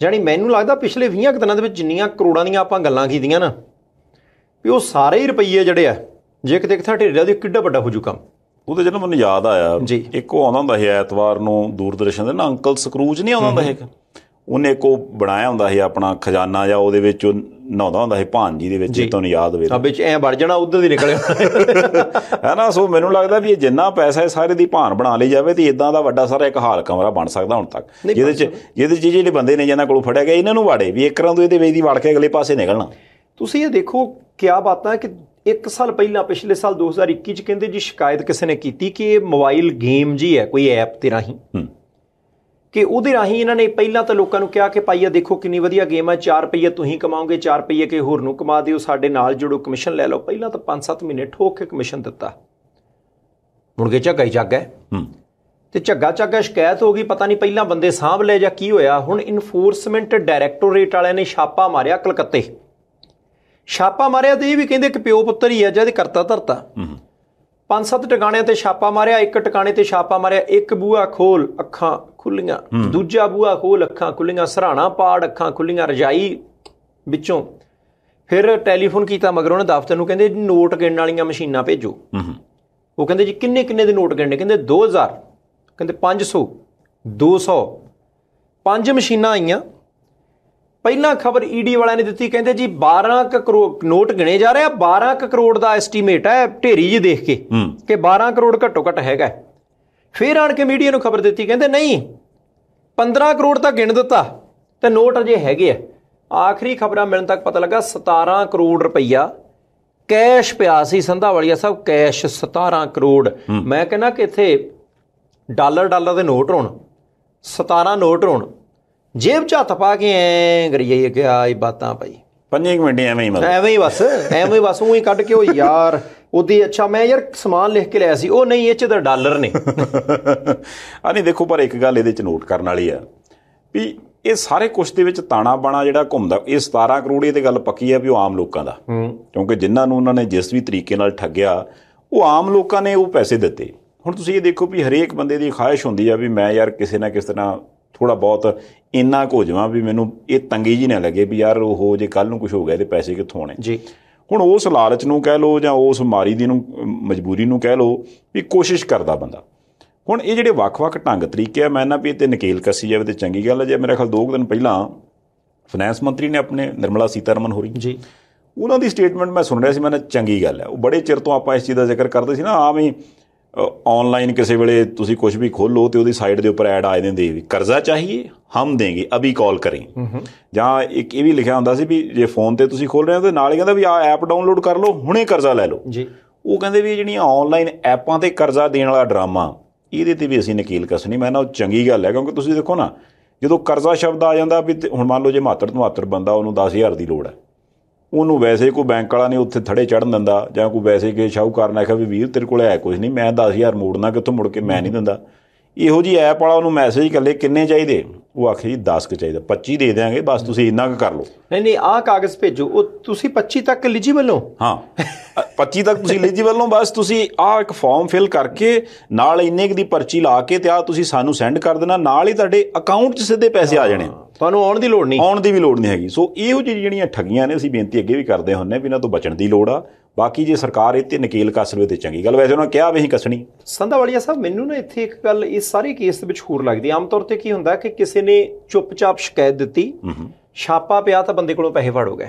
ਜਾਣੀ ਮੈਨੂੰ ਲੱਗਦਾ ਪਿਛਲੇ 20 ਕੁ ਦਿਨਾਂ ਦੇ ਵਿੱਚ ਜਿੰਨੀਆਂ ਕਰੋੜਾਂ ਦੀਆਂ ਆਪਾਂ ਗੱਲਾਂ ਕੀਤੀਆਂ ਨਾ, ਵੀ ਉਹ ਸਾਰੇ ਹੀ ਰੁਪਈਏ ਜਿਹੜੇ ਆ, ਜੇ ਕਿਤੇ ਕਿੱਥਾ ਢੇਰਾ ਦੀ ਕਿੱਡਾ ਵੱਡਾ ਹੋ ਜੂ ਕੰਮ। ਉਹਦੇ ਜਦੋਂ ਮੈਨੂੰ ਯਾਦ ਆਇਆ ਜੀ, ਇੱਕ ਉਹ ਆਉਂਦਾ ਹੁੰਦਾ ਸੀ ਐਤਵਾਰ ਨੂੰ ਦੂਰਦਰਸ਼ਨ ਦੇ ਨਾ, ਅੰਕਲ ਸਕਰੂਜ ਨਹੀਂ ਆਉਂਦਾ ਹੁੰਦਾ ਸੀ ਇੱਕ, ਉਹਨੇ ਇੱਕ ਉਹ ਬਣਾਇਆ ਹੁੰਦਾ ਸੀ ਆਪਣਾ ਖਜ਼ਾਨਾ ਜਾਂ, ਉਹਦੇ ਵਿੱਚ ਉਹ ਨਹਾਉਂਦਾ ਹੁੰਦਾ ਸੀ ਭਾਂਜੀ ਦੇ ਵਿੱਚ, ਜੇ ਤੁਹਾਨੂੰ ਯਾਦ ਹੋਵੇ। ਵਿੱਚ ਐਂ ਵੜ ਜਾਣਾ, ਉੱਧਰ ਦੀ ਨਿਕਲਿਆ ਹੈ ਨਾ। ਸੋ ਮੈਨੂੰ ਲੱਗਦਾ ਵੀ ਇਹ ਜਿੰਨਾ ਪੈਸਾ ਹੈ ਸਾਰੇ ਦੀ ਭਾਨ ਬਣਾ ਲਈ ਜਾਵੇ ਤੇ ਇਦਾਂ ਦਾ ਵੱਡਾ ਸਾਰਾ ਇੱਕ ਹਾਲ ਕਮਰਾ ਬਣ ਸਕਦਾ ਹੁਣ ਤੱਕ, ਜਿਹਦੇ 'ਚ ਜਿਹੜੇ ਬੰਦੇ ਨੇ ਜਿਹਨਾਂ ਕੋਲੋਂ ਫੜਿਆ ਗਿਆ ਇਹਨਾਂ ਨੂੰ ਵਾੜੇ ਵੀ ਇੱਕ ਤਰ੍ਹਾਂ ਤੋਂ ਇਹਦੇ ਵੇਚ ਦੀ ਵੜ ਕੇ ਅਗਲੇ ਪਾਸੇ ਨਿਕਲਣਾ। ਤੁਸੀਂ ਇਹ ਦੇਖੋ ਕਿਆ ਬਾਤਾਂ ਕਿ 1 ਸਾਲ ਪਹਿਲਾਂ, ਪਿਛਲੇ ਸਾਲ 2021 'ਚ ਕਹਿੰਦੇ ਜੀ ਸ਼ਿਕਾਇਤ ਕਿਸੇ ਨੇ ਕੀਤੀ ਕਿ ਇਹ ਮੋਬਾਈਲ ਗੇਮ ਜੀ ਹੈ ਕੋਈ ਐਪ ਦੇ ਰਾਹੀਂ, ਕਿ ਉਹਦੇ ਰਾਹੀਂ ਇਹਨਾਂ ਨੇ ਪਹਿਲਾਂ ਤਾਂ ਲੋਕਾਂ ਨੂੰ ਕਿਹਾ ਕਿ ਭਾਈ ਆ ਦੇਖੋ ਕਿੰਨੀ ਵਧੀਆ ਗੇਮ ਹੈ, 4 ਰੁਪਈਏ ਤੁਸੀਂ ਕਮਾਓਗੇ, 4 ਰੁਪਈਏ ਕਿਸੇ ਹੋਰ ਨੂੰ ਕਮਾ ਦਿਓ, ਸਾਡੇ ਨਾਲ ਜੁੜੋ, ਕਮਿਸ਼ਨ ਲੈ ਲਓ। ਪਹਿਲਾਂ ਤਾਂ 5-7 ਮਹੀਨੇ ਠੋਕ ਕੇ ਕਮਿਸ਼ਨ ਦਿੱਤਾ, ਮੁੜ ਕੇ ਝੱਗਾ ਹੀ ਝੱਗ ਹੈ। ਤੇ ਝੱਗਾ ਸ਼ਿਕਾਇਤ ਹੋ ਗਈ, ਪਤਾ ਨਹੀਂ ਪਹਿਲਾਂ ਬੰਦੇ ਸਾਂਭ ਲਏ ਜਾਂ ਕੀ ਹੋਇਆ। ਹੁਣ ਇਨਫੋਰਸਮੈਂਟ ਡਾਇਰੈਕਟੋਰੇਟ ਵਾਲਿਆਂ ਨੇ ਛਾਪਾ ਮਾਰਿਆ ਕਲਕੱਤੇ। ਛਾਪਾ ਮਾਰਿਆ ਤੇ ਇਹ ਵੀ ਕਹਿੰਦੇ ਕਿ ਪਿਓ ਪੁੱਤਰ ਹੀ ਆ ਜਿਹਦੇ ਕਰਤਾ ਧਰਤਾ। 5-7 ਟਿਕਾਣਿਆਂ ਤੇ ਛਾਪਾ ਮਾਰਿਆ, ਇੱਕ ਟਿਕਾਣੇ ਤੇ ਛਾਪਾ ਮਾਰਿਆ, ਇੱਕ ਬੂਹਾ ਖੋਲ ਅੱਖਾਂ ਖੁੱਲੀਆਂ, ਦੂਜਾ ਬੂਹਾ ਖੋਲ ਅੱਖਾਂ ਖੁੱਲੀਆਂ, ਸਰਾਣਾ ਪਾੜ ਅੱਖਾਂ ਖੁੱਲੀਆਂ, ਰਜਾਈ ਵਿੱਚੋਂ। ਫਿਰ ਟੈਲੀਫੋਨ ਕੀਤਾ ਮਗਰੋਂ ਉਹਨੇ ਦਫ਼ਤਰ ਨੂੰ, ਕਹਿੰਦੇ ਨੋਟ ਗਿਣਨ ਵਾਲੀਆਂ ਮਸ਼ੀਨਾਂ ਭੇਜੋ। ਉਹ ਕਹਿੰਦੇ ਜੀ ਕਿੰਨੇ ਦੇ ਨੋਟ ਗਿਣਨੇ? ਕਹਿੰਦੇ 2000, ਕਹਿੰਦੇ 500, 200, 5 ਮਸ਼ੀਨਾਂ ਆਈਆਂ। ਪਹਿਲਾਂ ਖਬਰ ਈਡੀ ਵਾਲਿਆਂ ਨੇ ਦਿੱਤੀ, ਕਹਿੰਦੇ ਜੀ 12 ਕਰੋੜ ਨੋਟ ਗਿਣੇ ਜਾ ਰਹੇ ਆ, 12 ਕਰੋੜ ਦਾ ਐਸਟੀਮੇਟ ਹੈ ਢੇਰੀ ਜੀ ਦੇਖ ਕੇ ਕਿ 12 ਕਰੋੜ ਘੱਟੋ ਘੱਟ ਹੈਗਾ। ਫਿਰ ਆਣ ਕੇ ਮੀਡੀਆ ਨੂੰ ਖਬਰ ਦਿੱਤੀ, ਕਹਿੰਦੇ ਨਹੀਂ 15 ਕਰੋੜ ਤਾਂ ਗਿਣ ਦਿੱਤਾ ਤੇ ਨੋਟ ਅਜੇ ਹੈਗੇ ਆ। ਆਖਰੀ ਖਬਰਾਂ ਮਿਲਣ ਤੱਕ ਪਤਾ ਲੱਗਾ 17 ਕਰੋੜ ਰੁਪਈਆ ਕੈਸ਼ ਪਿਆ ਸੀ। ਸੰਧਾਵਾਲੀਆ ਸਾਹਿਬ, ਕੈਸ਼ 17 ਕਰੋੜ। ਮੈਂ ਕਹਿੰਦਾ ਕਿ ਇੱਥੇ ਡਾਲਰ ਦੇ ਨੋਟ ਹੋਣ, 17 ਨੋਟ ਹੋਣ, ਜੇਬ 'ਚ ਹੱਥ ਪਾ ਕੇ ਐਂ ਕਰੀਏ ਕਿ ਆ ਇਹ ਬਾਤਾਂ ਭਾਈ 5 ਮਿੰਟ ਐਵੇਂ ਹੀ ਬਸ ਉਹੀ ਕੱਢ ਕੇ ਉਹ ਯਾਰ ਉਹਦੀ। ਅੱਛਾ ਮੈਂ ਯਾਰ ਸਮਾਨ ਲਿਖ ਕੇ ਲਿਆ ਸੀ, ਉਹ ਨਹੀਂ ਇਹ 'ਚ ਤਾਂ ਡਾਲਰ ਨੇ। ਆ ਨਹੀਂ ਦੇਖੋ, ਪਰ ਇੱਕ ਗੱਲ ਇਹਦੇ 'ਚ ਨੋਟ ਕਰਨ ਵਾਲੀ ਆ ਵੀ ਇਹ ਸਾਰੇ ਕੁਛ ਦੇ ਵਿੱਚ ਤਾਣਾ ਬਾਣਾ ਜਿਹੜਾ ਘੁੰਮਦਾ, ਇਹ 17 ਕਰੋੜ ਇਹ ਤੇ ਗੱਲ ਪੱਕੀ ਆ ਵੀ ਉਹ ਆਮ ਲੋਕਾਂ ਦਾ, ਕਿਉਂਕਿ ਜਿਨ੍ਹਾਂ ਨੂੰ ਉਹਨਾਂ ਨੇ ਜਿਸ ਵੀ ਤਰੀਕੇ ਨਾਲ ਠੱਗਿਆ ਉਹ ਆਮ ਲੋਕਾਂ ਨੇ ਉਹ ਪੈਸੇ ਦਿੱਤੇ। ਹੁਣ ਤੁਸੀਂ ਇਹ ਦੇਖੋ ਵੀ ਹਰੇਕ ਬੰਦੇ ਦੀ ਖਾਹਿਸ਼ ਹੁੰਦੀ ਆ ਵੀ ਮੈਂ ਯਾਰ ਕਿਸੇ ਨਾ ਕਿਸੇ ਤਰ੍ਹਾਂ ਥੋੜ੍ਹਾ ਬਹੁਤ ਇੰਨਾ ਕੁ ਹੋ ਜਾਵਾਂ ਵੀ ਮੈਨੂੰ ਇਹ ਤੰਗੀ ਜੀ ਨਾ ਲੱਗੇ ਵੀ ਯਾਰ ਉਹ ਜੇ ਕੱਲ੍ਹ ਨੂੰ ਕੁਛ ਹੋ ਗਿਆ ਇਹਦੇ ਪੈਸੇ ਕਿੱਥੋਂ ਆਉਣੇ ਜੀ। ਹੁਣ ਉਸ ਲਾਲਚ ਨੂੰ ਕਹਿ ਲਓ ਜਾਂ ਉਸ ਮਾਰੀ ਦੀ ਨੂੰ ਮਜਬੂਰੀ ਨੂੰ ਕਹਿ ਲਓ ਵੀ ਕੋਸ਼ਿਸ਼ ਕਰਦਾ ਬੰਦਾ। ਹੁਣ ਇਹ ਜਿਹੜੇ ਵੱਖ-ਵੱਖ ਢੰਗ ਤਰੀਕੇ ਆ, ਮੈਂ ਨਾ ਵੀ ਇਹ 'ਤੇ ਨਕੇਲ ਕੱਸੀ ਜਾਵੇ ਤਾਂ ਚੰਗੀ ਗੱਲ ਹੈ। ਜੇ ਮੇਰੇ ਖਿਆਲ 2 ਦਿਨ ਪਹਿਲਾਂ ਫਾਈਨੈਂਸ ਮੰਤਰੀ ਨੇ ਆਪਣੇ ਨਿਰਮਲਾ ਸੀਤਾਰਮਨ ਹੋਰੀ ਜੀ, ਉਹਨਾਂ ਦੀ ਸਟੇਟਮੈਂਟ ਮੈਂ ਸੁਣ ਰਿਹਾ ਸੀ, ਮੈਂ ਨਾ ਚੰਗੀ ਗੱਲ ਹੈ। ਉਹ ਬੜੇ ਚਿਰ ਤੋਂ ਆਪਾਂ ਇਸ ਚੀਜ਼ ਦਾ ਜ਼ਿਕਰ ਕਰਦੇ ਸੀ ਨਾ, ਆਮ ਹੀ ऑनलाइन किसी ਵੇਲੇ ਤੁਸੀਂ ਕੁਝ ਵੀ ਖੋਲੋ ਤੇ ਉਹਦੀ ਸਾਈਡ ਦੇ ਉੱਪਰ ਐਡ ਆ ਜਾਂਦੇ ਵੀ ਕਰਜ਼ਾ ਚਾਹੀਏ ਹਮ ਦੇਂਗੇ ਅਭੀ ਕਾਲ ਕरें, ਜਾਂ ਇੱਕ ਇਹ ਵੀ ਲਿਖਿਆ ਹੁੰਦਾ ਸੀ ਵੀ ਜੇ ਫੋਨ ਤੇ ਤੁਸੀਂ ਖੋਲ ਰਹੇ ਹੋ ਤੇ ਨਾਲ ਹੀ ਕਹਿੰਦਾ ਵੀ ਆਹ ਐਪ ਡਾਊਨਲੋਡ ਕਰ ਲਓ ਹੁਣੇ ਕਰਜ਼ਾ ਲੈ ਲਓ ਜੀ। ਉਹ ਕਹਿੰਦੇ ਵੀ ਜਿਹੜੀਆਂ ਆਨਲਾਈਨ ਐਪਾਂ ਤੇ ਕਰਜ਼ਾ ਦੇਣ ਵਾਲਾ ਡਰਾਮਾ ਇਹਦੇ ਤੇ ਵੀ ਅਸੀਂ ਨਕੀਲ ਕੱਸਣੀ। ਮੈਂ ਨਾ ਉਹ ਚੰਗੀ ਗੱਲ ਹੈ, ਕਿਉਂਕਿ ਤੁਸੀਂ ਦੇਖੋ ਨਾ ਜਦੋਂ ਕਰਜ਼ਾ ਸ਼ਬਦ ਆ ਜਾਂਦਾ ਵੀ ਹੁਣ ਮੰਨ ਲਓ ਜੇ 72 ਬੰਦਾ ਉਹਨੂੰ 10,000 ਦੀ ਲੋੜ ਹੈ, ਉਹਨੂੰ ਵੈਸੇ ਕੋਈ ਬੈਂਕ ਵਾਲਾ ਨਹੀਂ ਉੱਥੇ ਥੜੇ ਚੜ੍ਹਨ ਦਿੰਦਾ, ਜਾਂ ਕੋਈ ਵੈਸੇ ਕਿ ਸ਼ਾਹੂਕਾਰ ਨੇ ਆਖਿਆ ਵੀ ਵੀਰ ਤੇਰੇ ਕੋਲ ਹੈ ਕੁਛ ਨਹੀਂ, ਮੈਂ 10,000 ਮੋੜਨਾ ਕਿੱਥੋਂ ਮੁੜ ਕੇ ਮੈਂ ਨਹੀਂ ਦਿੰਦਾ। ਇਹੋ ਜਿਹੀ ਐਪ ਵਾਲਾ ਉਹਨੂੰ ਮੈਸੇਜ ਕਰ ਲੇ ਕਿੰਨੇ ਚਾਹੀਦੇ, ਉਹ ਆਖੇ ਜੀ 10 ਕੁ ਚਾਹੀਦਾ, 25 ਦੇ ਦਿਆਂਗੇ ਬਸ ਤੁਸੀਂ ਇੰਨਾ ਕੁ ਕਰ ਲਓ। ਨਹੀਂ ਆਹ ਕਾਗਜ਼ ਭੇਜੋ, ਉਹ ਤੁਸੀਂ 25 ਤੱਕ ਐਲੀਜੀਬਲ ਹੋ। ਹਾਂ 25 ਤੱਕ ਤੁਸੀਂ ਐਲੀਜੀਬਲ ਹੋ, ਬਸ ਤੁਸੀਂ ਆਹ ਇੱਕ ਫਾਰਮ ਫਿਲ ਕਰਕੇ ਨਾਲ ਇੰਨੇ ਕੁ ਦੀ ਪਰਚੀ ਲਾ ਕੇ ਤੇ ਆਹ ਤੁਸੀਂ ਸਾਨੂੰ ਸੈਂਡ ਕਰ ਦੇਣਾ, ਨਾਲ ਹੀ ਤੁਹਾਡੇ ਅਕਾਊਂਟ 'ਚ ਸਿੱਧੇ ਪੈਸੇ ਆ ਜਾਣੇ, ਤੁਹਾਨੂੰ ਆਉਣ ਦੀ ਲੋੜ ਨਹੀਂ, ਆਉਣ ਦੀ ਵੀ ਲੋੜ ਨਹੀਂ ਹੈਗੀ। ਸੋ ਇਹੋ ਜਿਹੀ ਜਿਹੜੀਆਂ ਠੱਗੀਆਂ ਨੇ ਅਸੀਂ ਬੇਨਤੀ ਅੱਗੇ ਵੀ ਕਰਦੇ ਹੁੰਦੇ ਵੀ ਇਹਨਾਂ ਤੋਂ ਬਚਣ ਦੀ ਲੋੜ ਆ। ਬਾਕੀ ਜੇ ਸਰਕਾਰ ਇਹ 'ਤੇ ਨਕੇਲ ਕੱਸ ਲਵੇ ਤੇ ਚੰਗੀ ਗੱਲ, ਵੈਸੇ ਉਹਨਾਂ ਕਿਹਾ ਵੀ ਅਸੀਂ ਕੱਸਣੀ। ਸੰਧਾਵਾਲੀਆ ਸਾਹਿਬ ਮੈਨੂੰ ਨਾ ਇੱਥੇ ਇੱਕ ਗੱਲ ਇਸ ਸਾਰੇ ਕੇਸ ਦੇ ਵਿੱਚ ਹੋਰ ਲੱਗਦੀ, ਆਮ ਤੌਰ ਤੇ ਕੀ ਹੁੰਦਾ ਕਿ ਕਿਸੇ ਨੇ ਚੁੱਪ-ਚਾਪ ਸ਼ਿਕਾਇਤ ਦਿੱਤੀ, ਛਾਪਾ ਪਿਆ ਤਾਂ ਬੰਦੇ ਕੋਲੋਂ ਪੈਸੇ ਫੜ ਹੋ ਗਏ,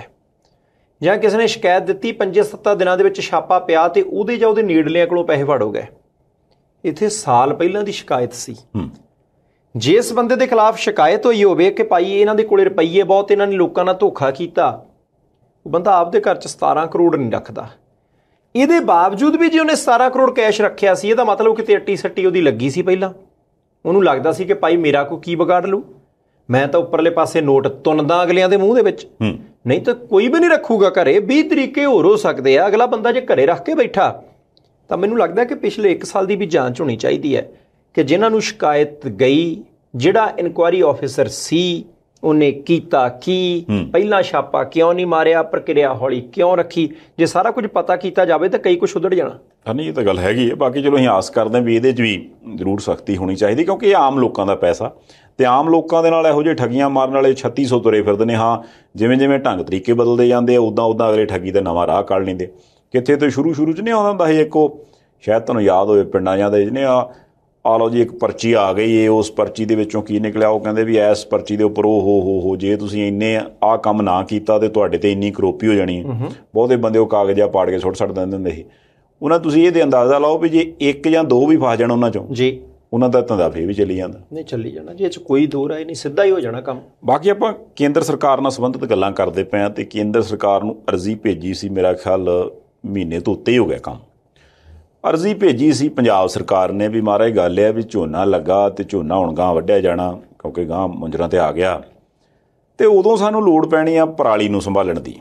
ਜਾਂ ਕਿਸੇ ਨੇ ਸ਼ਿਕਾਇਤ ਦਿੱਤੀ 5-7 ਦਿਨਾਂ ਦੇ ਵਿੱਚ ਛਾਪਾ ਪਿਆ ਤੇ ਉਹਦੇ ਜਾਂ ਉਹਦੇ ਨੇੜਲਿਆਂ ਕੋਲੋਂ ਪੈਸੇ ਫੜ ਹੋ ਗਏ। ਇੱਥੇ ਸਾਲ ਪਹਿਲਾਂ ਦੀ ਸ਼ਿਕਾਇਤ ਸੀ। ਜਿਸ ਬੰਦੇ ਦੇ ਖਿਲਾਫ ਸ਼ਿਕਾਇਤ ਹੋਈ ਹੋਵੇ ਕਿ ਭਾਈ ਇਹਨਾਂ ਦੇ ਕੋਲੇ ਰੁਪਈਏ ਬਹੁਤ, ਇਹਨਾਂ ਨੇ ਲੋਕਾਂ ਨਾਲ ਧੋਖਾ ਕੀਤਾ, ਉਹ ਬੰਦਾ ਆਪਦੇ ਘਰ 'ਚ 17 ਕਰੋੜ ਨਹੀਂ ਰੱਖਦਾ। ਇਹਦੇ ਬਾਵਜੂਦ ਵੀ ਜੇ ਉਹਨੇ 17 ਕਰੋੜ ਕੈਸ਼ ਰੱਖਿਆ ਸੀ, ਇਹਦਾ ਮਤਲਬ ਕਿਤੇ ਅੱਟੀ ਸੱਟੀ ਉਹਦੀ ਲੱਗੀ ਸੀ ਪਹਿਲਾਂ। ਉਹਨੂੰ ਲੱਗਦਾ ਸੀ ਕਿ ਭਾਈ ਮੇਰਾ ਕੋਈ ਕੀ ਵਿਗਾੜ ਲੂ, ਮੈਂ ਤਾਂ ਉੱਪਰਲੇ ਪਾਸੇ ਨੋਟ ਤੁੰਨਦਾ ਅਗਲਿਆਂ ਦੇ ਮੂੰਹ ਦੇ ਵਿੱਚ, ਨਹੀਂ ਤਾਂ ਕੋਈ ਵੀ ਨਹੀਂ ਰੱਖੂਗਾ ਘਰੇ। 20 ਤਰੀਕੇ ਹੋਰ ਹੋ ਸਕਦੇ ਆ। ਅਗਲਾ ਬੰਦਾ ਜੇ ਘਰੇ ਰੱਖ ਕੇ ਬੈਠਾ ਤਾਂ ਮੈਨੂੰ ਲੱਗਦਾ ਕਿ ਪਿਛਲੇ 1 ਸਾਲ ਦੀ ਵੀ ਜਾਂਚ ਹੋਣੀ ਚਾਹੀਦੀ ਹੈ ਕਿ ਜਿਨ੍ਹਾਂ ਨੂੰ ਸ਼ਿਕਾਇਤ ਗਈ, ਜਿਹੜਾ ਇਨਕੁਆਇਰੀ ਆਫਿਸਰ ਸੀ, ਉਹਨੇ ਕੀਤਾ ਕੀ, ਪਹਿਲਾਂ ਛਾਪਾ ਕਿਉਂ ਨਹੀਂ ਮਾਰਿਆ, ਪ੍ਰਕਿਰਿਆ ਹੌਲੀ ਕਿਉਂ ਰੱਖੀ। ਜੇ ਸਾਰਾ ਕੁਝ ਪਤਾ ਕੀਤਾ ਜਾਵੇ ਤਾਂ ਕਈ ਕੁਝ ਸੁਧਰ ਜਾਣਾ। ਨਹੀਂ, ਇਹ ਤਾਂ ਗੱਲ ਹੈਗੀ ਹੈ। ਬਾਕੀ ਚਲੋ ਅਸੀਂ ਆਸ ਕਰਦੇ ਹਾਂ ਵੀ ਇਹਦੇ 'ਚ ਵੀ ਜ਼ਰੂਰ ਸਖਤੀ ਹੋਣੀ ਚਾਹੀਦੀ, ਕਿਉਂਕਿ ਇਹ ਆਮ ਲੋਕਾਂ ਦਾ ਪੈਸਾ ਤੇ ਆਮ ਲੋਕਾਂ ਦੇ ਨਾਲ ਇਹੋ ਜਿਹੇ ਠੱਗੀਆਂ ਮਾਰਨ ਵਾਲੇ 3600 ਤੁਰੇ ਫਿਰਦੇ ਨੇ। ਹਾਂ, ਜਿਵੇਂ ਜਿਵੇਂ ਢੰਗ ਤਰੀਕੇ ਬਦਲਦੇ ਜਾਂਦੇ ਆ ਉੱਦਾਂ ਅਗਲੇ ਠੱਗੀ ਦਾ ਨਵਾਂ ਰਾਹ ਕੱਢ ਲੈਂਦੇ। ਕਿੱਥੇ ਤੋਂ ਸ਼ੁਰੂ 'ਚ ਨਹੀਂ ਆਉਂਦਾ ਹੁੰਦਾ ਸੀ ਇੱਕ, ਉਹ ਸ਼ਾਇਦ ਤੁਹਾਨੂੰ ਯਾਦ ਹੋਵੇ, ਪਿੰਡਾਂ ਜਾਂਦੇ ਜਿਹਨੇ ਆ ਲਓ ਜੀ ਇੱਕ ਪਰਚੀ ਆ ਗਈ ਏ, ਉਸ ਪਰਚੀ ਦੇ ਵਿੱਚੋਂ ਕੀ ਨਿਕਲਿਆ, ਉਹ ਕਹਿੰਦੇ ਵੀ ਇਸ ਪਰਚੀ ਦੇ ਉੱਪਰ ਉਹ ਹੋ ਜੇ ਤੁਸੀਂ ਇੰਨੇ ਆਹ ਕੰਮ ਨਾ ਕੀਤਾ ਤੇ ਤੁਹਾਡੇ ਤੇ ਇੰਨੀ ਕਰੋਪੀ ਹੋ ਜਾਣੀ ਹੈ। ਬਹੁਤੇ ਬੰਦੇ ਉਹ ਕਾਗਜ਼ ਆ ਪਾੜ ਕੇ ਸੁੱਟ ਦਿੰਦੇ ਹੁੰਦੇ ਸੀ। ਉਹਨਾਂ ਤੁਸੀਂ ਇਹਦੇ ਅੰਦਾਜ਼ਾ ਲਾਓ ਵੀ ਜੇ 1 ਜਾਂ 2 ਵੀ ਫਸ ਜਾਣ ਉਹਨਾਂ ਚੋਂ ਜੀ, ਉਹਨਾਂ ਦਾ ਧੰਦਾ ਫੇਰ ਵੀ ਚੱਲੀ ਜਾਂਦਾ। ਨਹੀਂ ਚੱਲੀ ਜਾਣਾ ਜੀ, ਇਹ 'ਚ ਕੋਈ ਦੋ ਰਾਏ ਨਹੀਂ, ਸਿੱਧਾ ਹੀ ਹੋ ਜਾਣਾ ਕੰਮ। ਬਾਕੀ ਆਪਾਂ ਕੇਂਦਰ ਸਰਕਾਰ ਨਾਲ ਸੰਬੰਧਿਤ ਗੱਲਾਂ ਕਰਦੇ ਪਏ ਹਾਂ ਤੇ ਕੇਂਦਰ ਸਰਕਾਰ ਨੂੰ ਅਰਜ਼ੀ ਭੇਜੀ ਸੀ, ਮੇਰਾ ਖਿਆਲ ਮਹੀਨੇ ਤੋਂ ਉੱਤੇ ਹੀ ਹੋ ਗਿਆ ਕੰਮ। ਅਰਜ਼ੀ ਭੇਜੀ ਸੀ ਪੰਜਾਬ ਸਰਕਾਰ ਨੇ ਵੀ ਮਹਾਰਾਜ ਗੱਲ ਹੈ ਵੀ ਝੋਨਾ ਲੱਗਾ ਤੇ ਝੋਨਾ ਹੁਣ ਗਾਂ ਵੱਢਿਆ ਜਾਣਾ, ਕਿਉਂਕਿ ਗਾਂ ਮੁੰਜਰਾਂ ਤੇ ਆ ਗਿਆ ਤੇ ਉਦੋਂ ਸਾਨੂੰ ਲੋੜ ਪੈਣੀ ਆ ਪਰਾਲੀ ਨੂੰ ਸੰਭਾਲਣ ਦੀ।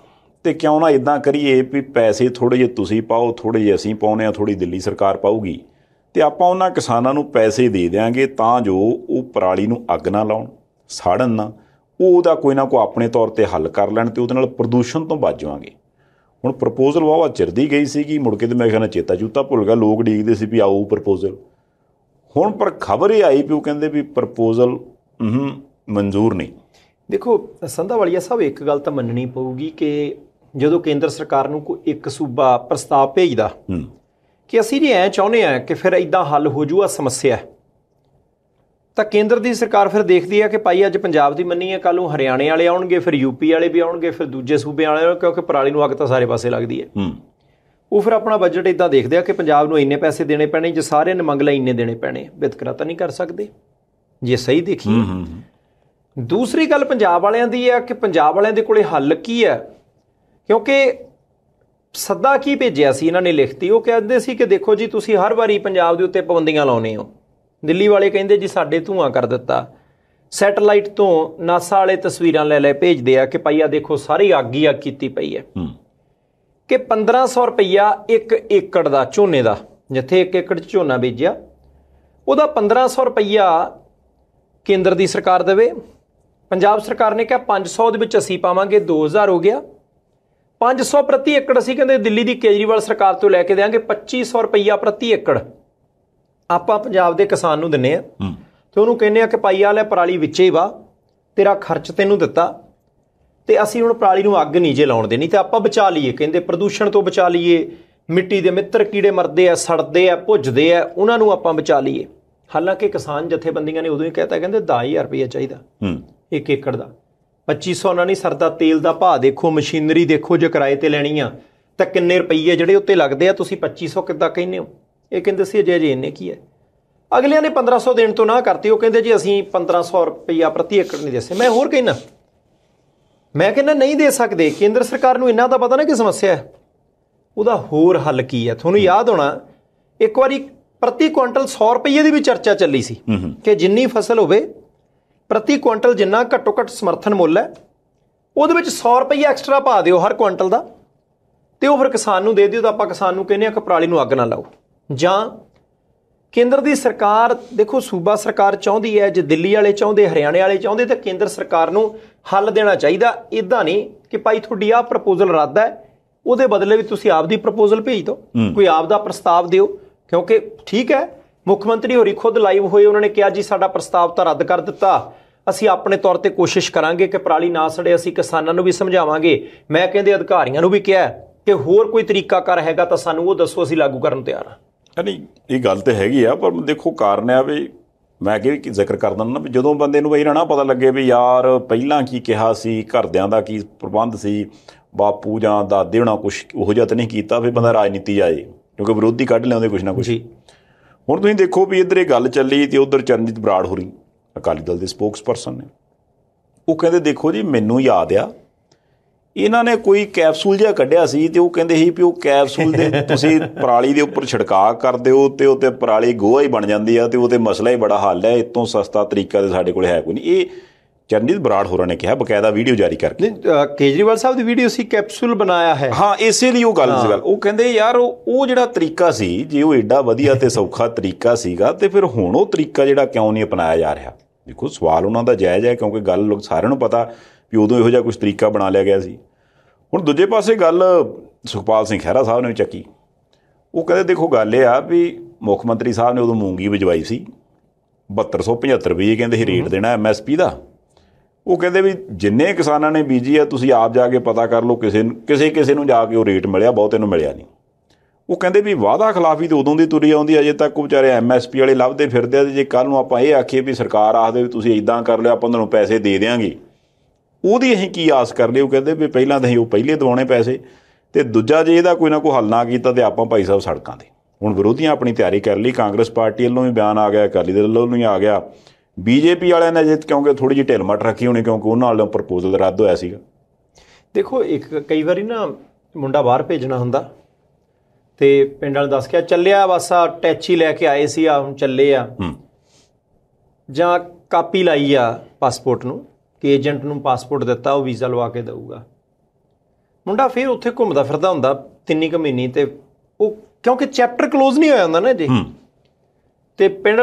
ਤੇ ਕਿਉਂ ਨਾ ਇਦਾਂ ਕਰੀਏ ਵੀ ਪੈਸੇ ਥੋੜ੍ਹੇ ਜਿਹੇ ਤੁਸੀਂ ਪਾਓ, ਥੋੜ੍ਹੇ ਜਿਹੇ ਅਸੀਂ ਪਾਉਂਦੇ ਹਾਂ, ਥੋੜ੍ਹੀ ਦਿੱਲੀ ਸਰਕਾਰ ਪਾਊਗੀ ਤੇ ਆਪਾਂ ਉਹਨਾਂ ਕਿਸਾਨਾਂ ਨੂੰ ਪੈਸੇ ਦੇ ਦਿਆਂਗੇ ਤਾਂ ਜੋ ਉਹ ਪਰਾਲੀ ਨੂੰ ਅੱਗ ਨਾ ਲਾਉਣ, ਸਾੜਨ ਨਾ, ਉਹਦਾ ਕੋਈ ਨਾ ਕੋਈ ਆਪਣੇ ਤੌਰ ਤੇ ਹੱਲ ਕਰ ਲੈਣ ਤੇ ਉਹਦੇ ਨਾਲ ਪ੍ਰਦੂਸ਼ਣ ਤੋਂ ਬਚ ਜਾਵਾਂਗੇ। ਹੁਣ ਪ੍ਰਪੋਜ਼ਲ ਵਾਹਵਾ ਚਿਰਦੀ ਗਈ ਸੀਗੀ, ਮੁੜ ਕੇ ਤੇ ਮੈਂ ਕਹਿੰਦਾ ਚੇਤਾ ਚੂਤਾ ਭੁੱਲ ਗਿਆ। ਲੋਕ ਡੀਕਦੇ ਸੀ ਵੀ ਆਊ ਪ੍ਰਪੋਜ਼ਲ, ਹੁਣ ਪਰ ਖਬਰ ਇਹ ਆਈ ਵੀ ਉਹ ਕਹਿੰਦੇ ਵੀ ਪ੍ਰਪੋਜ਼ਲ ਮਨਜ਼ੂਰ ਨਹੀਂ। ਦੇਖੋ ਸੰਧਾਵਾਲੀਆ ਸਾਹਿਬ, ਇੱਕ ਗੱਲ ਤਾਂ ਮੰਨਣੀ ਪਊਗੀ ਕਿ ਜਦੋਂ ਕੇਂਦਰ ਸਰਕਾਰ ਨੂੰ ਕੋਈ ਇੱਕ ਸੂਬਾ ਪ੍ਰਸਤਾਵ ਭੇਜਦਾ ਕਿ ਅਸੀਂ ਜੀ ਐਂ ਚਾਹੁੰਦੇ ਹਾਂ ਕਿ ਫਿਰ ਇੱਦਾਂ ਹੱਲ ਹੋ ਜੂਗਾ ਸਮੱਸਿਆ, ਤਾਂ ਕੇਂਦਰ ਦੀ ਸਰਕਾਰ ਫਿਰ ਦੇਖਦੀ ਹੈ ਕਿ ਭਾਈ ਅੱਜ ਪੰਜਾਬ ਦੀ ਮੰਨੀ ਹੈ, ਕੱਲ੍ਹ ਨੂੰ ਹਰਿਆਣੇ ਵਾਲੇ ਆਉਣਗੇ, ਫਿਰ ਯੂਪੀ ਵਾਲੇ ਵੀ ਆਉਣਗੇ, ਫਿਰ ਦੂਜੇ ਸੂਬਿਆਂ ਵਾਲੇ, ਕਿਉਂਕਿ ਪਰਾਲੀ ਨੂੰ ਅੱਗ ਤਾਂ ਸਾਰੇ ਪਾਸੇ ਲੱਗਦੀ ਹੈ। ਉਹ ਫਿਰ ਆਪਣਾ ਬਜਟ ਇੱਦਾਂ ਦੇਖਦੇ ਆ ਕਿ ਪੰਜਾਬ ਨੂੰ ਇੰਨੇ ਪੈਸੇ ਦੇਣੇ ਪੈਣੇ, ਜੇ ਸਾਰਿਆਂ ਨੇ ਮੰਗ ਲਿਆ ਇੰਨੇ ਦੇਣੇ ਪੈਣੇ, ਵਿਤਕਰਾ ਤਾਂ ਨਹੀਂ ਕਰ ਸਕਦੇ ਜੇ ਸਹੀ ਦੇਖੀਏ। ਦੂਸਰੀ ਗੱਲ ਪੰਜਾਬ ਵਾਲਿਆਂ ਦੀ ਹੈ ਕਿ ਪੰਜਾਬ ਵਾਲਿਆਂ ਦੇ ਕੋਲੇ ਹੱਲ ਕੀ ਹੈ, ਕਿਉਂਕਿ ਸੱਦਾ ਕੀ ਭੇਜਿਆ ਸੀ ਇਹਨਾਂ ਨੇ ਲਿਖਤੀ, ਉਹ ਕਹਿੰਦੇ ਸੀ ਕਿ ਦੇਖੋ ਜੀ ਤੁਸੀਂ ਹਰ ਵਾਰੀ ਪੰਜਾਬ ਦੇ ਉੱਤੇ ਪਾਬੰਦੀਆਂ ਲਾਉਣੇ ਹੋ। ਦਿੱਲੀ ਵਾਲੇ ਕਹਿੰਦੇ ਜੀ ਸਾਡੇ ਧੂੰਆਂ ਕਰ ਦਿੱਤਾ, ਸੈਟੇਲਾਈਟ ਤੋਂ ਨਾਸਾ ਵਾਲੇ ਤਸਵੀਰਾਂ ਲੈ ਭੇਜਦੇ ਆ ਕਿ ਭਾਈ ਆ ਦੇਖੋ ਸਾਰੀ ਅੱਗ ਹੀ ਅੱਗ ਕੀਤੀ ਪਈ ਹੈ। ਕਿ 1500 ਰੁਪਈਆ 1 ਏਕੜ ਦਾ ਝੋਨੇ ਦਾ, ਜਿੱਥੇ 1 ਏਕੜ 'ਚ ਝੋਨਾ ਬੀਜਿਆ ਉਹਦਾ 1500 ਰੁਪਈਆ ਕੇਂਦਰ ਦੀ ਸਰਕਾਰ ਦੇਵੇ। ਪੰਜਾਬ ਸਰਕਾਰ ਨੇ ਕਿਹਾ 500 ਦੇ ਵਿੱਚ ਅਸੀਂ ਪਾਵਾਂਗੇ, 2000 ਹੋ ਗਿਆ। 500 ਪ੍ਰਤੀ ਏਕੜ ਅਸੀਂ ਕਹਿੰਦੇ ਦਿੱਲੀ ਦੀ ਕੇਜਰੀਵਾਲ ਸਰਕਾਰ ਤੋਂ ਲੈ ਕੇ ਦੇਵਾਂਗੇ 2500 ਰੁਪਈਆ ਪ੍ਰਤੀ ਏਕੜ ਆਪਾਂ ਪੰਜਾਬ ਦੇ ਕਿਸਾਨ ਨੂੰ ਦਿੰਨੇ ਆ ਤੇ ਉਹਨੂੰ ਕਹਿੰਦੇ ਆ ਕਿ ਭਾਈ ਆ ਲੈ ਪਰਾਲੀ ਵਿੱਚੇ ਹੀ ਵਾ, ਤੇਰਾ ਖਰਚ ਤੈਨੂੰ ਦਿੱਤਾ ਤੇ ਅਸੀਂ ਹੁਣ ਪਰਾਲੀ ਨੂੰ ਅੱਗ ਨਹੀਂ ਜੇ ਲਾਉਣ ਦੇਣੀ ਤੇ ਆਪਾਂ ਬਚਾ ਲਈਏ, ਕਹਿੰਦੇ ਪ੍ਰਦੂਸ਼ਣ ਤੋਂ ਬਚਾ ਲਈਏ, ਮਿੱਟੀ ਦੇ ਮਿੱਤਰ ਕੀੜੇ ਮਰਦੇ ਆ, ਸੜਦੇ ਆ, ਭੁੱਜਦੇ ਆ, ਉਹਨਾਂ ਨੂੰ ਆਪਾਂ ਬਚਾ ਲਈਏ। ਹਾਲਾਂਕਿ ਕਿਸਾਨ ਜਥੇਬੰਦੀਆਂ ਨੇ ਉਦੋਂ ਹੀ ਕਹਿਤਾ, ਕਹਿੰਦੇ 10,000 ਰੁਪਈਆ ਚਾਹੀਦਾ 1 ਏਕੜ ਦਾ। 2500 ਨਾਲ ਨਹੀਂ ਸਰਦਾ। ਤੇਲ ਦਾ ਭਾਅ ਦੇਖੋ, ਮਸ਼ੀਨਰੀ ਦੇਖੋ, ਜੇ ਕਿਰਾਏ ਤੇ ਲੈਣੀ ਆ ਤਾਂ ਕਿੰਨੇ ਰੁਪਈਏ ਜਿਹੜੇ ਉੱਤੇ ਲੱਗਦੇ ਆ, ਤੁਸੀਂ 2500 ਕਿੱਦਾਂ ਕਹਿੰਦੇ ਹੋ? ਇਹ ਕਹਿੰਦੇ ਸੀ ਅਜੇ ਇੰਨੇ ਕੀ ਹੈ। ਅਗਲਿਆਂ ਨੇ 1500 ਦੇਣ ਤੋਂ ਨਾ ਕਰਤੀ, ਉਹ ਕਹਿੰਦੇ ਜੀ ਅਸੀਂ 1500 ਰੁਪਈਆ ਪ੍ਰਤੀ ਏਕੜ ਨਹੀਂ ਦੇ ਸਕਦੇ। ਮੈਂ ਹੋਰ ਕਹਿੰਦਾ, ਮੈਂ ਕਹਿੰਦਾ ਨਹੀਂ ਦੇ ਸਕਦੇ। ਕੇਂਦਰ ਸਰਕਾਰ ਨੂੰ ਇੰਨਾ ਤਾਂ ਪਤਾ ਨਾ ਕਿ ਸਮੱਸਿਆ ਹੈ, ਉਹਦਾ ਹੋਰ ਹੱਲ ਕੀ ਹੈ। ਤੁਹਾਨੂੰ ਯਾਦ ਹੋਣਾ ਇੱਕ ਵਾਰੀ ਪ੍ਰਤੀ ਕੁਆਂਟਲ 100 ਰੁਪਈਏ ਦੀ ਵੀ ਚਰਚਾ ਚੱਲੀ ਸੀ ਕਿ ਜਿੰਨੀ ਫਸਲ ਹੋਵੇ ਪ੍ਰਤੀ ਕੁਆਂਟਲ ਜਿੰਨਾ ਘੱਟੋ ਘੱਟ ਸਮਰਥਨ ਮੁੱਲ ਹੈ ਉਹਦੇ ਵਿੱਚ 100 ਰੁਪਈਆ ਐਕਸਟਰਾ ਪਾ ਦਿਓ ਹਰ ਕੁਆਂਟਲ ਦਾ, ਤੇ ਉਹ ਫਿਰ ਕਿਸਾਨ ਨੂੰ ਦੇ ਦਿਓ। ਤਾਂ ਆਪਾਂ ਕਿਸਾਨ ਨੂੰ ਕਹਿੰਦੇ ਆ ਕਿ ਪਰਾਲੀ ਨੂੰ ਅੱਗ ਨਾ ਲਾਓ। ਜਾਂ ਕੇਂਦਰ ਦੀ ਸਰਕਾਰ ਦੇਖੋ, ਸੂਬਾ ਸਰਕਾਰ ਚਾਹੁੰਦੀ ਹੈ, ਜੇ ਦਿੱਲੀ ਵਾਲੇ ਚਾਹੁੰਦੇ, ਹਰਿਆਣੇ ਵਾਲੇ ਚਾਹੁੰਦੇ, ਤਾਂ ਕੇਂਦਰ ਸਰਕਾਰ ਨੂੰ ਹੱਲ ਦੇਣਾ ਚਾਹੀਦਾ। ਇੱਦਾਂ ਨਹੀਂ ਕਿ ਭਾਈ ਤੁਹਾਡੀ ਆਹ ਪ੍ਰਪੋਜ਼ਲ ਰੱਦ ਹੈ, ਉਹਦੇ ਬਦਲੇ ਵੀ ਤੁਸੀਂ ਆਪਦੀ ਪ੍ਰਪੋਜ਼ਲ ਭੇਜ ਦਿਓ, ਕੋਈ ਆਪਦਾ ਪ੍ਰਸਤਾਵ ਦਿਓ। ਕਿਉਂਕਿ ਠੀਕ ਹੈ, ਮੁੱਖ ਮੰਤਰੀ ਹੋਰੀ ਖੁਦ ਲਾਈਵ ਹੋਏ, ਉਹਨਾਂ ਨੇ ਕਿਹਾ ਜੀ ਸਾਡਾ ਪ੍ਰਸਤਾਵ ਤਾਂ ਰੱਦ ਕਰ ਦਿੱਤਾ, ਅਸੀਂ ਆਪਣੇ ਤੌਰ ਤੇ ਕੋਸ਼ਿਸ਼ ਕਰਾਂਗੇ ਕਿ ਪਰਾਲੀ ਨਾ ਸੜੇ, ਅਸੀਂ ਕਿਸਾਨਾਂ ਨੂੰ ਵੀ ਸਮਝਾਵਾਂਗੇ। ਮੈਂ ਕਹਿੰਦੇ ਅਧਿਕਾਰੀਆਂ ਨੂੰ ਵੀ ਕਿਹਾ ਕਿ ਹੋਰ ਕੋਈ ਤਰੀਕਾਕਾਰ ਹੈਗਾ ਤਾਂ ਸਾਨੂੰ ਉਹ ਦੱਸੋ, ਅਸੀਂ ਲਾਗੂ ਕਰਨ ਨੂੰ ਤਿਆਰ ਹਾਂ। ਨਹੀਂ, ਇਹ ਗੱਲ ਤਾਂ ਹੈਗੀ ਆ, ਪਰ ਦੇਖੋ ਕਾਰਨ ਆ ਵੀ ਮੈਂ ਕਿ ਜ਼ਿਕਰ ਕਰ ਦਿੰਦਾ ਵੀ ਜਦੋਂ ਬੰਦੇ ਨੂੰ ਇਹ ਨਾ ਪਤਾ ਲੱਗੇ ਵੀ ਯਾਰ ਪਹਿਲਾਂ ਕੀ ਕਿਹਾ ਸੀ, ਘਰਦਿਆਂ ਦਾ ਕੀ ਪ੍ਰਬੰਧ ਸੀ, ਬਾਪੂ ਜਾਂ ਦਾਦੇ ਹੋਣਾ ਕੁਛ ਉਹੋ ਜਿਹਾ ਤਾਂ ਨਹੀਂ ਕੀਤਾ, ਫਿਰ ਬੰਦਾ ਰਾਜਨੀਤੀ ਆਏ, ਕਿਉਂਕਿ ਵਿਰੋਧੀ ਕੱਢ ਲਿਆਉਂਦੇ ਕੁਛ ਨਾ ਕੁਛ। ਹੁਣ ਤੁਸੀਂ ਦੇਖੋ ਵੀ ਇੱਧਰ ਇਹ ਗੱਲ ਚੱਲੀ ਤੇ ਉੱਧਰ ਚਰਨਜੀਤ ਬਰਾੜ ਹੋਰੀ ਅਕਾਲੀ ਦਲ ਦੇ ਸਪੋਕਸ ਪਰਸਨ ਨੇ, ਉਹ ਕਹਿੰਦੇ ਦੇਖੋ ਜੀ ਮੈਨੂੰ ਯਾਦ ਆ ਇਹਨਾਂ ਨੇ ਕੋਈ ਕੈਪਸੂਲ ਜਿਹਾ ਕੱਢਿਆ ਸੀ ਤੇ ਉਹ ਕਹਿੰਦੇ ਸੀ ਵੀ ਉਹ ਕੈਪਸੂਲ ਦੇ ਤੁਸੀਂ ਪਰਾਲੀ ਦੇ ਉੱਪਰ ਛਿੜਕਾਅ ਕਰ ਦਿਓ ਤੇ ਉਹ ਤੇ ਪਰਾਲੀ ਗੋਹਾ ਹੀ ਬਣ ਜਾਂਦੀ ਆ ਤੇ ਉਹ ਤੇ ਮਸਲਾ ਹੀ ਬੜਾ ਹੱਲ ਹੈ, ਇਹ ਤੋਂ ਸਸਤਾ ਤਰੀਕਾ ਤੇ ਸਾਡੇ ਕੋਲ ਹੈ ਕੋਈ ਨਹੀਂ। ਇਹ ਚਰਨਜੀਤ ਬਰਾੜ ਹੋਰਾਂ ਨੇ ਕਿਹਾ ਬਕਾਇਦਾ ਵੀਡੀਓ ਜਾਰੀ ਕਰਕੇ। ਕੇਜਰੀਵਾਲ ਸਾਹਿਬ ਦੀ ਵੀਡੀਓ ਸੀ ਕੈਪਸੂਲ ਬਣਾਇਆ ਹੈ, ਹਾਂ ਇਸੇ ਲਈ ਉਹ ਗੱਲ ਸੀ। ਗੱਲ ਉਹ ਕਹਿੰਦੇ ਯਾਰ ਉਹ ਜਿਹੜਾ ਤਰੀਕਾ ਸੀ ਜੇ ਉਹ ਏਡਾ ਵਧੀਆ ਤੇ ਸੌਖਾ ਤਰੀਕਾ ਸੀਗਾ ਤੇ ਫਿਰ ਹੁਣ ਉਹ ਤਰੀਕਾ ਜਿਹੜਾ ਕਿਉਂ ਨਹੀਂ ਅਪਣਾਇਆ ਜਾ ਰਿਹਾ। ਦੇਖੋ ਸਵਾਲ ਉਹਨਾਂ ਦਾ ਜਾਇਜ਼ ਹੈ ਕਿਉਂਕਿ ਗੱਲ ਸਾਰਿਆਂ ਨੂੰ ਪਤਾ ਵੀ ਉਦੋਂ ਇਹੋ ਜਿਹਾ ਕੁਛ ਤਰੀਕਾ ਬਣਾ ਲਿਆ ਗਿਆ ਸੀ। ਹੁਣ ਦੂਜੇ ਪਾਸੇ ਗੱਲ ਸੁਖਪਾਲ ਸਿੰਘ ਖਹਿਰਾ ਸਾਹਿਬ ਨੇ ਵੀ ਚੱਕੀ। ਉਹ ਕਹਿੰਦੇ ਦੇਖੋ ਗੱਲ ਇਹ ਆ ਵੀ ਮੁੱਖ ਮੰਤਰੀ ਸਾਹਿਬ ਨੇ ਉਦੋਂ ਮੂੰਗੀ ਵਜਵਾਈ ਸੀ 7275 ਰੁਪਏ ਕਹਿੰਦੇ ਸੀ ਰੇਟ ਦੇਣਾ MSP ਦਾ। ਉਹ ਕਹਿੰਦੇ ਵੀ ਜਿੰਨੇ ਕਿਸਾਨਾਂ ਨੇ ਬੀਜੀ ਆ ਤੁਸੀਂ ਆਪ ਜਾ ਕੇ ਪਤਾ ਕਰ ਲਓ, ਕਿਸੇ ਨੂੰ ਜਾ ਕੇ ਉਹ ਰੇਟ ਮਿਲਿਆ, ਬਹੁਤੇ ਨੂੰ ਮਿਲਿਆ ਨਹੀਂ। ਉਹ ਕਹਿੰਦੇ ਵੀ ਵਾਅਦਾ ਖਿਲਾਫੀ ਤਾਂ ਉਦੋਂ ਦੀ ਤੁਰੀ ਆਉਂਦੀ, ਅਜੇ ਤੱਕ ਵਿਚਾਰੇ MSP ਵਾਲੇ ਲੱਭਦੇ ਫਿਰਦੇ ਆ। ਜੇ ਕੱਲ੍ਹ ਨੂੰ ਆਪਾਂ ਇਹ ਆਖੀਏ ਵੀ ਸਰਕਾਰ ਆਖਦੇ ਵੀ ਤੁਸੀਂ ਇੱਦਾਂ ਕਰ ਲਿਓ ਆਪਾਂ ਤੁਹਾਨੂੰ ਪੈਸੇ ਦੇ ਦਿਆਂਗੇ, ਉਹਦੀ ਅਸੀਂ ਕੀ ਆਸ ਕਰ ਲਈ। ਉਹ ਕਹਿੰਦੇ ਵੀ ਪਹਿਲਾਂ ਤਾਂ ਅਸੀਂ ਉਹ ਪਹਿਲੇ ਦਿਵਾਉਣੇ ਪੈਸੇ, ਤੇ ਦੂਜਾ ਜੇ ਇਹਦਾ ਕੋਈ ਨਾ ਕੋਈ ਹੱਲ ਨਾ ਕੀਤਾ ਤੇ ਆਪਾਂ ਭਾਈ ਸਾਹਿਬ ਸੜਕਾਂ 'ਤੇ। ਹੁਣ ਵਿਰੋਧੀਆਂ ਆਪਣੀ ਤਿਆਰੀ ਕਰ ਲਈ, ਕਾਂਗਰਸ ਪਾਰਟੀ ਵੱਲੋਂ ਵੀ ਬਿਆਨ ਆ ਗਿਆ, ਅਕਾਲੀ ਦਲ ਵੱਲੋਂ ਵੀ ਆ ਗਿਆ, BJP ਵਾਲਿਆਂ ਨੇ ਅਜੇ ਕਿਉਂਕਿ ਥੋੜ੍ਹੀ ਜਿਹੀ ਢਿੱਲ ਮੱਠ ਰੱਖੀ ਹੋਣੀ ਕਿਉਂਕਿ ਉਹਨਾਂ ਵਾਲੇ ਪ੍ਰਪੋਜ਼ਲ ਰੱਦ ਹੋਇਆ ਸੀਗਾ। ਦੇਖੋ ਕਈ ਵਾਰੀ ਨਾ ਮੁੰਡਾ ਬਾਹਰ ਭੇਜਣਾ ਹੁੰਦਾ ਤੇ ਪਿੰਡ ਵਾਲੇ ਦੱਸ ਕੇ ਚੱਲਿਆ ਬਸ ਆ ਟੈਚੀ ਲੈ ਕੇ ਆਏ ਸੀ ਆ ਹੁਣ ਚੱਲੇ ਆ, ਜਾਂ ਕਾਪੀ ਲਾਈ ਆ ਪਾਸਪੋਰਟ ਨੂੰ ਕਿ ਏਜੰਟ ਨੂੰ ਪਾਸਪੋਰਟ ਦਿੱਤਾ ਉਹ ਵੀਜ਼ਾ ਲਵਾ ਕੇ ਦਊਗਾ। ਮੁੰਡਾ ਫਿਰ ਉੱਥੇ ਘੁੰਮਦਾ ਫਿਰਦਾ ਹੁੰਦਾ 3 ਕੁ ਮਹੀਨੇ ਤੇ ਉਹ ਕਿਉਂਕਿ ਚੈਪਟਰ ਕਲੋਜ਼ ਨਹੀਂ ਹੋਇਆ ਹੁੰਦਾ ਨਾ ਜੀ। ਤੇ ਪਿੰਡ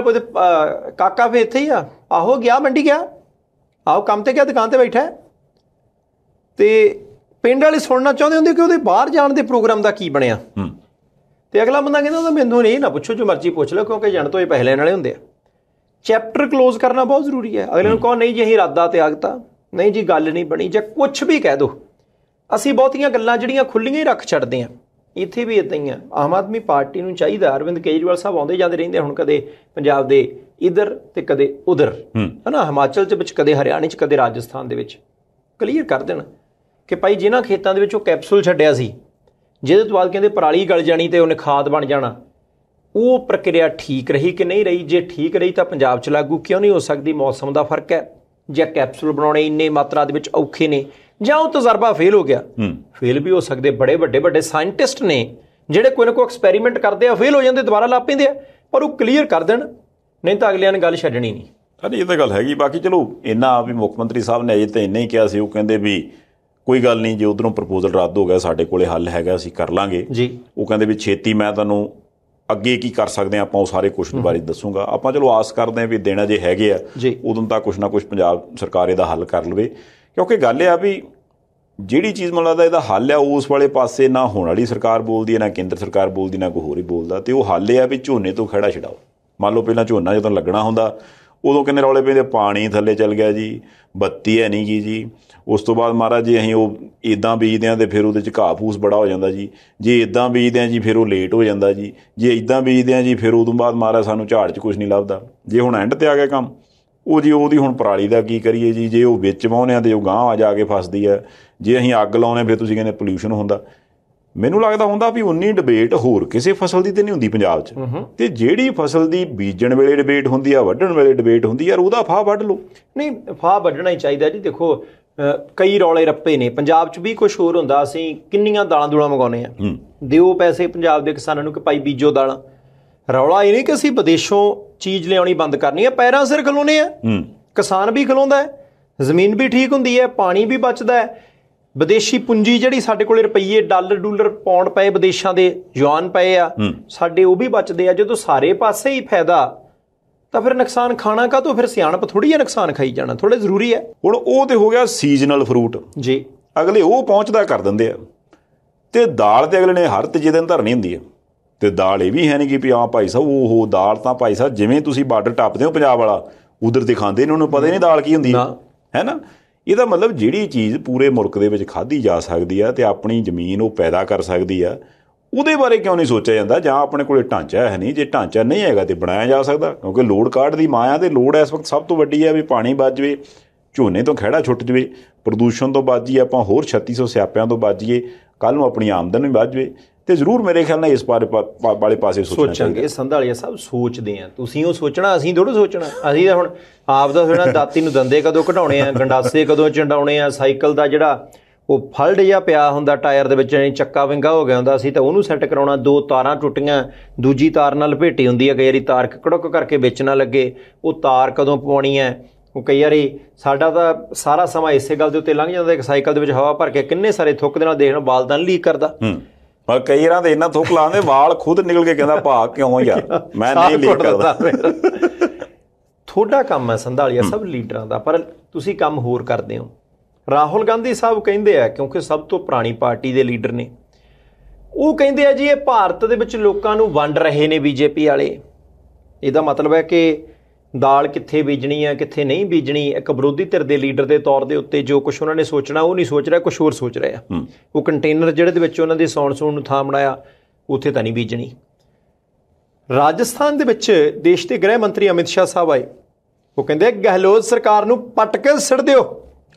ਕਾਕਾ ਫਿਰ ਇੱਥੇ ਹੀ ਆ, ਆਹੋ ਗਿਆ ਮੰਡੀ ਗਿਆ, ਆਹੋ ਕੰਮ ਤੇ ਗਿਆ, ਦੁਕਾਨ ਤੇ ਬੈਠਾ। ਤੇ ਪਿੰਡ ਵਾਲੇ ਸੁਣਨਾ ਚਾਹੁੰਦੇ ਹੁੰਦੇ ਕਿ ਉਹਦੇ ਬਾਹਰ ਜਾਣ ਦੇ ਪ੍ਰੋਗਰਾਮ ਦਾ ਕੀ ਬਣਿਆ। ਤੇ ਅਗਲਾ ਬੰਦਾ ਕਹਿੰਦਾ ਮੈਨੂੰ ਇਹ ਨਾ ਪੁੱਛੋ, ਜੋ ਮਰਜ਼ੀ ਪੁੱਛ ਲਓ ਕਿਉਂਕਿ ਏਜੰਟ ਤੋਂ ਇਹ ਪੈਸੇ ਲੈਣ ਵਾਲੇ ਹੁੰਦੇ ਆ। ਚੈਪਟਰ ਕਲੋਜ਼ ਕਰਨਾ ਬਹੁਤ ਜ਼ਰੂਰੀ ਹੈ। ਅਗਲੇ ਨੂੰ ਕਹੋ ਨਹੀਂ ਜੀ ਅਸੀਂ ਇਰਾਦਾ ਤਿਆਗਤਾ, ਨਹੀਂ ਜੀ ਗੱਲ ਨਹੀਂ ਬਣੀ, ਜਾਂ ਕੁਛ ਵੀ ਕਹਿ ਦਿਓ। ਅਸੀਂ ਬਹੁਤੀਆਂ ਗੱਲਾਂ ਜਿਹੜੀਆਂ ਖੁੱਲ੍ਹੀਆਂ ਹੀ ਰੱਖ ਛੱਡਦੇ ਹਾਂ। ਇੱਥੇ ਵੀ ਇੱਦਾਂ ਹੀ ਆ। ਆਮ ਆਦਮੀ ਪਾਰਟੀ ਨੂੰ ਚਾਹੀਦਾ, ਅਰਵਿੰਦ ਕੇਜਰੀਵਾਲ ਸਾਹਿਬ ਆਉਂਦੇ ਜਾਂਦੇ ਰਹਿੰਦੇ, ਹੁਣ ਕਦੇ ਪੰਜਾਬ ਦੇ ਇੱਧਰ ਤੇ ਕਦੇ ਉੱਧਰ, ਹੈ ਨਾ, ਹਿਮਾਚਲ 'ਚ ਵਿੱਚ, ਕਦੇ ਹਰਿਆਣੇ 'ਚ, ਕਦੇ ਰਾਜਸਥਾਨ ਦੇ ਵਿੱਚ, ਕਲੀਅਰ ਕਰ ਦੇਣ ਕਿ ਭਾਈ ਜਿਨ੍ਹਾਂ ਖੇਤਾਂ ਦੇ ਵਿੱਚ ਉਹ ਕੈਪਸੂਲ ਛੱਡਿਆ ਸੀ ਜਿਹਦੇ ਤੋਂ ਬਾਅਦ ਕਹਿੰਦੇ ਪਰਾਲੀ ਗਲ ਜਾਣੀ ਤੇ ਉਹਨੇ ਖਾਦ ਬਣ ਜਾਣਾ, ਉਹ ਪ੍ਰਕਿਰਿਆ ਠੀਕ ਰਹੀ ਕਿ ਨਹੀਂ ਰਹੀ। ਜੇ ਠੀਕ ਰਹੀ ਤਾਂ ਪੰਜਾਬ 'ਚ ਲਾਗੂ ਕਿਉਂ ਨਹੀਂ ਹੋ ਸਕਦੀ? ਮੌਸਮ ਦਾ ਫਰਕ ਹੈ, ਜਾਂ ਕੈਪਸੂਲ ਬਣਾਉਣੇ ਇੰਨੇ ਮਾਤਰਾ ਦੇ ਵਿੱਚ ਔਖੇ ਨੇ, ਜਾਂ ਉਹ ਤਜਰਬਾ ਫੇਲ ਹੋ ਗਿਆ। ਫੇਲ ਵੀ ਹੋ ਸਕਦੇ, ਬੜੇ ਵੱਡੇ ਸਾਇੰਟਿਸਟ ਨੇ ਜਿਹੜੇ ਕੋਈ ਨਾ ਕੋਈ ਐਕਸਪੈਰੀਮੈਂਟ ਕਰਦੇ ਆ, ਫੇਲ ਹੋ ਜਾਂਦੇ, ਦੁਬਾਰਾ ਲਾ ਪੈਂਦੇ ਆ, ਪਰ ਉਹ ਕਲੀਅਰ ਕਰ ਦੇਣ, ਨਹੀਂ ਤਾਂ ਅਗਲਿਆਂ ਨੇ ਗੱਲ ਛੱਡਣੀ ਨਹੀਂ। ਹਾਂਜੀ ਇਹ ਤਾਂ ਗੱਲ ਹੈਗੀ। ਬਾਕੀ ਚਲੋ ਇੰਨਾ ਵੀ ਮੁੱਖ ਮੰਤਰੀ ਸਾਹਿਬ ਨੇ ਅਜੇ ਤਾਂ ਇੰਨਾ ਹੀ ਕਿਹਾ ਸੀ। ਉਹ ਕਹਿੰਦੇ ਵੀ ਕੋਈ ਗੱਲ ਨਹੀਂ, ਜੇ ਉੱਧਰੋਂ ਪ੍ਰਪੋਜ਼ਲ ਰੱਦ ਹੋ ਗਿਆ ਸਾਡੇ ਕੋਲੇ ਹੱਲ ਹੈਗਾ, ਅਸੀਂ ਕਰ ਲਾਂਗੇ ਜੀ। ਉਹ ਕਹਿੰਦੇ ਵੀ ਛੇਤੀ ਮੈਂ ਤੁਹਾਨੂੰ ਅੱਗੇ ਕੀ ਕਰ ਸਕਦੇ ਹਾਂ ਆਪਾਂ ਉਹ ਸਾਰੇ ਕੁਛ ਬਾਰੇ ਦੱਸੂਗਾ। ਆਪਾਂ ਚਲੋ ਆਸ ਕਰਦੇ ਹਾਂ ਵੀ ਦਿਨ ਜੇ ਹੈਗੇ ਆ ਉਦੋਂ ਤਾਂ ਕੁਛ ਨਾ ਕੁਛ ਪੰਜਾਬ ਸਰਕਾਰ ਇਹਦਾ ਹੱਲ ਕਰ ਲਵੇ। ਕਿਉਂਕਿ ਗੱਲ ਇਹ ਆ ਵੀ ਜਿਹੜੀ ਚੀਜ਼ ਮੈਨੂੰ ਲੱਗਦਾ ਇਹਦਾ ਹੱਲ ਆ ਉਸ ਵਾਲੇ ਪਾਸੇ ਨਾ ਹੋਣ ਵਾਲੀ ਸਰਕਾਰ ਬੋਲਦੀ ਹੈ, ਨਾ ਕੇਂਦਰ ਸਰਕਾਰ ਬੋਲਦੀ, ਨਾ ਕੋਈ ਹੋਰ ਹੀ ਬੋਲਦਾ। ਤੇ ਉਹ ਹੱਲ ਇਹ ਆ ਵੀ ਝੋਨੇ ਤੋਂ ਖਹਿੜਾ ਛਡਾਓ। ਮੰਨ ਲਓ ਪਹਿਲਾਂ ਝੋਨਾ ਜਦੋਂ ਲੱਗਣਾ ਹੁੰਦਾ ਉਦੋਂ ਕਿੰਨੇ ਰੌਲੇ ਪੈਂਦੇ, ਪਾਣੀ ਥੱਲੇ ਚੱਲ ਗਿਆ ਜੀ, ਬੱਤੀ ਹੈ ਨਹੀਂ ਗੀ ਜੀ। ਉਸ ਤੋਂ ਬਾਅਦ ਮਹਾਰਾਜ ਜੇ ਅਸੀਂ ਉਹ ਇੱਦਾਂ ਬੀਜਦੇ ਹਾਂ ਤਾਂ ਫਿਰ ਉਹਦੇ 'ਚ ਘਾਹ ਫੂਸ ਬੜਾ ਹੋ ਜਾਂਦਾ ਜੀ। ਜੇ ਇੱਦਾਂ ਬੀਜਦੇ ਹਾਂ ਜੀ ਫਿਰ ਉਹ ਲੇਟ ਹੋ ਜਾਂਦਾ ਜੀ। ਜੇ ਇੱਦਾਂ ਬੀਜਦੇ ਹਾਂ ਜੀ ਫਿਰ ਉਦੋਂ ਬਾਅਦ ਮਹਾਰਾਜ ਸਾਨੂੰ ਝਾੜ 'ਚ ਕੁਛ ਨਹੀਂ ਲੱਭਦਾ। ਜੇ ਹੁਣ ਐਂਡ 'ਤੇ ਆ ਗਿਆ ਕੰਮ, ਉਹ ਜੀ ਉਹਦੀ ਹੁਣ ਪਰਾਲੀ ਦਾ ਕੀ ਕਰੀਏ ਜੀ। ਜੇ ਉਹ ਵਿੱਚ ਵਾਹੁੰਦੇ ਹਾਂ ਤਾਂ ਉਹ ਗਾਂਹ ਆ ਜਾ ਕੇ ਫਸਦੀ ਹੈ। ਜੇ ਅਸੀਂ ਅੱਗ ਲਾਉਂਦੇ ਫਿਰ ਤੁਸੀਂ ਕਹਿੰਦੇ ਪੋਲਿਊਸ਼ਨ ਹੁੰਦਾ। ਮੈਨੂੰ ਲੱਗਦਾ ਹੁੰਦਾ ਵੀ ਉਨੀ ਡਿਬੇਟ ਹੋਰ ਕਿਸੇ ਫਸਲ ਦੀ ਤਾਂ ਨਹੀਂ ਹੁੰਦੀ ਪੰਜਾਬ 'ਚ। ਤੇ ਜਿਹੜੀ ਫਸਲ ਦੀ ਬੀਜਣ ਵੇਲੇ ਡਿਬੇਟ ਹੁੰਦੀ ਆ, ਵੱਢਣ ਵੇਲੇ ਡਿਬੇਟ ਹੁੰਦੀ ਯਾਰ, ਉਹਦਾ ਫਾਹ ਵੱਢ ਲਓ। ਨਹੀਂ, ਫਾਹ ਵੱਢਣਾ ਹੀ ਚਾਹੀਦਾ ਜੀ। ਦੇਖੋ ਕਈ ਰੌਲੇ ਰੱਪੇ ਨੇ ਪੰਜਾਬ 'ਚ ਵੀ। ਕੁਛ ਹੋਰ ਹੁੰਦਾ, ਅਸੀਂ ਕਿੰਨੀਆਂ ਦਾਲਾਂ ਦੂਲਾਂ ਮੰਗਾਉਂਦੇ ਆ, ਦਿਓ ਪੈਸੇ ਪੰਜਾਬ ਦੇ ਕਿਸਾਨਾਂ ਨੂੰ ਕਿ ਭਾਈ ਬੀਜੋ ਦਾਲਾਂ। ਰੌਲਾ ਇਹ ਨਹੀਂ ਕਿ ਅਸੀਂ ਵਿਦੇਸ਼ੋਂ ਚੀਜ਼ ਲਿਆਉਣੀ ਬੰਦ ਕਰਨੀ ਹੈ, ਪੈਰਾਂ ਸਿਰ ਖਲੋਣੇ ਆ। ਕਿਸਾਨ ਵੀ ਖਲੋਂਦਾ ਹੈ, ਜ਼ਮੀਨ ਵੀ ਠੀਕ ਹੁੰਦੀ ਹੈ, ਪਾਣੀ ਵੀ ਬਚਦਾ ਹੈ। ਵਿਦੇਸ਼ੀ ਪੂੰਜੀ ਜਿਹੜੀ ਸਾਡੇ ਕੋਲੇ ਰੁਪਈਏ, ਡਾਲਰ ਡੂਲਰ ਪਾਉਂਡ ਪਏ, ਵਿਦੇਸ਼ਾਂ ਦੇ ਯੂਆਨ ਪਏ ਆ ਸਾਡੇ, ਉਹ ਵੀ ਬਚਦੇ ਆ। ਜਦੋਂ ਸਾਰੇ ਪਾਸੇ ਹੀ ਫਾਇਦਾ ਤਾਂ ਫਿਰ ਨੁਕਸਾਨ ਖਾਣਾ ਕਾਹਤੋਂ? ਫਿਰ ਸਿਆਣਪ ਥੋੜ੍ਹੀ ਹੈ ਨੁਕਸਾਨ ਖਾਈ ਜਾਣਾ, ਥੋੜ੍ਹਾ ਜ਼ਰੂਰੀ ਹੈ। ਹੁਣ ਉਹ ਤੇ ਹੋ ਗਿਆ ਸੀਜ਼ਨਲ ਫਰੂਟ ਜੀ, ਅਗਲੇ ਉਹ ਪਹੁੰਚਦਾ ਕਰ ਦਿੰਦੇ ਆ। ਤੇ ਦਾਲ ਤੇ ਅਗਲੇ ਨੇ ਹਰ ਤੀਜੇ ਦਿਨ ਧਰਨੀ ਹੁੰਦੀ ਹੈ। ਤੇ ਦਾਲ ਇਹ ਵੀ ਹੈ ਨਹੀਂ ਕਿ ਵੀ ਹਾਂ ਭਾਈ ਸਾਹਿਬ ਉਹ ਦਾਲ ਤਾਂ ਭਾਈ ਸਾਹਿਬ ਜਿਵੇਂ ਤੁਸੀਂ ਬਾਰਡਰ ਟੱਪਦੇ ਹੋ ਪੰਜਾਬ ਵਾਲਾ ਉਧਰ ਤੇ ਖਾਂਦੇ ਨੇ, ਉਹਨੂੰ ਪਤਾ ਹੀ ਨਹੀਂ ਦਾਲ ਕੀ ਹੁੰਦੀ ਹੈ ਨਾ। ਇਹਦਾ ਮਤਲਬ ਜਿਹੜੀ ਚੀਜ਼ ਪੂਰੇ ਮੁਲਕ ਦੇ ਵਿੱਚ ਖਾਧੀ ਜਾ ਸਕਦੀ ਆ ਤੇ ਆਪਣੀ ਜ਼ਮੀਨ ਉਹ ਪੈਦਾ ਕਰ ਸਕਦੀ ਆ, ਉਹਦੇ ਬਾਰੇ ਕਿਉਂ ਨਹੀਂ ਸੋਚਿਆ ਜਾਂਦਾ? ਜਾਂ ਆਪਣੇ ਕੋਲ ਢਾਂਚਾ ਹੈ ਨਹੀਂ, ਜੇ ਢਾਂਚਾ ਨਹੀਂ ਹੈਗਾ ਤੇ ਬਣਾਇਆ ਜਾ ਸਕਦਾ। ਕਿਉਂਕਿ ਲੋੜ ਕਾਢ ਦੀ ਮਾਂ ਆ ਤੇ ਲੋੜ ਇਸ ਵਕਤ ਸਭ ਤੋਂ ਵੱਡੀ ਹੈ ਵੀ ਪਾਣੀ ਬਚ ਜਾਵੇ, ਝੋਨੇ ਤੋਂ ਖਹਿੜਾ ਛੁੱਟ ਜਾਵੇ, ਪ੍ਰਦੂਸ਼ਣ ਤੋਂ ਬਚ ਜਾਈਏ, ਆਪਾਂ ਹੋਰ 3600 ਸਿਆਪਿਆਂ ਤੋਂ ਬਚ ਜਾਈਏ, ਕੱਲ੍ਹ ਨੂੰ ਆਪਣੀ ਆਮਦਨ ਵੀ ਵੱਧ ਜਾਵੇ। ਤੇ ਜ਼ਰੂਰ ਮੇਰੇ ਖਿਆਲ ਨਾਲ ਇਸ ਵਾਲੇ ਪਾਸੇ ਸੋਚਾਂਗੇ। ਸੰਧਾਲੀਆ ਸਾਹਿਬ ਸੋਚਦੇ ਆ, ਤੁਸੀਂ ਉਹ ਸੋਚਣਾ, ਅਸੀਂ ਥੋੜ੍ਹਾ ਸੋਚਣਾ। ਅਸੀਂ ਤਾਂ ਹੁਣ ਆਪ ਦਾ ਸੋਚਣਾ ਦਾਤੀ ਨੂੰ ਦੰਦੇ ਕਦੋਂ ਕਢਾਉਣੇ ਆ, ਗੰਡਾਸੇ ਕਦੋਂ ਚੰਡਾਉਣੇ ਆ, ਸਾਈਕਲ ਦਾ ਜਿਹੜਾ ਉਹ ਫਲਡ ਜਿਹਾ ਪਿਆ ਹੁੰਦਾ ਟਾਇਰ ਦੇ ਵਿੱਚ, ਚੱਕਾ ਵਿੰਗਾ ਹੋ ਗਿਆ ਹੁੰਦਾ, ਅਸੀਂ ਤਾਂ ਉਹਨੂੰ ਸੈੱਟ ਕਰਾਉਣਾ। 2 ਤਾਰਾਂ ਟੁੱਟੀਆਂ, ਦੂਜੀ ਤਾਰ ਨਾਲ ਲਪੇਟੀ ਹੁੰਦੀ ਹੈ, ਕਈ ਵਾਰੀ ਤਾਰ ਕੜਕ ਕਰਕੇ ਵਿੱਚ ਨਾ ਲੱਗੇ, ਉਹ ਤਾਰ ਕਦੋਂ ਪਵਾਉਣੀ ਹੈ। ਉਹ ਕਈ ਵਾਰੀ ਸਾਡਾ ਤਾਂ ਸਾਰਾ ਸਮਾਂ ਇਸੇ ਗੱਲ ਦੇ ਉੱਤੇ ਲੰਘ ਜਾਂਦਾ ਕਿ ਸਾਈਕਲ ਦੇ ਵਿੱਚ ਹਵਾ ਭਰ ਕੇ ਕਿੰਨੇ ਸਾਰੇ ਥੁੱਕ ਦੇ ਨਾਲ ਦੇਖਣਾ ਬਾਲ ਤਾਂ ਲੀਕ ਕਰਦਾ। ਪਰ ਕਈ ਵਾਰਾਂ ਤੇ ਇੰਨਾ ਥੁੱਕ ਲਾਉਂਦੇ ਵਾਲ ਖੁਦ ਨਿਕਲ ਕੇ ਕਹਿੰਦਾ ਭਾ ਕਿਉਂ ਯਾਰ ਮੈਂ ਨਹੀਂ ਲੀਕ ਕਰਦਾ। ਤੁਹਾਡਾ ਕੰਮ ਹੈ ਸੰਧਾਲੀਆ ਸਭ ਲੀਡਰਾਂ ਦਾ, ਪਰ ਤੁਸੀਂ ਕੰਮ ਹੋਰ ਕਰਦੇ ਹੋ। ਰਾਹੁਲ ਗਾਂਧੀ ਸਾਹਿਬ ਕਹਿੰਦੇ ਆ, ਕਿਉਂਕਿ ਸਭ ਤੋਂ ਪੁਰਾਣੀ ਪਾਰਟੀ ਦੇ ਲੀਡਰ ਨੇ, ਉਹ ਕਹਿੰਦੇ ਆ ਜੀ ਇਹ ਭਾਰਤ ਦੇ ਵਿੱਚ ਲੋਕਾਂ ਨੂੰ ਵੰਡ ਰਹੇ ਨੇ ਬੀਜੇਪੀ ਵਾਲੇ। ਇਹਦਾ ਮਤਲਬ ਹੈ ਕਿ ਦਾਲ ਕਿੱਥੇ ਬੀਜਣੀ ਹੈ ਕਿੱਥੇ ਨਹੀਂ ਬੀਜਣੀ, ਇੱਕ ਵਿਰੋਧੀ ਧਿਰ ਦੇ ਲੀਡਰ ਦੇ ਤੌਰ ਦੇ ਉੱਤੇ ਜੋ ਕੁਛ ਉਹਨਾਂ ਨੇ ਸੋਚਣਾ ਉਹ ਨਹੀਂ ਸੋਚ ਰਿਹਾ, ਕੁਛ ਹੋਰ ਸੋਚ ਰਿਹਾ। ਉਹ ਕੰਟੇਨਰ ਜਿਹੜੇ ਦੇ ਵਿੱਚ ਉਹਨਾਂ ਦੇ ਸੌਣ ਨੂੰ ਥਾਂ ਬਣਾਇਆ ਉੱਥੇ ਤਾਂ ਨਹੀਂ ਬੀਜਣੀ। ਰਾਜਸਥਾਨ ਦੇ ਵਿੱਚ ਦੇਸ਼ ਦੇ ਗ੍ਰਹਿ ਮੰਤਰੀ ਅਮਿਤ ਸ਼ਾਹ ਸਾਹਿਬ ਆਏ, ਉਹ ਕਹਿੰਦੇ ਗਹਿਲੋਤ ਸਰਕਾਰ ਨੂੰ ਪੱਟ ਕੇ ਸਿੱਟ ਦਿਓ,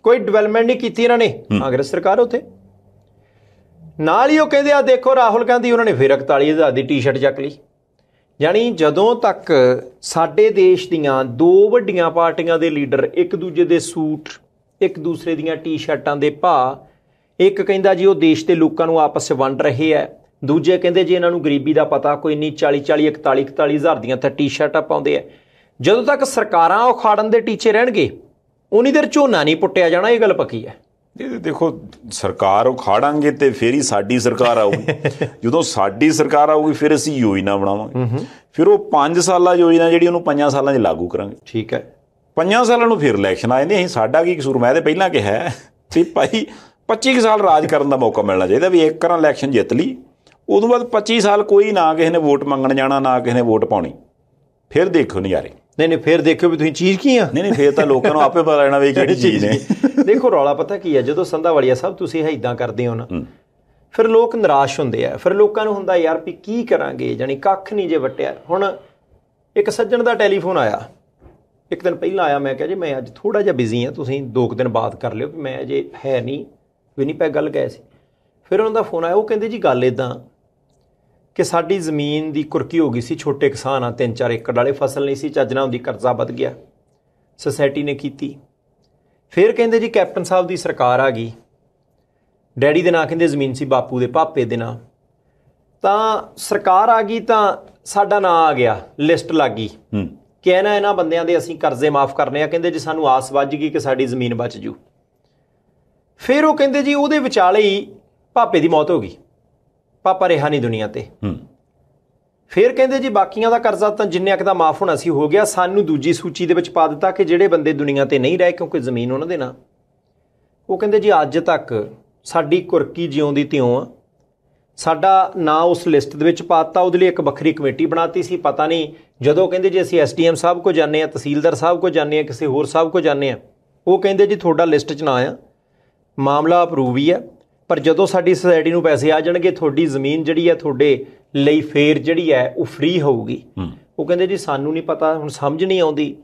ਕੋਈ ਡਿਵੈਲਪਮੈਂਟ ਨਹੀਂ ਕੀਤੀ ਇਹਨਾਂ ਨੇ, ਕਾਂਗਰਸ ਸਰਕਾਰ ਉੱਥੇ। ਨਾਲ ਹੀ ਉਹ ਕਹਿੰਦੇ ਆ ਦੇਖੋ ਰਾਹੁਲ ਗਾਂਧੀ, ਉਹਨਾਂ ਨੇ ਫਿਰ 41,000 ਦੀ ਟੀ-ਸ਼ਰਟ ਚੱਕ ਲਈ। ਯਾਨੀ ਜਦੋਂ ਤੱਕ ਸਾਡੇ ਦੇਸ਼ ਦੀਆਂ 2 ਵੱਡੀਆਂ ਪਾਰਟੀਆਂ ਦੇ ਲੀਡਰ ਇੱਕ ਦੂਜੇ ਦੇ ਸੂਟ, ਇੱਕ ਦੂਸਰੇ ਦੀਆਂ ਟੀ-ਸ਼ਰਟਾਂ ਦੇ ਭਾਅ, ਇੱਕ ਕਹਿੰਦਾ ਜੀ ਉਹ ਦੇਸ਼ ਦੇ ਲੋਕਾਂ ਨੂੰ ਆਪਸ 'ਚ ਵੰਡ ਰਹੇ ਹੈ, ਦੂਜੇ ਕਹਿੰਦੇ ਜੀ ਇਹਨਾਂ ਨੂੰ ਗਰੀਬੀ ਦਾ ਪਤਾ ਕੋਈ ਨਹੀਂ, 40-40 41,000 ਦੀਆਂ ਤਾਂ ਟੀ-ਸ਼ਰਟਾਂ ਪਾਉਂਦੇ ਆ। ਜਦੋਂ ਤੱਕ ਸਰਕਾਰਾਂ ਉਖਾੜਨ ਦੇ ਟੀਚੇ ਰਹਿਣਗੇ ਉਨੀ ਦੇਰ ਝੋਨਾ ਨਹੀਂ ਪੁੱਟਿਆ ਜਾਣਾ, ਇਹ ਗੱਲ ਪੱਕੀ ਹੈ। ਇਹ ਦੇਖੋ ਸਰਕਾਰ ਉਖਾੜਾਂਗੇ ਤੇ ਫਿਰ ਹੀ ਸਾਡੀ ਸਰਕਾਰ ਆਊਗੀ। ਜਦੋਂ ਸਾਡੀ ਸਰਕਾਰ ਆਊਗੀ ਫਿਰ ਅਸੀਂ ਯੋਜਨਾ ਬਣਾਵਾਂਗੇ, ਫਿਰ ਉਹ 5 ਸਾਲਾ ਯੋਜਨਾ ਜਿਹੜੀ ਉਹਨੂੰ 5 ਸਾਲਾਂ 'ਚ ਲਾਗੂ ਕਰਾਂਗੇ। ਠੀਕ ਹੈ, 5 ਸਾਲਾਂ ਨੂੰ ਫਿਰ ਇਲੈਕਸ਼ਨ ਆ ਜਾਂਦੇ। ਅਸੀਂ ਸਾਡਾ ਕੀ ਕਸੂਰ, ਮੈਂ ਤਾਂ ਪਹਿਲਾਂ ਕਿਹਾ ਤੇ ਭਾਈ 25 ਸਾਲ ਰਾਜ ਕਰਨ ਦਾ ਮੌਕਾ ਮਿਲਣਾ ਚਾਹੀਦਾ ਵੀ ਇੱਕ ਵਾਰ ਇਲੈਕਸ਼ਨ ਜਿੱਤ ਲਈ, ਉਦੋਂ ਬਾਅਦ 25 ਸਾਲ ਕੋਈ ਨਾ ਕਿਸੇ ਨੇ ਵੋਟ ਮੰਗਣ ਜਾਣਾ, ਨਾ ਕਿਸੇ ਨੇ ਵੋਟ ਪਾਉਣੀ, ਫਿਰ ਦੇਖੋ ਨਜ਼ਾਰੇ। ਨਹੀਂ ਫਿਰ ਦੇਖਿਓ ਵੀ ਤੁਸੀਂ ਚੀਜ਼ ਕੀ ਆ। ਨਹੀਂ ਫਿਰ ਤਾਂ ਲੋਕਾਂ ਨੂੰ ਆਪੇ ਪਤਾ ਲੱਗਣਾ ਵੀ ਕਿਹੜੀ ਚੀਜ਼ ਨੇ। ਦੇਖੋ ਰੌਲਾ ਪਤਾ ਕੀ ਹੈ, ਜਦੋਂ ਸੰਧਾਵਾਲੀਆ ਸਾਹਿਬ ਤੁਸੀਂ ਇੱਦਾਂ ਕਰਦੇ ਹੋ ਨਾ, ਫਿਰ ਲੋਕ ਨਿਰਾਸ਼ ਹੁੰਦੇ ਆ, ਫਿਰ ਲੋਕਾਂ ਨੂੰ ਹੁੰਦਾ ਯਾਰ ਵੀ ਕੀ ਕਰਾਂਗੇ, ਜਾਣੀ ਕੱਖ ਨਹੀਂ ਜੇ ਵੱਟਿਆ। ਹੁਣ ਇੱਕ ਸੱਜਣ ਦਾ ਟੈਲੀਫੋਨ ਆਇਆ, ਇੱਕ ਦਿਨ ਪਹਿਲਾਂ ਆਇਆ, ਮੈਂ ਕਿਹਾ ਜੀ ਮੈਂ ਅੱਜ ਥੋੜ੍ਹਾ ਜਿਹਾ ਬਿਜ਼ੀ ਹਾਂ, ਤੁਸੀਂ 2 ਦਿਨ ਬਾਅਦ ਕਰ ਲਿਓ, ਮੈਂ ਅਜੇ ਹੈ ਨਹੀਂ ਵਿਨੀਪੈਗ ਗੱਲ ਗਏ ਸੀ। ਫਿਰ ਉਹਨਾਂ ਦਾ ਫੋਨ ਆਇਆ, ਉਹ ਕਹਿੰਦੇ ਜੀ ਗੱਲ ਇੱਦਾਂ ਕਿ ਸਾਡੀ ਜ਼ਮੀਨ ਦੀ ਕੁਰਕੀ ਹੋ ਗਈ ਸੀ, ਛੋਟੇ ਕਿਸਾਨ ਆ, 3-4 ਏਕੜ ਵਾਲੇ, ਫਸਲ ਨਹੀਂ ਸੀ ਚੱਜ ਨਾਲ ਹੁੰਦੀ, ਕਰਜ਼ਾ ਵੱਧ ਗਿਆ, ਸੁਸਾਇਟੀ ਨੇ ਕੀਤੀ। ਫਿਰ ਕਹਿੰਦੇ ਜੀ ਕੈਪਟਨ ਸਾਹਿਬ ਦੀ ਸਰਕਾਰ ਆ ਗਈ, ਡੈਡੀ ਦੇ ਨਾਂ ਕਹਿੰਦੇ ਜ਼ਮੀਨ ਸੀ, ਬਾਪੂ ਦੇ ਪਾਪੇ ਦੇ ਨਾਂ, ਤਾਂ ਸਰਕਾਰ ਆ ਗਈ ਤਾਂ ਸਾਡਾ ਨਾਂ ਆ ਗਿਆ, ਲਿਸਟ ਲੱਗ ਗਈ ਕਿ ਇਹਨਾਂ ਬੰਦਿਆਂ ਦੇ ਅਸੀਂ ਕਰਜ਼ੇ ਮਾਫ ਕਰਨੇ ਆ। ਕਹਿੰਦੇ ਜੀ ਸਾਨੂੰ ਆਸ ਵੱਜ ਗਈ ਕਿ ਸਾਡੀ ਜ਼ਮੀਨ ਬਚ ਜੂ। ਫਿਰ ਉਹ ਕਹਿੰਦੇ ਜੀ ਉਹਦੇ ਵਿਚਾਲੇ ਹੀ ਪਾਪੇ ਦੀ ਮੌਤ ਹੋ ਗਈ, ਪਾਪਾ ਰਿਹਾ ਨਹੀਂ ਦੁਨੀਆ ਤੇ। ਫਿਰ ਕਹਿੰਦੇ ਜੀ ਬਾਕੀਆਂ ਦਾ ਕਰਜ਼ਾ ਤਾਂ ਜਿੰਨੇ ਕੁ ਦਾ ਮਾਫ ਹੋਣਾ ਸੀ ਹੋ ਗਿਆ, ਸਾਨੂੰ ਦੂਜੀ ਸੂਚੀ ਦੇ ਵਿੱਚ ਪਾ ਦਿੱਤਾ ਕਿ ਜਿਹੜੇ ਬੰਦੇ ਦੁਨੀਆ ਤੇ ਨਹੀਂ ਰਹੇ ਕਿਉਂਕਿ ਜ਼ਮੀਨ ਉਹਨਾਂ ਦੇ ਨਾਂ। ਉਹ ਕਹਿੰਦੇ ਜੀ ਅੱਜ ਤੱਕ ਸਾਡੀ ਕੁਰਕੀ ਜਿਉਂਦੀ ਤਿਉਂ ਆ, ਸਾਡਾ ਨਾਂ ਉਸ ਲਿਸਟ ਦੇ ਵਿੱਚ ਪਾਤਾ, ਉਹਦੇ ਲਈ ਇੱਕ ਵੱਖਰੀ ਕਮੇਟੀ ਬਣਾਤੀ ਸੀ। ਪਤਾ ਨਹੀਂ ਜਦੋਂ ਕਹਿੰਦੇ ਜੀ ਅਸੀਂ SDM ਸਾਹਿਬ ਕੋਲ ਜਾਂਦੇ ਹਾਂ, ਤਹਿਸੀਲਦਾਰ ਸਾਹਿਬ ਕੋਲ ਜਾਂਦੇ ਹਾਂ, ਕਿਸੇ ਹੋਰ ਸਾਹਿਬ ਕੋਲ ਜਾਂਦੇ ਹਾਂ, ਉਹ ਕਹਿੰਦੇ ਜੀ ਤੁਹਾਡਾ ਲਿਸਟ 'ਚ ਨਾਂ ਆ, ਮਾਮਲਾ ਅਪਰੂਵ ਹੀ ਆ, ਪਰ ਜਦੋਂ ਸਾਡੀ ਸੁਸਾਇਟੀ ਨੂੰ ਪੈਸੇ ਆ ਜਾਣਗੇ ਤੁਹਾਡੀ ਜ਼ਮੀਨ ਜਿਹੜੀ ਹੈ ਤੁਹਾਡੇ ਲਈ ਫੇਰ ਜਿਹੜੀ ਹੈ ਉਹ ਫ੍ਰੀ ਹੋਊਗੀ। ਉਹ ਕਹਿੰਦੇ ਜੀ ਸਾਨੂੰ ਨਹੀਂ ਪਤਾ, ਹੁਣ ਸਮਝ ਨਹੀਂ ਆਉਂਦੀ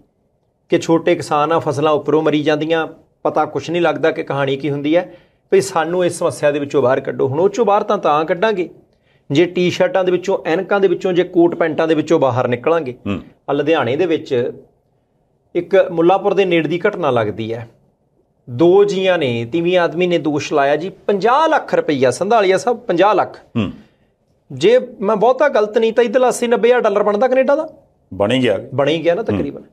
ਕਿ ਛੋਟੇ ਕਿਸਾਨ ਆ, ਫਸਲਾਂ ਉੱਪਰੋਂ ਮਰੀ ਜਾਂਦੀਆਂ, ਪਤਾ ਕੁਛ ਨਹੀਂ ਲੱਗਦਾ ਕਿ ਕਹਾਣੀ ਕੀ ਹੁੰਦੀ ਹੈ, ਵੀ ਸਾਨੂੰ ਇਸ ਸਮੱਸਿਆ ਦੇ ਵਿੱਚੋਂ ਬਾਹਰ ਕੱਢੋ। ਹੁਣ ਉਹ 'ਚੋਂ ਬਾਹਰ ਤਾਂ ਕੱਢਾਂਗੇ ਜੇ ਟੀ-ਸ਼ਰਟਾਂ ਦੇ ਵਿੱਚੋਂ, ਐਨਕਾਂ ਦੇ ਵਿੱਚੋਂ, ਜੇ ਕੋਟ ਪੈਂਟਾਂ ਦੇ ਵਿੱਚੋਂ ਬਾਹਰ ਨਿਕਲਾਂਗੇ। ਲੁਧਿਆਣੇ ਦੇ ਵਿੱਚ ਇੱਕ ਮੁੱਲਾਪੁਰ ਦੇ ਨੇੜੇ ਦੀ ਘਟਨਾ ਲੱਗਦੀ ਹੈ, 2 ਜੀਆਂ ਨੇ, ਤੀਵੀਂ ਆਦਮੀ ਨੇ ਦੋਸ਼ ਲਾਇਆ ਜੀ 50 ਲੱਖ ਰੁਪਈਆ, ਸੰਧਾਲੀਆ ਸਾਹਿਬ 50 ਲੱਖ, ਜੇ ਮੈਂ ਬਹੁਤਾ ਗਲਤ ਨਹੀਂ ਤਾਂ ਇੱਧਰ 80-90 ਹਜ਼ਾਰ ਡਾਲਰ ਬਣਦਾ ਕੈਨੇਡਾ ਦਾ, ਬਣ ਹੀ ਗਿਆ ਨਾ ਤਕਰੀਬਨ,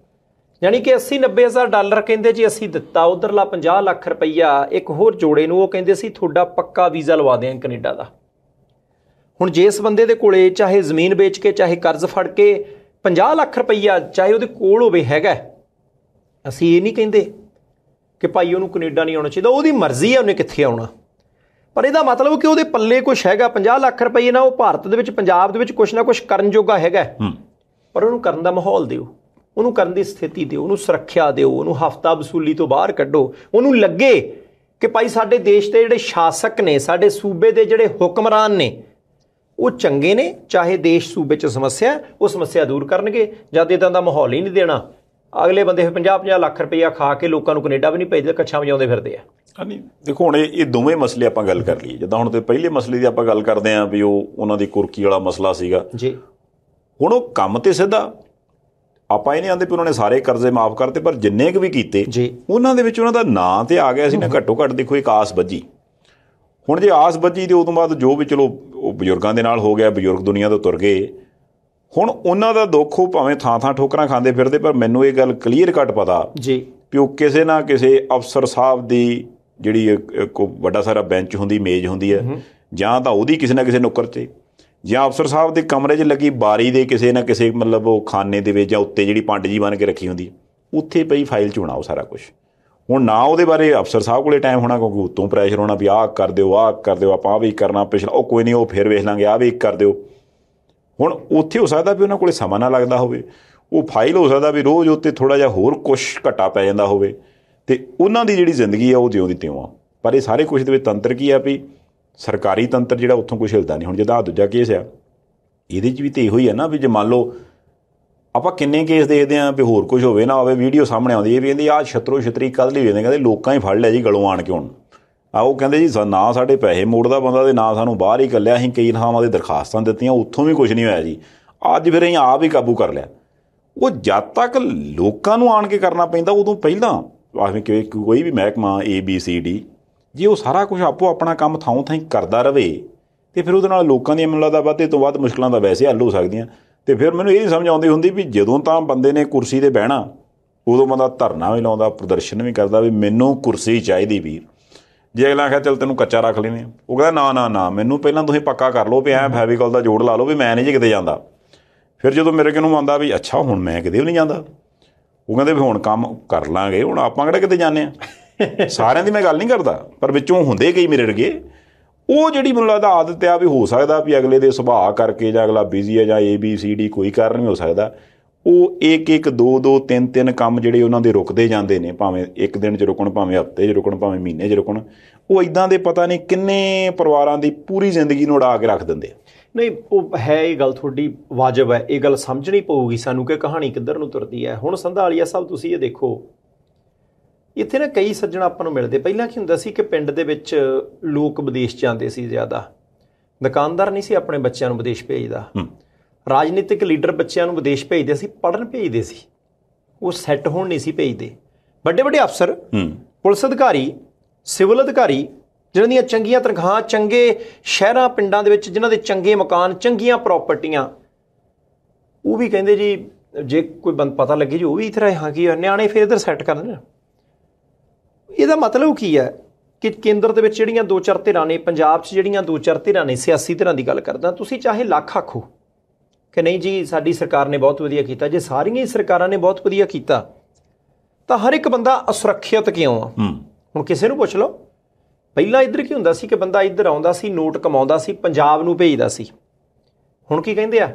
ਯਾਨੀ ਕਿ 80-90 ਹਜ਼ਾਰ ਡਾਲਰ ਕਹਿੰਦੇ ਜੀ ਅਸੀਂ ਦਿੱਤਾ, ਉਧਰਲਾ 50 ਲੱਖ ਰੁਪਈਆ ਇੱਕ ਹੋਰ ਜੋੜੇ ਨੂੰ, ਉਹ ਕਹਿੰਦੇ ਸੀ ਤੁਹਾਡਾ ਪੱਕਾ ਵੀਜ਼ਾ ਲਵਾ ਦਿਆਂ ਕੈਨੇਡਾ ਦਾ। ਹੁਣ ਜਿਸ ਬੰਦੇ ਦੇ ਕੋਲੇ ਚਾਹੇ ਜ਼ਮੀਨ ਵੇਚ ਕੇ ਚਾਹੇ ਕਰਜ਼ ਫੜ ਕੇ 50 ਲੱਖ ਰੁਪਈਆ ਚਾਹੇ ਉਹਦੇ ਕੋਲ ਹੋਵੇ ਹੈਗਾ, ਅਸੀਂ ਇਹ ਨਹੀਂ ਕਹਿੰਦੇ ਕਿ ਭਾਈ ਉਹਨੂੰ ਕੈਨੇਡਾ ਨਹੀਂ ਆਉਣਾ ਚਾਹੀਦਾ, ਉਹਦੀ ਮਰਜ਼ੀ ਹੈ ਉਹਨੇ ਕਿੱਥੇ ਆਉਣਾ, ਪਰ ਇਹਦਾ ਮਤਲਬ ਕਿ ਉਹਦੇ ਪੱਲੇ ਕੁਛ ਹੈਗਾ। 50 ਲੱਖ ਰੁਪਏ ਨਾਲ ਉਹ ਭਾਰਤ ਦੇ ਵਿੱਚ, ਪੰਜਾਬ ਦੇ ਵਿੱਚ ਕੁਛ ਨਾ ਕੁਛ ਕਰਨ ਜੋਗਾ ਹੈਗਾ, ਪਰ ਉਹਨੂੰ ਕਰਨ ਦਾ ਮਾਹੌਲ ਦਿਓ, ਉਹਨੂੰ ਕਰਨ ਦੀ ਸਥਿਤੀ ਦਿਓ, ਉਹਨੂੰ ਸੁਰੱਖਿਆ ਦਿਓ, ਉਹਨੂੰ ਹਫ਼ਤਾ ਵਸੂਲੀ ਤੋਂ ਬਾਹਰ ਕੱਢੋ, ਉਹਨੂੰ ਲੱਗੇ ਕਿ ਭਾਈ ਸਾਡੇ ਦੇਸ਼ ਦੇ ਜਿਹੜੇ ਸ਼ਾਸਕ ਨੇ, ਸਾਡੇ ਸੂਬੇ ਦੇ ਜਿਹੜੇ ਹੁਕਮਰਾਨ ਨੇ ਉਹ ਚੰਗੇ ਨੇ, ਚਾਹੇ ਦੇਸ਼ ਸੂਬੇ 'ਚ ਸਮੱਸਿਆ ਉਹ ਸਮੱਸਿਆ ਦੂਰ ਕਰਨਗੇ। ਜਦ ਇੱਦਾਂ ਦਾ ਮਾਹੌਲ ਹੀ ਨਹੀਂ ਦੇਣਾ ਅਗਲੇ ਬੰਦੇ 50-50 ਲੱਖ ਰੁਪਈਆ ਖਾ ਕੇ ਲੋਕਾਂ ਨੂੰ ਕੈਨੇਡਾ ਵੀ ਨਹੀਂ ਭੇਜਦੇ, ਕੱਛਾਂ ਵਜਾਉਂਦੇ ਫਿਰਦੇ ਆ। ਨਹੀਂ ਦੇਖੋ ਹੁਣ ਇਹ ਦੋਵੇਂ ਮਸਲੇ ਆਪਾਂ ਗੱਲ ਕਰ ਲਈਏ। ਜਿੱਦਾਂ ਹੁਣ ਤੇ ਪਹਿਲੇ ਮਸਲੇ ਦੀ ਆਪਾਂ ਗੱਲ ਕਰਦੇ ਹਾਂ ਵੀ ਉਹ ਉਹਨਾਂ ਦੀ ਕੁਰਕੀ ਵਾਲਾ ਮਸਲਾ ਸੀਗਾ ਜੀ। ਹੁਣ ਉਹ ਕੰਮ ਤੇ ਸਿੱਧਾ ਆਪਾਂ ਇਹ ਨਹੀਂ ਆਂਦੇ ਵੀ ਉਹਨਾਂ ਨੇ ਸਾਰੇ ਕਰਜ਼ੇ ਮਾਫ ਕਰਤੇ, ਪਰ ਜਿੰਨੇ ਕੁ ਵੀ ਕੀਤੇ ਜੀ ਉਹਨਾਂ ਦੇ ਵਿੱਚ ਉਹਨਾਂ ਦਾ ਨਾਂ ਤੇ ਆ ਗਿਆ ਸੀ ਨਾ। ਘੱਟੋ ਘੱਟ ਦੇਖੋ ਇੱਕ ਆਸ ਬੱਝੀ। ਹੁਣ ਜੇ ਆਸ ਬੱਝੀ ਤੇ ਉਦੋਂ ਬਾਅਦ ਜੋ ਵੀ ਚਲੋ ਉਹ ਬਜ਼ੁਰਗਾਂ ਦੇ ਨਾਲ ਹੋ ਗਿਆ, ਬਜ਼ੁਰਗ ਦੁਨੀਆ ਤੋਂ ਤੁਰ ਗਏ। ਹੁਣ ਉਹਨਾਂ ਦਾ ਦੁੱਖ ਉਹ ਭਾਵੇਂ ਥਾਂ ਥਾਂ ਠੋਕਰਾਂ ਖਾਂਦੇ ਫਿਰਦੇ, ਪਰ ਮੈਨੂੰ ਇਹ ਗੱਲ ਕਲੀਅਰ ਕੱਟ ਪਤਾ ਜੀ ਵੀ ਉਹ ਕਿਸੇ ਨਾ ਕਿਸੇ ਅਫਸਰ ਸਾਹਿਬ ਦੀ ਜਿਹੜੀ ਇੱਕ ਵੱਡਾ ਸਾਰਾ ਬੈਂਚ ਹੁੰਦੀ, ਮੇਜ਼ ਹੁੰਦੀ ਹੈ, ਜਾਂ ਤਾਂ ਉਹਦੀ ਕਿਸੇ ਨਾ ਕਿਸੇ ਨੁੱਕਰ 'ਚ, ਜਾਂ ਅਫਸਰ ਸਾਹਿਬ ਦੇ ਕਮਰੇ 'ਚ ਲੱਗੀ ਬਾਰੀ ਦੇ ਕਿਸੇ ਨਾ ਕਿਸੇ ਮਤਲਬ ਉਹ ਖਾਨੇ ਦੇ ਵਿੱਚ ਜਾਂ ਉੱਤੇ ਜਿਹੜੀ ਪੰਡ ਜੀ ਬਣ ਕੇ ਰੱਖੀ ਹੁੰਦੀ, ਉੱਥੇ ਪਈ ਫਾਈਲ 'ਚ ਹੋਣਾ ਉਹ ਸਾਰਾ ਕੁਛ। ਹੁਣ ਨਾ ਉਹਦੇ ਬਾਰੇ ਅਫਸਰ ਸਾਹਿਬ ਕੋਲੇ ਟਾਈਮ ਹੋਣਾ, ਕਿਉਂਕਿ ਉੱਤੋਂ ਪ੍ਰੈਸ਼ਰ ਹੋਣਾ ਵੀ ਆਹ ਕਰ ਦਿਓ, ਆਹ ਕਰ ਦਿਓ, ਆਪਾਂ ਆਹ ਵੀ ਕਰਨਾ, ਪਿਛਲਾ ਉਹ ਕੋਈ ਨਹੀਂ, ਉਹ ਫਿਰ ਵੇਖ ਲਾਂਗੇ, ਆਹ ਵੀ ਕਰ ਦਿਓ। ਹੁਣ ਉੱਥੇ ਹੋ ਸਕਦਾ ਵੀ ਉਹਨਾਂ ਕੋਲ ਸਮਾਂ ਨਾ ਲੱਗਦਾ ਹੋਵੇ, ਉਹ ਫਾਈਲ ਹੋ ਸਕਦਾ ਵੀ ਰੋਜ਼ ਉੱਤੇ ਥੋੜ੍ਹਾ ਜਿਹਾ ਹੋਰ ਕੁਛ ਘਟਾ ਪੈ ਜਾਂਦਾ ਹੋਵੇ, ਅਤੇ ਉਹਨਾਂ ਦੀ ਜਿਹੜੀ ਜ਼ਿੰਦਗੀ ਆ ਉਹ ਜਿਉਂ ਦੀ ਤਿਉਂ ਆ। ਪਰ ਇਹ ਸਾਰੇ ਕੁਛ ਦੇ ਵਿੱਚ ਤੰਤਰ ਕੀ ਆ ਵੀ ਸਰਕਾਰੀ ਤੰਤਰ ਜਿਹੜਾ ਉੱਥੋਂ ਕੁਛ ਹਿਲਦਾ ਨਹੀਂ। ਹੁਣ ਜਿੱਦਾਂ ਆਹ ਦੂਜਾ ਕੇਸ ਆ, ਇਹਦੇ 'ਚ ਵੀ ਤਾਂ ਇਹੋ ਹੀ ਆ ਨਾ ਵੀ ਜੇ ਮੰਨ ਲਓ ਆਪਾਂ ਕਿੰਨੇ ਕੇਸ ਦੇਖਦੇ ਹਾਂ ਵੀ ਹੋਰ ਕੁਝ ਹੋਵੇ ਨਾ ਹੋਵੇ, ਵੀਡੀਓ ਸਾਹਮਣੇ ਆਉਂਦੀ ਇਹ ਵੀ ਕਹਿੰਦੀ ਆਹ ਛਤਰੋ ਛਤਰੀ ਕਦ ਲਈ ਵੇਖਦੇ, ਕਹਿੰਦੇ ਲੋਕਾਂ ਹੀ ਫੜ ਲਿਆ ਜੀ ਗਲੋਂ ਆਣ ਕੇ। ਹੁਣ ਉਹ ਕਹਿੰਦੇ ਜੀ ਨਾ ਸਾਡੇ ਪੈਸੇ ਮੋੜਦਾ ਬੰਦਾ ਅਤੇ ਨਾ ਸਾਨੂੰ ਬਾਹਰ ਹੀ ਕੱਲਿਆ, ਅਸੀਂ ਕਈ ਥਾਵਾਂ 'ਤੇ ਦਰਖਾਸਤਾਂ ਦਿੱਤੀਆਂ, ਉੱਥੋਂ ਵੀ ਕੁਛ ਨਹੀਂ ਹੋਇਆ ਜੀ। ਅੱਜ ਫਿਰ ਅਸੀਂ ਆਪ ਹੀ ਕਾਬੂ ਕਰ ਲਿਆ। ਉਹ ਜਦ ਤੱਕ ਲੋਕਾਂ ਨੂੰ ਆਣ ਕੇ ਕਰਨਾ ਪੈਂਦਾ, ਉਦੋਂ ਪਹਿਲਾਂ ਆਵੇਂ ਕਿ ਕੋਈ ਵੀ ਮਹਿਕਮਾ ABCD ਜੇ ਉਹ ਸਾਰਾ ਕੁਛ ਆਪੋ ਆਪਣਾ ਕੰਮ ਥਾਂ ਥਾਂ ਕਰਦਾ ਰਹੇ, ਅਤੇ ਫਿਰ ਉਹਦੇ ਨਾਲ ਲੋਕਾਂ ਦੀਆਂ ਮੈਨੂੰ ਲੱਗਦਾ ਵੱਧ ਤੋਂ ਵੱਧ ਮੁਸ਼ਕਿਲਾਂ ਤਾਂ ਵੈਸੇ ਹੱਲ ਹੋ ਸਕਦੀਆਂ। ਅਤੇ ਫਿਰ ਮੈਨੂੰ ਇਹ ਨਹੀਂ ਸਮਝ ਆਉਂਦੀ ਹੁੰਦੀ ਵੀ ਜਦੋਂ ਤਾਂ ਬੰਦੇ ਨੇ ਕੁਰਸੀ 'ਤੇ ਬਹਿਣਾ, ਉਦੋਂ ਬੰਦਾ ਧਰਨਾ ਵੀ ਲਾਉਂਦਾ, ਪ੍ਰਦਰਸ਼ਨ ਵੀ ਕਰਦਾ ਵੀ ਮੈਨੂੰ ਕੁਰਸੀ ਚਾਹੀਦੀ ਵੀਰ। ਜੇ ਅਗਲਾ ਆਖਿਆ ਚੱਲ ਤੈਨੂੰ ਕੱਚਾ ਰੱਖ ਲੈਂਦੇ, ਉਹ ਕਹਿੰਦਾ ਨਾ ਮੈਨੂੰ ਪਹਿਲਾਂ ਤੁਸੀਂ ਪੱਕਾ ਕਰ ਲਓ ਵੀ ਐਂ ਫੈਵੀਕੋਲ ਦਾ ਜੋੜ ਲਾ ਲਓ ਵੀ ਮੈਂ ਨਹੀਂ ਜੀ ਕਿਤੇ ਜਾਂਦਾ। ਫਿਰ ਜਦੋਂ ਮੇਰੇ ਕੋਲ ਆਉਂਦਾ ਵੀ ਅੱਛਾ ਹੁਣ ਮੈਂ ਕਿਤੇ ਵੀ ਨਹੀਂ ਜਾਂਦਾ, ਉਹ ਕਹਿੰਦੇ ਵੀ ਹੁਣ ਕੰਮ ਕਰ ਲਾਂਗੇ, ਹੁਣ ਆਪਾਂ ਕਿਹੜਾ ਕਿਤੇ ਜਾਂਦੇ ਹਾਂ। ਸਾਰਿਆਂ ਦੀ ਮੈਂ ਗੱਲ ਨਹੀਂ ਕਰਦਾ, ਪਰ ਵਿੱਚੋਂ ਹੁੰਦੇ ਕਈ ਮੇਰੇ ਵਰਗੇ, ਉਹ ਜਿਹੜੀ ਮੈਨੂੰ ਲੱਗਦਾ ਆਦਤ ਆ ਵੀ ਹੋ ਸਕਦਾ ਵੀ ਅਗਲੇ ਦੇ ਸੁਭਾਅ ਕਰਕੇ ਜਾਂ ਅਗਲਾ ਬਿਜ਼ੀ ਹੈ ਜਾਂ ABCD ਕੋਈ ਕਾਰਨ ਵੀ ਹੋ ਸਕਦਾ, ਉਹ ਇੱਕ ਦੋ ਤਿੰਨ ਕੰਮ ਜਿਹੜੇ ਉਹਨਾਂ ਦੇ ਰੁਕਦੇ ਜਾਂਦੇ ਨੇ, ਭਾਵੇਂ ਇੱਕ ਦਿਨ 'ਚ ਰੁਕਣ, ਭਾਵੇਂ ਹਫ਼ਤੇ 'ਚ ਰੁਕਣ, ਭਾਵੇਂ ਮਹੀਨੇ 'ਚ ਰੁਕਣ, ਉਹ ਇੱਦਾਂ ਦੇ ਪਤਾ ਨਹੀਂ ਕਿੰਨੇ ਪਰਿਵਾਰਾਂ ਦੀ ਪੂਰੀ ਜ਼ਿੰਦਗੀ ਨੂੰ ਉਡਾ ਕੇ ਰੱਖ ਦਿੰਦੇ। ਨਹੀਂ ਉਹ ਹੈ, ਇਹ ਗੱਲ ਤੁਹਾਡੀ ਵਾਜਬ ਹੈ, ਇਹ ਗੱਲ ਸਮਝਣੀ ਪਊਗੀ ਸਾਨੂੰ ਕਿ ਕਹਾਣੀ ਕਿੱਧਰ ਨੂੰ ਤੁਰਦੀ ਹੈ। ਹੁਣ ਸੰਧਾਲੀਆ ਸਾਹਿਬ ਤੁਸੀਂ ਇਹ ਦੇਖੋ, ਇੱਥੇ ਨਾ ਕਈ ਸੱਜਣ ਆਪਾਂ ਨੂੰ ਮਿਲਦੇ। ਪਹਿਲਾਂ ਕੀ ਹੁੰਦਾ ਸੀ ਕਿ ਪਿੰਡ ਦੇ ਵਿੱਚ ਲੋਕ ਵਿਦੇਸ਼ ਜਾਂਦੇ ਸੀ ਜ਼ਿਆਦਾ, ਦੁਕਾਨਦਾਰ ਨਹੀਂ ਸੀ ਆਪਣੇ ਬੱਚਿਆਂ ਨੂੰ ਵਿਦੇਸ਼ ਭੇਜਦਾ, ਰਾਜਨੀਤਿਕ ਲੀਡਰ ਬੱਚਿਆਂ ਨੂੰ ਵਿਦੇਸ਼ ਭੇਜਦੇ ਸੀ, ਪੜ੍ਹਨ ਭੇਜਦੇ ਸੀ, ਉਹ ਸੈੱਟ ਹੋਣ ਨਹੀਂ ਸੀ ਭੇਜਦੇ। ਵੱਡੇ ਵੱਡੇ ਅਫਸਰ, ਪੁਲਿਸ ਅਧਿਕਾਰੀ, ਸਿਵਲ ਅਧਿਕਾਰੀ, ਜਿਨ੍ਹਾਂ ਦੀਆਂ ਚੰਗੀਆਂ ਤਨਖਾਹਾਂ, ਚੰਗੇ ਸ਼ਹਿਰਾਂ ਪਿੰਡਾਂ ਦੇ ਵਿੱਚ ਜਿਨ੍ਹਾਂ ਦੇ ਚੰਗੇ ਮਕਾਨ, ਚੰਗੀਆਂ ਪ੍ਰਾਪਰਟੀਆਂ, ਉਹ ਵੀ ਕਹਿੰਦੇ ਜੀ ਜੇ ਕੋਈ ਪਤਾ ਲੱਗੇ ਜੀ ਉਹ ਵੀ ਇੱਥੇ ਹਾਂ ਕੀ ਨਿਆਣੇ ਫਿਰ ਇੱਧਰ ਸੈੱਟ ਕਰਨ। ਇਹਦਾ ਮਤਲਬ ਕੀ ਹੈ ਕਿ ਕੇਂਦਰ ਦੇ ਵਿੱਚ ਜਿਹੜੀਆਂ 2-4 ਧਿਰਾਂ ਨੇ, ਪੰਜਾਬ 'ਚ ਜਿਹੜੀਆਂ 2-4 ਧਿਰਾਂ ਨੇ, ਸਿਆਸੀ ਧਿਰਾਂ ਦੀ ਗੱਲ ਕਰਦਾ, ਤੁਸੀਂ ਚਾਹੇ ਲੱਖ ਆਖੋ ਕਿ ਨਹੀਂ ਜੀ ਸਾਡੀ ਸਰਕਾਰ ਨੇ ਬਹੁਤ ਵਧੀਆ ਕੀਤਾ, ਜੇ ਸਾਰੀਆਂ ਹੀ ਸਰਕਾਰਾਂ ਨੇ ਬਹੁਤ ਵਧੀਆ ਕੀਤਾ ਤਾਂ ਹਰ ਇੱਕ ਬੰਦਾ ਅਸੁਰੱਖਿਅਤ ਕਿਉਂ ਆ? ਹੁਣ ਕਿਸੇ ਨੂੰ ਪੁੱਛ ਲਓ, ਪਹਿਲਾਂ ਇੱਧਰ ਕੀ ਹੁੰਦਾ ਸੀ ਕਿ ਬੰਦਾ ਇੱਧਰ ਆਉਂਦਾ ਸੀ, ਨੋਟ ਕਮਾਉਂਦਾ ਸੀ, ਪੰਜਾਬ ਨੂੰ ਭੇਜਦਾ ਸੀ। ਹੁਣ ਕੀ ਕਹਿੰਦੇ ਆ,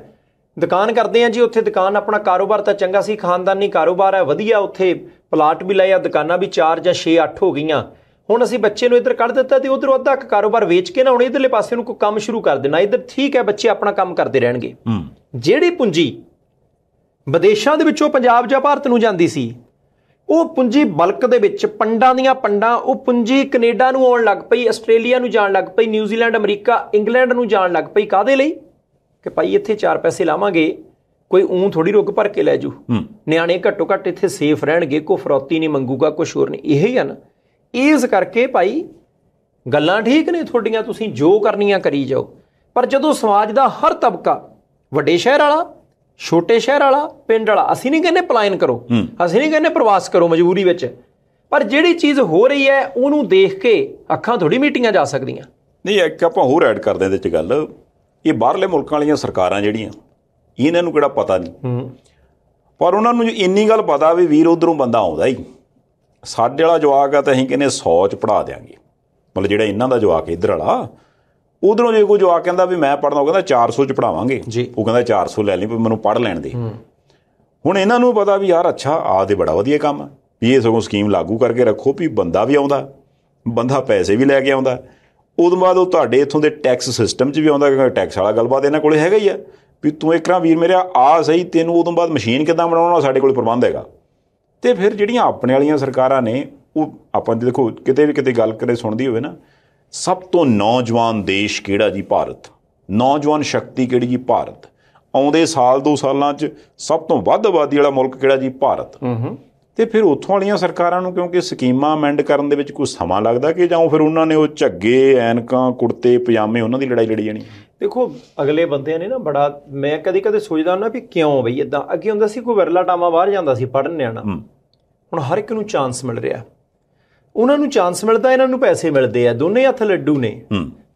ਦੁਕਾਨ ਕਰਦੇ ਆ ਜੀ, ਉੱਥੇ ਦੁਕਾਨ ਆਪਣਾ ਕਾਰੋਬਾਰ ਤਾਂ ਚੰਗਾ ਸੀ, ਖਾਨਦਾਨੀ ਕਾਰੋਬਾਰ ਹੈ ਵਧੀਆ, ਉੱਥੇ ਪਲਾਟ ਵੀ ਲਏ ਆ, ਦੁਕਾਨਾਂ ਵੀ 4 ਜਾਂ 6-8 ਹੋ ਗਈਆਂ। ਹੁਣ ਅਸੀਂ ਬੱਚੇ ਨੂੰ ਇੱਧਰ ਕੱਢ ਦਿੱਤਾ ਅਤੇ ਉੱਧਰੋਂ ਅੱਧਾ ਕਾਰੋਬਾਰ ਵੇਚ ਕੇ ਨਾ ਹੁਣ ਇੱਧਰਲੇ ਪਾਸੇ ਨੂੰ ਕੋਈ ਕੰਮ ਸ਼ੁਰੂ ਕਰ ਦੇਣਾ। ਇੱਧਰ ਠੀਕ ਹੈ, ਬੱਚੇ ਆਪਣਾ ਕੰਮ ਕਰਦੇ ਰਹਿਣਗੇ। ਜਿਹੜੀ ਪੂੰਜੀ ਵਿਦੇਸ਼ਾਂ ਦੇ ਵਿੱਚੋਂ ਪੰਜਾਬ ਜਾਂ ਭਾਰਤ ਨੂੰ ਜਾਂਦੀ ਸੀ, ਉਹ ਪੂੰਜੀ ਬਲਕ ਦੇ ਵਿੱਚ ਪੰਡਾਂ ਦੀਆਂ ਪੰਡਾਂ, ਉਹ ਪੂੰਜੀ ਕੈਨੇਡਾ ਨੂੰ ਆਉਣ ਲੱਗ ਪਈ, ਆਸਟ੍ਰੇਲੀਆ ਨੂੰ ਜਾਣ ਲੱਗ ਪਈ, ਨਿਊਜ਼ੀਲੈਂਡ, ਅਮਰੀਕਾ, ਇੰਗਲੈਂਡ ਨੂੰ ਜਾਣ ਲੱਗ ਪਈ। ਕਾਹਦੇ ਲਈ? ਕਿ ਭਾਈ ਇੱਥੇ 4 ਪੈਸੇ ਲਾਵਾਂਗੇ, ਕੋਈ ਥੋੜੀ ਰੁੱਕ ਭਰ ਕੇ ਲੈ ਜੂ, ਨਿਆਣੇ ਘੱਟੋ ਘੱਟ ਇੱਥੇ ਸੇਫ ਰਹਿਣਗੇ, ਕੋਈ ਫਰੌਤੀ ਨਹੀਂ ਮੰਗੂਗਾ, ਕੁਛ ਹੋਰ ਨਹੀਂ। ਇਹ ਹੀ ਆ ਨਾ, ਇਸ ਕਰਕੇ ਭਾਈ ਗੱਲਾਂ ਠੀਕ ਨੇ ਤੁਹਾਡੀਆਂ, ਤੁਸੀਂ ਜੋ ਕਰਨੀਆਂ ਕਰੀ ਜਾਓ, ਪਰ ਜਦੋਂ ਸਮਾਜ ਦਾ ਹਰ ਤਬਕਾ, ਵੱਡੇ ਸ਼ਹਿਰ ਵਾਲਾ, ਛੋਟੇ ਸ਼ਹਿਰ ਵਾਲਾ, ਪਿੰਡ ਵਾਲਾ, ਅਸੀਂ ਨਹੀਂ ਕਹਿੰਦੇ ਪਲਾਇਨ ਕਰੋ, ਅਸੀਂ ਨਹੀਂ ਕਹਿੰਦੇ ਪ੍ਰਵਾਸ ਕਰੋ ਮਜਬੂਰੀ ਵਿੱਚ, ਪਰ ਜਿਹੜੀ ਚੀਜ਼ ਹੋ ਰਹੀ ਹੈ ਉਹਨੂੰ ਦੇਖ ਕੇ ਅੱਖਾਂ ਥੋੜੀ ਮੀਟੀਆਂ ਜਾ ਸਕਦੀਆਂ। ਨਹੀਂ, ਇੱਕ ਆਪਾਂ ਹੋਰ ਐਡ ਕਰਦੇ ਇਹਦੇ 'ਚ ਗੱਲ, ਇਹ ਬਾਹਰਲੇ ਮੁਲਕਾਂ ਵਾਲੀਆਂ ਸਰਕਾਰਾਂ ਜਿਹੜੀਆਂ, ਇਹਨਾਂ ਨੂੰ ਕਿਹੜਾ ਪਤਾ ਨਹੀਂ, ਪਰ ਉਹਨਾਂ ਨੂੰ ਇੰਨੀ ਗੱਲ ਪਤਾ ਵੀ ਵੀਰ ਉੱਧਰੋਂ ਬੰਦਾ ਆਉਂਦਾ ਹੀ, ਸਾਡੇ ਵਾਲਾ ਜਵਾਕ ਆ ਤਾਂ ਅਸੀਂ ਕਹਿੰਦੇ 100 'ਚ ਪੜ੍ਹਾ ਦਿਆਂਗੇ। ਮਤਲਬ ਜਿਹੜਾ ਇਹਨਾਂ ਦਾ ਜਵਾਕ ਇੱਧਰ ਵਾਲਾ, ਉਧਰੋਂ ਜੇ ਕੋਈ ਜਵਾਕ ਕਹਿੰਦਾ ਵੀ ਮੈਂ ਪੜ੍ਹਨਾ, ਉਹ ਕਹਿੰਦਾ 400 'ਚ ਪੜ੍ਹਾਵਾਂਗੇ, ਉਹ ਕਹਿੰਦਾ 400 ਲੈ ਲਈ, ਮੈਨੂੰ ਪੜ੍ਹ ਲੈਣ ਦੇ। ਹੁਣ ਇਹਨਾਂ ਨੂੰ ਪਤਾ ਵੀ ਯਾਰ ਅੱਛਾ ਆਹ ਤੇ ਬੜਾ ਵਧੀਆ ਕੰਮ ਆ, ਵੀ ਇਹ ਸਗੋਂ ਸਕੀਮ ਲਾਗੂ ਕਰਕੇ ਰੱਖੋ ਵੀ ਬੰਦਾ ਵੀ ਆਉਂਦਾ, ਬੰਦਾ ਪੈਸੇ ਵੀ ਲੈ ਕੇ ਆਉਂਦਾ, ਉਦੋਂ ਬਾਅਦ ਉਹ ਤੁਹਾਡੇ ਇੱਥੋਂ ਦੇ ਟੈਕਸ ਸਿਸਟਮ 'ਚ ਵੀ ਆਉਂਦਾ, ਕਿਉਂਕਿ ਟੈਕਸ ਵਾਲਾ ਗੱਲਬਾਤ ਇਹਨਾਂ ਕੋਲ ਹੈਗਾ ਹੀ ਆ ਵੀ ਤੂੰ ਇੱਕ ਨਾ ਵੀਰ ਮੇਰਾ ਆ ਸਹੀ, ਤੈਨੂੰ ਉਦੋਂ ਬਾਅਦ ਮਸ਼ੀਨ ਕਿੱਦਾਂ ਬਣਾਉਣਾ ਸਾਡੇ ਕੋਲ ਪ੍ਰਬੰਧ ਹੈਗਾ, ਤੇ ਫਿਰ ਜਿਹੜੀਆਂ ਆਪਣੇ ਵਾਲੀਆਂ ਸਰਕਾਰਾਂ ਨੇ ਉਹ ਆਪਾਂ ਦੇਖੋ ਕਿਤੇ ਵੀ ਕਿਤੇ ਗੱਲ ਕਰੇ ਸੁਣਦੀ ਹੋਵੇ ਨਾ, ਸਭ ਤੋਂ ਨੌਜਵਾਨ ਦੇਸ਼ ਕਿਹੜਾ ਜੀ? ਭਾਰਤ। ਨੌਜਵਾਨ ਸ਼ਕਤੀ ਕਿਹੜੀ ਜੀ? ਭਾਰਤ। ਆਉਂਦੇ ਸਾਲ 2 ਸਾਲਾਂ 'ਚ ਸਭ ਤੋਂ ਵੱਧ ਆਬਾਦੀ ਵਾਲਾ ਮੁਲਕ ਕਿਹੜਾ ਜੀ? ਭਾਰਤ। ਤੇ ਫਿਰ ਉੱਥੋਂ ਵਾਲੀਆਂ ਸਰਕਾਰਾਂ ਨੂੰ ਕਿਉਂਕਿ ਸਕੀਮਾਂ ਅਮੈਂਡ ਕਰਨ ਦੇ ਵਿੱਚ ਕੋਈ ਸਮਾਂ ਲੱਗਦਾ ਕਿ ਜਾਂ ਫਿਰ ਉਹਨਾਂ ਨੇ ਉਹ ਝੱਗੇ ਐਨਕਾਂ ਕੁੜਤੇ ਪਜਾਮੇ ਉਹਨਾਂ ਦੀ ਲੜਾਈ ਲੜੀ ਜਾਣੀ? ਦੇਖੋ ਅਗਲੇ ਬੰਦਿਆਂ ਨੇ ਨਾ ਬੜਾ, ਮੈਂ ਕਦੇ ਕਦੇ ਸੋਚਦਾ ਹੁੰਦਾ ਵੀ ਕਿਉਂ ਬਈ ਇਦਾਂ। ਅੱਗੇ ਹੁੰਦਾ ਸੀ ਕੋਈ ਵਿਰਲਾ ਟਾਮਾ ਬਾਹਰ ਜਾਂਦਾ ਸੀ ਪੜ੍ਹਨ ਨਿਆਣਾ, ਹੁਣ ਹਰ ਇੱਕ ਨੂੰ ਚਾਂਸ ਮਿਲ ਰਿਹਾ। ਉਹਨਾਂ ਨੂੰ ਚਾਂਸ ਮਿਲਦਾ, ਇਹਨਾਂ ਨੂੰ ਪੈਸੇ ਮਿਲਦੇ ਆ, ਦੋਨੇ ਹੱਥ ਲੱਡੂ ਨੇ,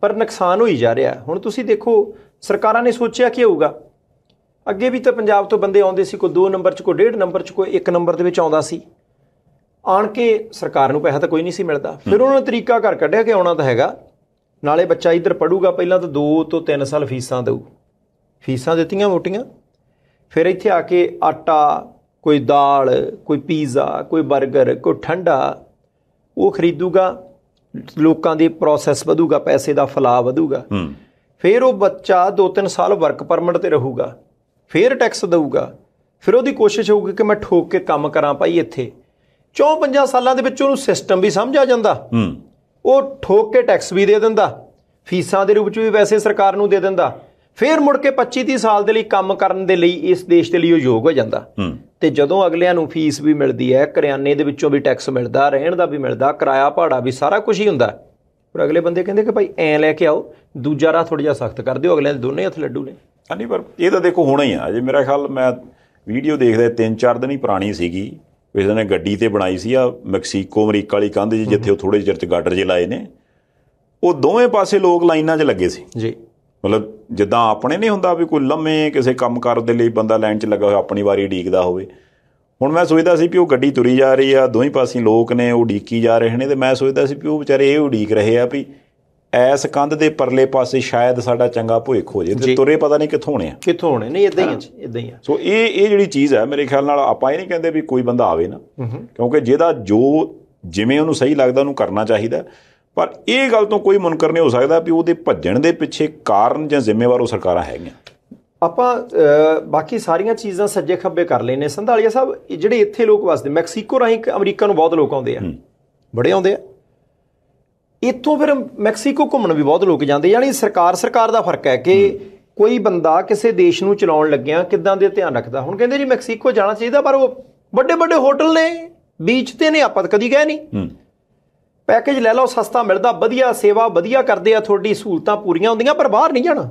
ਪਰ ਨੁਕਸਾਨ ਹੋਈ ਜਾ ਰਿਹਾ। ਹੁਣ ਤੁਸੀਂ ਦੇਖੋ ਸਰਕਾਰਾਂ ਨੇ ਸੋਚਿਆ ਕੀ ਹੋਊਗਾ। ਅੱਗੇ ਵੀ ਤਾਂ ਪੰਜਾਬ ਤੋਂ ਬੰਦੇ ਆਉਂਦੇ ਸੀ, ਕੋਈ 2 ਨੰਬਰ 'ਚ, ਕੋਈ 1.5 ਨੰਬਰ 'ਚ, ਕੋਈ 1 ਨੰਬਰ ਦੇ ਵਿੱਚ ਆਉਂਦਾ ਸੀ। ਆਣ ਕੇ ਸਰਕਾਰ ਨੂੰ ਪੈਸਾ ਤਾਂ ਕੋਈ ਨਹੀਂ ਸੀ ਮਿਲਦਾ। ਫਿਰ ਉਹਨਾਂ ਨੇ ਤਰੀਕਾ ਘਰ ਕੱਢਿਆ ਕਿ ਆਉਣਾ ਤਾਂ ਹੈਗਾ, ਨਾਲੇ ਬੱਚਾ ਇੱਧਰ ਪੜੂਗਾ, ਪਹਿਲਾਂ ਤਾਂ 2 ਤੋਂ 3 ਸਾਲ ਫੀਸਾਂ ਦਊ, ਫੀਸਾਂ ਦਿੱਤੀਆਂ ਮੋਟੀਆਂ, ਫਿਰ ਇੱਥੇ ਆ ਕੇ ਆਟਾ, ਕੋਈ ਦਾਲ, ਕੋਈ ਪੀਜ਼ਾ, ਕੋਈ ਬਰਗਰ, ਕੋਈ ਠੰਡਾ ਉਹ ਖਰੀਦੂਗਾ, ਲੋਕਾਂ ਦੀ ਪ੍ਰੋਸੈਸ ਵਧੂਗਾ, ਪੈਸੇ ਦਾ ਫੈਲਾਅ ਵਧੂਗਾ। ਫਿਰ ਉਹ ਬੱਚਾ 2-3 ਸਾਲ ਵਰਕ ਪਰਮਿਟ ਤੇ ਰਹੂਗਾ, ਫਿਰ ਟੈਕਸ ਦਊਗਾ, ਫਿਰ ਉਹਦੀ ਕੋਸ਼ਿਸ਼ ਹੋਊਗੀ ਕਿ ਮੈਂ ਠੋਕ ਕੇ ਕੰਮ ਕਰਾਂ ਭਾਈ ਇੱਥੇ। 4-5 ਸਾਲਾਂ ਦੇ ਵਿੱਚ ਉਹਨੂੰ ਸਿਸਟਮ ਵੀ ਸਮਝ ਆ ਜਾਂਦਾ, ਉਹ ਠੋਕ ਕੇ ਟੈਕਸ ਵੀ ਦੇ ਦਿੰਦਾ, ਫੀਸਾਂ ਦੇ ਰੂਪ 'ਚ ਵੀ ਪੈਸੇ ਸਰਕਾਰ ਨੂੰ ਦੇ ਦਿੰਦਾ, ਫਿਰ ਮੁੜ ਕੇ 25-30 ਸਾਲ ਦੇ ਲਈ ਕੰਮ ਕਰਨ ਦੇ ਲਈ ਇਸ ਦੇਸ਼ ਦੇ ਲਈ ਉਹ ਯੋਗ ਹੋ ਜਾਂਦਾ। ਤੇ ਜਦੋਂ ਅਗਲਿਆਂ ਨੂੰ ਫੀਸ ਵੀ ਮਿਲਦੀ ਹੈ, ਕਰਿਆਨੇ ਦੇ ਵਿੱਚੋਂ ਵੀ ਟੈਕਸ ਮਿਲਦਾ, ਰਹਿਣ ਦਾ ਵੀ ਮਿਲਦਾ, ਕਿਰਾਇਆ ਭਾੜਾ ਵੀ, ਸਾਰਾ ਕੁਝ ਹੀ ਹੁੰਦਾ, ਪਰ ਅਗਲੇ ਬੰਦੇ ਕਹਿੰਦੇ ਕਿ ਭਾਈ ਐਂ ਲੈ ਕੇ ਆਓ, ਦੂਜਾ ਰਾਹ ਥੋੜ੍ਹਾ ਜਿਹਾ ਸਖਤ ਕਰ ਦਿਓ। ਅਗਲਿਆਂ ਦੇ ਦੋਨੇ ਹੱਥ ਲੱਡੂ ਨੇ। ਨਹੀਂ, ਪਰ ਇਹ ਤਾਂ ਦੇਖੋ ਹੋਣਾ ਹੀ ਆ। ਅਜੇ ਮੇਰਾ ਖਿਆਲ ਮੈਂ ਵੀਡੀਓ ਦੇਖਦਾ 3-4 ਦਿਨ ਹੀ ਪੁਰਾਣੀ ਸੀਗੀ, ਕਿਸੇ ਨੇ ਗੱਡੀ ਤੇ ਬਣਾਈ ਸੀ ਆ ਮੈਕਸੀਕੋ ਅਮਰੀਕਾ ਵਾਲੀ ਕੰਧ ਜੀ, ਜਿੱਥੇ ਉਹ ਥੋੜ੍ਹੇ ਚਿਰ 'ਚ ਗਾਡਰ ਜੇ ਲਾਏ ਨੇ, ਉਹ ਦੋਵੇਂ ਪਾਸੇ ਲੋਕ ਲਾਈਨਾਂ 'ਚ ਲੱਗੇ ਸੀ ਜੀ। ਮਤਲਬ ਜਿੱਦਾਂ ਆਪਣੇ ਨਹੀਂ ਹੁੰਦਾ ਵੀ ਕੋਈ ਲੰਮੇ ਕਿਸੇ ਕੰਮ ਕਾਰ ਦੇ ਲਈ ਬੰਦਾ ਲਾਈਨ 'ਚ ਲੱਗਾ ਹੋਇਆ ਆਪਣੀ ਵਾਰੀ ਉਡੀਕਦਾ ਹੋਵੇ। ਹੁਣ ਮੈਂ ਸੋਚਦਾ ਸੀ ਵੀ ਉਹ ਗੱਡੀ ਤੁਰੀ ਜਾ ਰਹੀ ਆ, ਦੋਵੇਂ ਪਾਸੇ ਲੋਕ ਨੇ, ਉਹ ਉਡੀਕੀ ਜਾ ਰਹੇ ਨੇ, ਤੇ ਮੈਂ ਸੋਚਦਾ ਸੀ ਵੀ ਉਹ ਵਿਚਾਰੇ ਇਹ ਉਡੀਕ ਰਹੇ ਆ ਵੀ ਐਸ ਕੰਧ ਦੇ ਪਰਲੇ ਪਾਸੇ ਸ਼ਾਇਦ ਸਾਡਾ ਚੰਗਾ ਭਵਿੱਖ ਹੋ ਜੇ, ਤੇ ਤੁਰੇ ਪਤਾ ਨਹੀਂ ਕਿੱਥੋਂ ਹੋਣੇ ਆ, ਕਿੱਥੋਂ ਹੋਣੇ। ਨਹੀਂ ਇੱਦਾਂ ਹੀ ਆ, ਇੱਦਾਂ ਹੀ ਆ। ਸੋ ਇਹ ਜਿਹੜੀ ਚੀਜ਼ ਹੈ ਮੇਰੇ ਖਿਆਲ ਨਾਲ ਆਪਾਂ ਇਹ ਨਹੀਂ ਕਹਿੰਦੇ ਵੀ ਕੋਈ ਬੰਦਾ ਆਵੇ ਨਾ, ਕਿਉਂਕਿ ਜਿਹਦਾ ਜੋ ਜਿਵੇਂ ਉਹਨੂੰ ਸਹੀ ਲੱਗਦਾ ਉਹਨੂੰ ਕਰਨਾ ਚਾਹੀਦਾ, ਪਰ ਇਹ ਗੱਲ ਤੋਂ ਕੋਈ ਮੁਨਕਰ ਨਹੀਂ ਹੋ ਸਕਦਾ ਵੀ ਉਹਦੇ ਭੱਜਣ ਦੇ ਪਿੱਛੇ ਕਾਰਨ ਜਾਂ ਜ਼ਿੰਮੇਵਾਰ ਉਹ ਸਰਕਾਰਾਂ ਹੈਗੀਆਂ। ਆਪਾਂ ਬਾਕੀ ਸਾਰੀਆਂ ਚੀਜ਼ਾਂ ਸੱਜੇ ਖੱਬੇ ਕਰ ਲੈਨੇ। ਸੰਧਾਲੀਆ ਸਾਹਿਬ, ਜਿਹੜੇ ਇੱਥੇ ਲੋਕ ਵਸਦੇ ਮੈਕਸੀਕੋ ਰਾਹੀਂ ਅਮਰੀਕਾ ਨੂੰ ਬਹੁਤ ਲੋਕ ਆਉਂਦੇ ਆ, ਬੜੇ ਆਉਂਦੇ ਆ। ਇੱਥੋਂ ਫਿਰ ਮੈਕਸੀਕੋ ਘੁੰਮਣ ਵੀ ਬਹੁਤ ਲੋਕ ਜਾਂਦੇ। ਯਾਨੀ ਸਰਕਾਰ ਦਾ ਫਰਕ ਹੈ ਕਿ ਕੋਈ ਬੰਦਾ ਕਿਸੇ ਦੇਸ਼ ਨੂੰ ਚਲਾਉਣ ਲੱਗਿਆ ਕਿੱਦਾਂ ਦੇ ਧਿਆਨ ਰੱਖਦਾ। ਹੁਣ ਕਹਿੰਦੇ ਜੀ ਮੈਕਸੀਕੋ ਜਾਣਾ ਚਾਹੀਦਾ, ਪਰ ਉਹ ਵੱਡੇ ਵੱਡੇ ਹੋਟਲ ਨੇ, ਬੀਚ ਤੇ ਨੇ, ਆਪਾਂ ਕਦੀ ਗਏ ਨਹੀਂ। ਪੈਕੇਜ ਲੈ ਲਓ, ਸਸਤਾ ਮਿਲਦਾ, ਵਧੀਆ ਸੇਵਾ ਵਧੀਆ ਕਰਦੇ ਆ, ਤੁਹਾਡੀ ਸਹੂਲਤਾਂ ਪੂਰੀਆਂ ਹੁੰਦੀਆਂ, ਪਰ ਬਾਹਰ ਨਹੀਂ ਜਾਣਾ,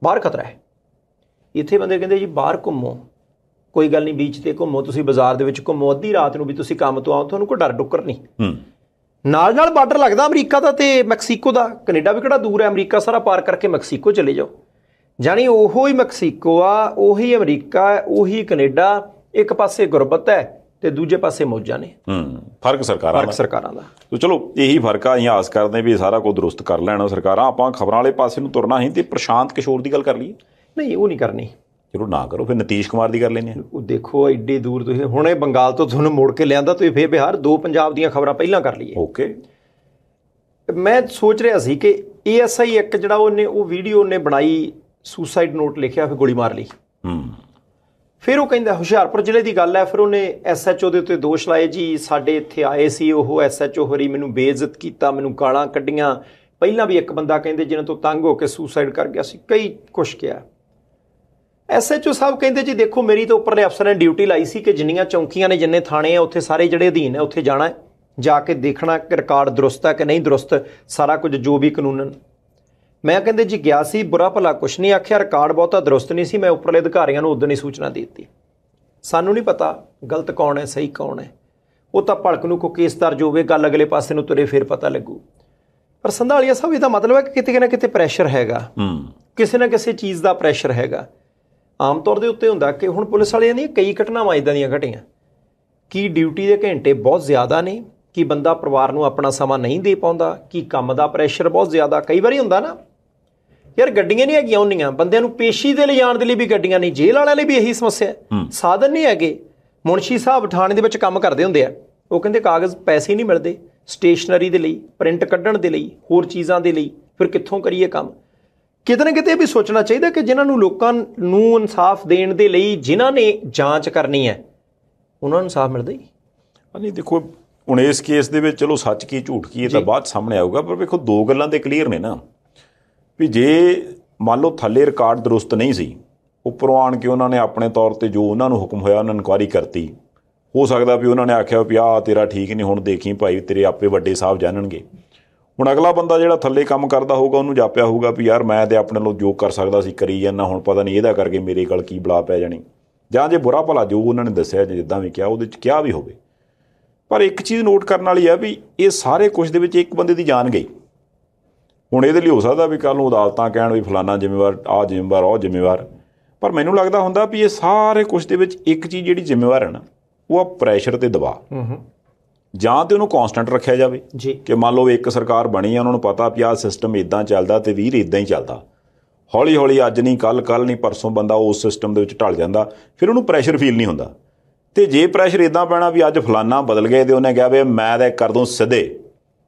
ਬਾਹਰ ਖਤਰਾ ਹੈ। ਇੱਥੇ ਬੰਦੇ ਕਹਿੰਦੇ ਜੀ ਬਾਹਰ ਘੁੰਮੋ, ਕੋਈ ਗੱਲ ਨਹੀਂ, ਬੀਚ ਤੇ ਘੁੰਮੋ, ਤੁਸੀਂ ਬਾਜ਼ਾਰ ਦੇ ਵਿੱਚ ਘੁੰਮੋ, ਅੱਧੀ ਰਾਤ ਨੂੰ ਵੀ ਤੁਸੀਂ ਕੰਮ ਤੋਂ ਆਓ, ਤੁਹਾਨੂੰ ਕੋਈ ਡਰ ਡੁੱਕਰ ਨਹੀਂ। ਨਾਲ ਨਾਲ ਬਾਰਡਰ ਲੱਗਦਾ ਅਮਰੀਕਾ ਦਾ ਤੇ ਮੈਕਸੀਕੋ ਦਾ, ਕੈਨੇਡਾ ਵੀ ਕਿਹੜਾ ਦੂਰ ਹੈ, ਅਮਰੀਕਾ ਸਾਰਾ ਪਾਰ ਕਰਕੇ ਮੈਕਸੀਕੋ ਚਲੇ ਜਾਓ। ਜਾਣੀ ਉਹੋ ਹੀ ਮੈਕਸੀਕੋ ਆ, ਉਹੀ ਅਮਰੀਕਾ ਹੈ, ਉਹੀ ਕੈਨੇਡਾ। ਇੱਕ ਪਾਸੇ ਗੁਰਬਤ ਹੈ ਤੇ ਦੂਜੇ ਪਾਸੇ ਮੌਜਾਂ ਨੇ। ਫਰਕ ਸਰਕਾਰਾਂ ਦਾ। ਤੋ ਚਲੋ ਇਹੀ ਫਰਕ ਆ। ਅਸੀਂ ਆਸ ਕਰਦੇ ਵੀ ਸਾਰਾ ਕੁਝ ਦਰੁਸਤ ਕਰ ਲੈਣ ਸਰਕਾਰਾਂ। ਆਪਾਂ ਖਬਰਾਂ ਵਾਲੇ ਪਾਸੇ ਨੂੰ ਤੁਰਨਾ ਸੀ ਤੇ ਪ੍ਰਸ਼ਾਂਤ ਕਿਸ਼ੋਰ ਦੀ ਗੱਲ ਕਰ ਲਈਏ। ਨਹੀਂ, ਉਹ ਨਹੀਂ ਕਰਨੀ। ਚਲੋ ਨਾ ਕਰੋ, ਫਿਰ ਨਤੀਸ਼ ਕੁਮਾਰ ਦੀ ਕਰ ਲੈਂਦੇ ਆ। ਉਹ ਦੇਖੋ ਐਡੇ ਦੂਰ ਤੁਸੀਂ ਹੁਣੇ ਬੰਗਾਲ ਤੋਂ ਤੁਹਾਨੂੰ ਮੋੜ ਕੇ ਲਿਆਂਦਾ, ਤੁਸੀਂ ਫੇਰ ਬਿਹਾਰ। 2 ਪੰਜਾਬ ਦੀਆਂ ਖਬਰਾਂ ਪਹਿਲਾਂ ਕਰ ਲਈਏ। ਓਕੇ। ਮੈਂ ਸੋਚ ਰਿਹਾ ਸੀ ਕਿ ASI ਇੱਕ ਜਿਹੜਾ ਉਹ ਵੀਡੀਓ ਉਹਨੇ ਬਣਾਈ, ਸੁਸਾਈਡ ਨੋਟ ਲਿਖਿਆ, ਫਿਰ ਗੋਲੀ ਮਾਰ ਲਈ। ਫਿਰ ਉਹ ਕਹਿੰਦਾ ਹੁਸ਼ਿਆਰਪੁਰ ਜ਼ਿਲ੍ਹੇ ਦੀ ਗੱਲ ਹੈ। ਫਿਰ ਉਹਨੇ SHO ਦੇ ਉੱਤੇ ਦੋਸ਼ ਲਾਏ, ਜੀ ਸਾਡੇ ਇੱਥੇ ਆਏ ਸੀ ਉਹ SHO ਹੋਰੀ, ਮੈਨੂੰ ਬੇਇੱਜ਼ਤ ਕੀਤਾ, ਮੈਨੂੰ ਗਾਲਾਂ ਕੱਢੀਆਂ। ਪਹਿਲਾਂ ਵੀ ਇੱਕ ਬੰਦਾ ਕਹਿੰਦੇ ਜਿਹਨਾਂ ਤੋਂ ਤੰਗ ਹੋ ਕੇ ਸੁਸਾਈਡ ਕਰ ਗਿਆ ਸੀ, ਕਈ ਕੁਛ ਕਿਹਾ। SHO ਸਾਹਿਬ ਕਹਿੰਦੇ ਜੀ ਦੇਖੋ, ਮੇਰੀ ਤਾਂ ਉੱਪਰਲੇ ਅਫਸਰ ਨੇ ਡਿਊਟੀ ਲਾਈ ਸੀ ਕਿ ਜਿੰਨੀਆਂ ਚੌਂਕੀਆਂ ਨੇ, ਜਿੰਨੇ ਥਾਣੇ ਆ, ਉੱਥੇ ਸਾਰੇ ਜਿਹੜੇ ਅਧੀਨ ਹੈ ਉੱਥੇ ਜਾਣਾ, ਜਾ ਕੇ ਦੇਖਣਾ ਕਿ ਰਿਕਾਰਡ ਦਰੁਸਤ ਹੈ ਕਿ ਨਹੀਂ ਦਰੁਸਤ, ਸਾਰਾ ਕੁਝ ਜੋ ਵੀ ਕਾਨੂੰਨ। ਮੈਂ ਕਹਿੰਦੇ ਜੀ ਗਿਆ ਸੀ, ਬੁਰਾ ਭਲਾ ਕੁਛ ਨਹੀਂ ਆਖਿਆ, ਰਿਕਾਰਡ ਬਹੁਤਾ ਦਰੁਸਤ ਨਹੀਂ ਸੀ। ਮੈਂ ਉੱਪਰਲੇ ਅਧਿਕਾਰੀਆਂ ਨੂੰ ਉਦੋਂ ਹੀ ਸੂਚਨਾ ਦੇ ਦਿੱਤੀ। ਸਾਨੂੰ ਨਹੀਂ ਪਤਾ ਗਲਤ ਕੌਣ ਹੈ, ਸਹੀ ਕੌਣ ਹੈ, ਉਹ ਤਾਂ ਭੜਕ ਨੂੰ ਕੋਈ ਕੇਸ ਦਰਜ ਹੋਵੇ, ਗੱਲ ਅਗਲੇ ਪਾਸੇ ਨੂੰ ਤੁਰੇ, ਫਿਰ ਪਤਾ ਲੱਗੂ। ਪਰ ਸੰਧਾਲੀਆ ਸਾਹਿਬ, ਇਹਦਾ ਮਤਲਬ ਹੈ ਕਿ ਕਿਤੇ ਨਾ ਕਿਤੇ ਪ੍ਰੈਸ਼ਰ ਹੈਗਾ, ਕਿਸੇ ਨਾ ਕਿਸੇ ਚੀਜ਼ ਦਾ ਪ੍ਰੈਸ਼ਰ ਹੈਗਾ। ਆਮ ਤੌਰ ਦੇ ਉੱਤੇ ਹੁੰਦਾ ਕਿ ਹੁਣ ਪੁਲਿਸ ਵਾਲਿਆਂ ਦੀਆਂ ਕਈ ਘਟਨਾਵਾਂ ਇੱਦਾਂ ਦੀਆਂ ਘਟੀਆਂ ਕਿ ਡਿਊਟੀ ਦੇ ਘੰਟੇ ਬਹੁਤ ਜ਼ਿਆਦਾ ਨੇ, ਕਿ ਬੰਦਾ ਪਰਿਵਾਰ ਨੂੰ ਆਪਣਾ ਸਮਾਂ ਨਹੀਂ ਦੇ ਪਾਉਂਦਾ, ਕਿ ਕੰਮ ਦਾ ਪ੍ਰੈਸ਼ਰ ਬਹੁਤ ਜ਼ਿਆਦਾ। ਕਈ ਵਾਰੀ ਹੁੰਦਾ ਨਾ ਯਾਰ, ਗੱਡੀਆਂ ਨਹੀਂ ਹੈਗੀਆਂ ਉਹਨੀਆਂ, ਬੰਦਿਆਂ ਨੂੰ ਪੇਸ਼ੀ ਦੇ ਲਿਜਾਣ ਦੇ ਲਈ ਵੀ ਗੱਡੀਆਂ ਨਹੀਂ, ਜੇਲ੍ਹ ਵਾਲਿਆਂ ਲਈ ਵੀ ਇਹੀ ਸਮੱਸਿਆ, ਸਾਧਨ ਨਹੀਂ ਹੈਗੇ। ਮੁਨਸ਼ੀ ਸਾਹਿਬ ਥਾਣੇ ਦੇ ਵਿੱਚ ਕੰਮ ਕਰਦੇ ਹੁੰਦੇ ਆ, ਉਹ ਕਹਿੰਦੇ ਕਾਗਜ਼ ਪੈਸੇ ਨਹੀਂ ਮਿਲਦੇ ਸਟੇਸ਼ਨਰੀ ਦੇ ਲਈ, ਪ੍ਰਿੰਟ ਕੱਢਣ ਦੇ ਲਈ, ਹੋਰ ਚੀਜ਼ਾਂ ਦੇ ਲਈ, ਫਿਰ ਕਿੱਥੋਂ ਕਰੀਏ ਕੰਮ। ਕਿਤੇ ਨਾ ਕਿਤੇ ਵੀ ਸੋਚਣਾ ਚਾਹੀਦਾ ਕਿ ਜਿਨ੍ਹਾਂ ਨੂੰ ਲੋਕਾਂ ਨੂੰ ਇਨਸਾਫ ਦੇਣ ਦੇ ਲਈ, ਜਿਨ੍ਹਾਂ ਨੇ ਜਾਂਚ ਕਰਨੀ ਹੈ, ਉਹਨਾਂ ਨੂੰ ਇਨਸਾਫ ਮਿਲਦਾ ਹੀ। ਨਹੀਂ ਦੇਖੋ ਹੁਣ ਇਸ ਕੇਸ ਦੇ ਵਿੱਚ ਚਲੋ ਸੱਚ ਕੀ ਝੂਠ ਕੀ ਇਹ ਤਾਂ ਬਾਅਦ ਸਾਹਮਣੇ ਆਊਗਾ, ਪਰ ਵੇਖੋ ਦੋ ਗੱਲਾਂ ਤੇ ਕਲੀਅਰ ਨੇ ਨਾ ਵੀ ਜੇ ਮੰਨ ਲਓ ਥੱਲੇ ਰਿਕਾਰਡ ਦਰੁਸਤ ਨਹੀਂ ਸੀ, ਉੱਪਰੋਂ ਆਣ ਕੇ ਉਹਨਾਂ ਨੇ ਆਪਣੇ ਤੌਰ ਤੇ ਜੋ ਉਹਨਾਂ ਨੂੰ ਹੁਕਮ ਹੋਇਆ ਉਹਨਾਂ ਇਨਕੁਆਇਰੀ ਕਰਤੀ, ਹੋ ਸਕਦਾ ਵੀ ਉਹਨਾਂ ਨੇ ਆਖਿਆ ਵੀ ਆਹ ਤੇਰਾ ਠੀਕ ਨਹੀਂ, ਹੁਣ ਦੇਖੀ ਭਾਈ ਤੇਰੇ ਆਪੇ ਵੱਡੇ ਸਾਹਿਬ ਜਾਣਨਗੇ। ਹੁਣ ਅਗਲਾ ਬੰਦਾ ਜਿਹੜਾ ਥੱਲੇ ਕੰਮ ਕਰਦਾ ਹੋਊਗਾ ਉਹਨੂੰ ਜਾਪਿਆ ਹੋਊਗਾ ਵੀ ਯਾਰ ਮੈਂ ਤੇ ਆਪਣੇ ਨੂੰ ਜੋ ਕਰ ਸਕਦਾ ਸੀ ਕਰੀ ਜਾਂਦਾ, ਹੁਣ ਪਤਾ ਨਹੀਂ ਇਹਦਾ ਕਰਕੇ ਮੇਰੇ ਕੋਲ ਕੀ ਬਲਾ ਪੈ ਜਾਣੀ, ਜਾਂ ਜੇ ਬੁਰਾ ਭਲਾ ਜੋ ਉਹਨਾਂ ਨੇ ਦੱਸਿਆ ਜਿੱਦਾਂ ਵੀ ਕਿਹਾ ਉਹਦੇ 'ਚ ਕਿਹਾ ਵੀ ਹੋਵੇ। ਪਰ ਇੱਕ ਚੀਜ਼ ਨੋਟ ਕਰਨ ਵਾਲੀ ਆ ਵੀ ਇਹ ਸਾਰੇ ਕੁਛ ਦੇ ਵਿੱਚ ਇੱਕ ਬੰਦੇ ਦੀ ਜਾਨ ਗਈ। ਹੁਣ ਇਹਦੇ ਲਈ ਹੋ ਸਕਦਾ ਵੀ ਕੱਲ੍ਹ ਨੂੰ ਅਦਾਲਤਾਂ ਕਹਿਣ ਵੀ ਫਲਾਨਾ ਜ਼ਿੰਮੇਵਾਰ, ਆਹ ਜ਼ਿੰਮੇਵਾਰ, ਉਹ ਜ਼ਿੰਮੇਵਾਰ, ਪਰ ਮੈਨੂੰ ਲੱਗਦਾ ਹੁੰਦਾ ਵੀ ਇਹ ਸਾਰੇ ਕੁਛ ਦੇ ਵਿੱਚ ਇੱਕ ਚੀਜ਼ ਜਿਹੜੀ ਜ਼ਿੰਮੇਵਾਰ ਹੈ ਨਾ ਉਹ ਆ ਪ੍ਰੈਸ਼ਰ ਤੇ ਦਬਾਅ। ਜਾਂ ਤੇ ਉਹਨੂੰ ਕੌਂਸਟੈਂਟ ਰੱਖਿਆ ਜਾਵੇ ਜੀ ਕਿ ਮੰਨ ਲਓ ਇੱਕ ਸਰਕਾਰ ਬਣੀ ਆ, ਉਹਨਾਂ ਨੂੰ ਪਤਾ ਵੀ ਆਹ ਸਿਸਟਮ ਇੱਦਾਂ ਚੱਲਦਾ ਤੇ ਵੀਰ ਇੱਦਾਂ ਹੀ ਚੱਲਦਾ, ਹੌਲੀ ਹੌਲੀ ਅੱਜ ਨਹੀਂ ਕੱਲ੍ਹ ਨਹੀਂ ਪਰਸੋਂ ਬੰਦਾ ਉਸ ਸਿਸਟਮ ਦੇ ਵਿੱਚ ਢਲ ਜਾਂਦਾ, ਫਿਰ ਉਹਨੂੰ ਪ੍ਰੈਸ਼ਰ ਫੀਲ ਨਹੀਂ ਹੁੰਦਾ। ਤੇ ਜੇ ਪ੍ਰੈਸ਼ਰ ਇੱਦਾਂ ਪੈਣਾ ਵੀ ਅੱਜ ਫਲਾਨਾ ਬਦਲ ਗਏ ਤੇ ਉਹਨੇ ਕਿਹਾ ਵੀ ਮੈਂ ਤਾਂ ਕਰ ਦੂੰ ਸਿੱਧੇ,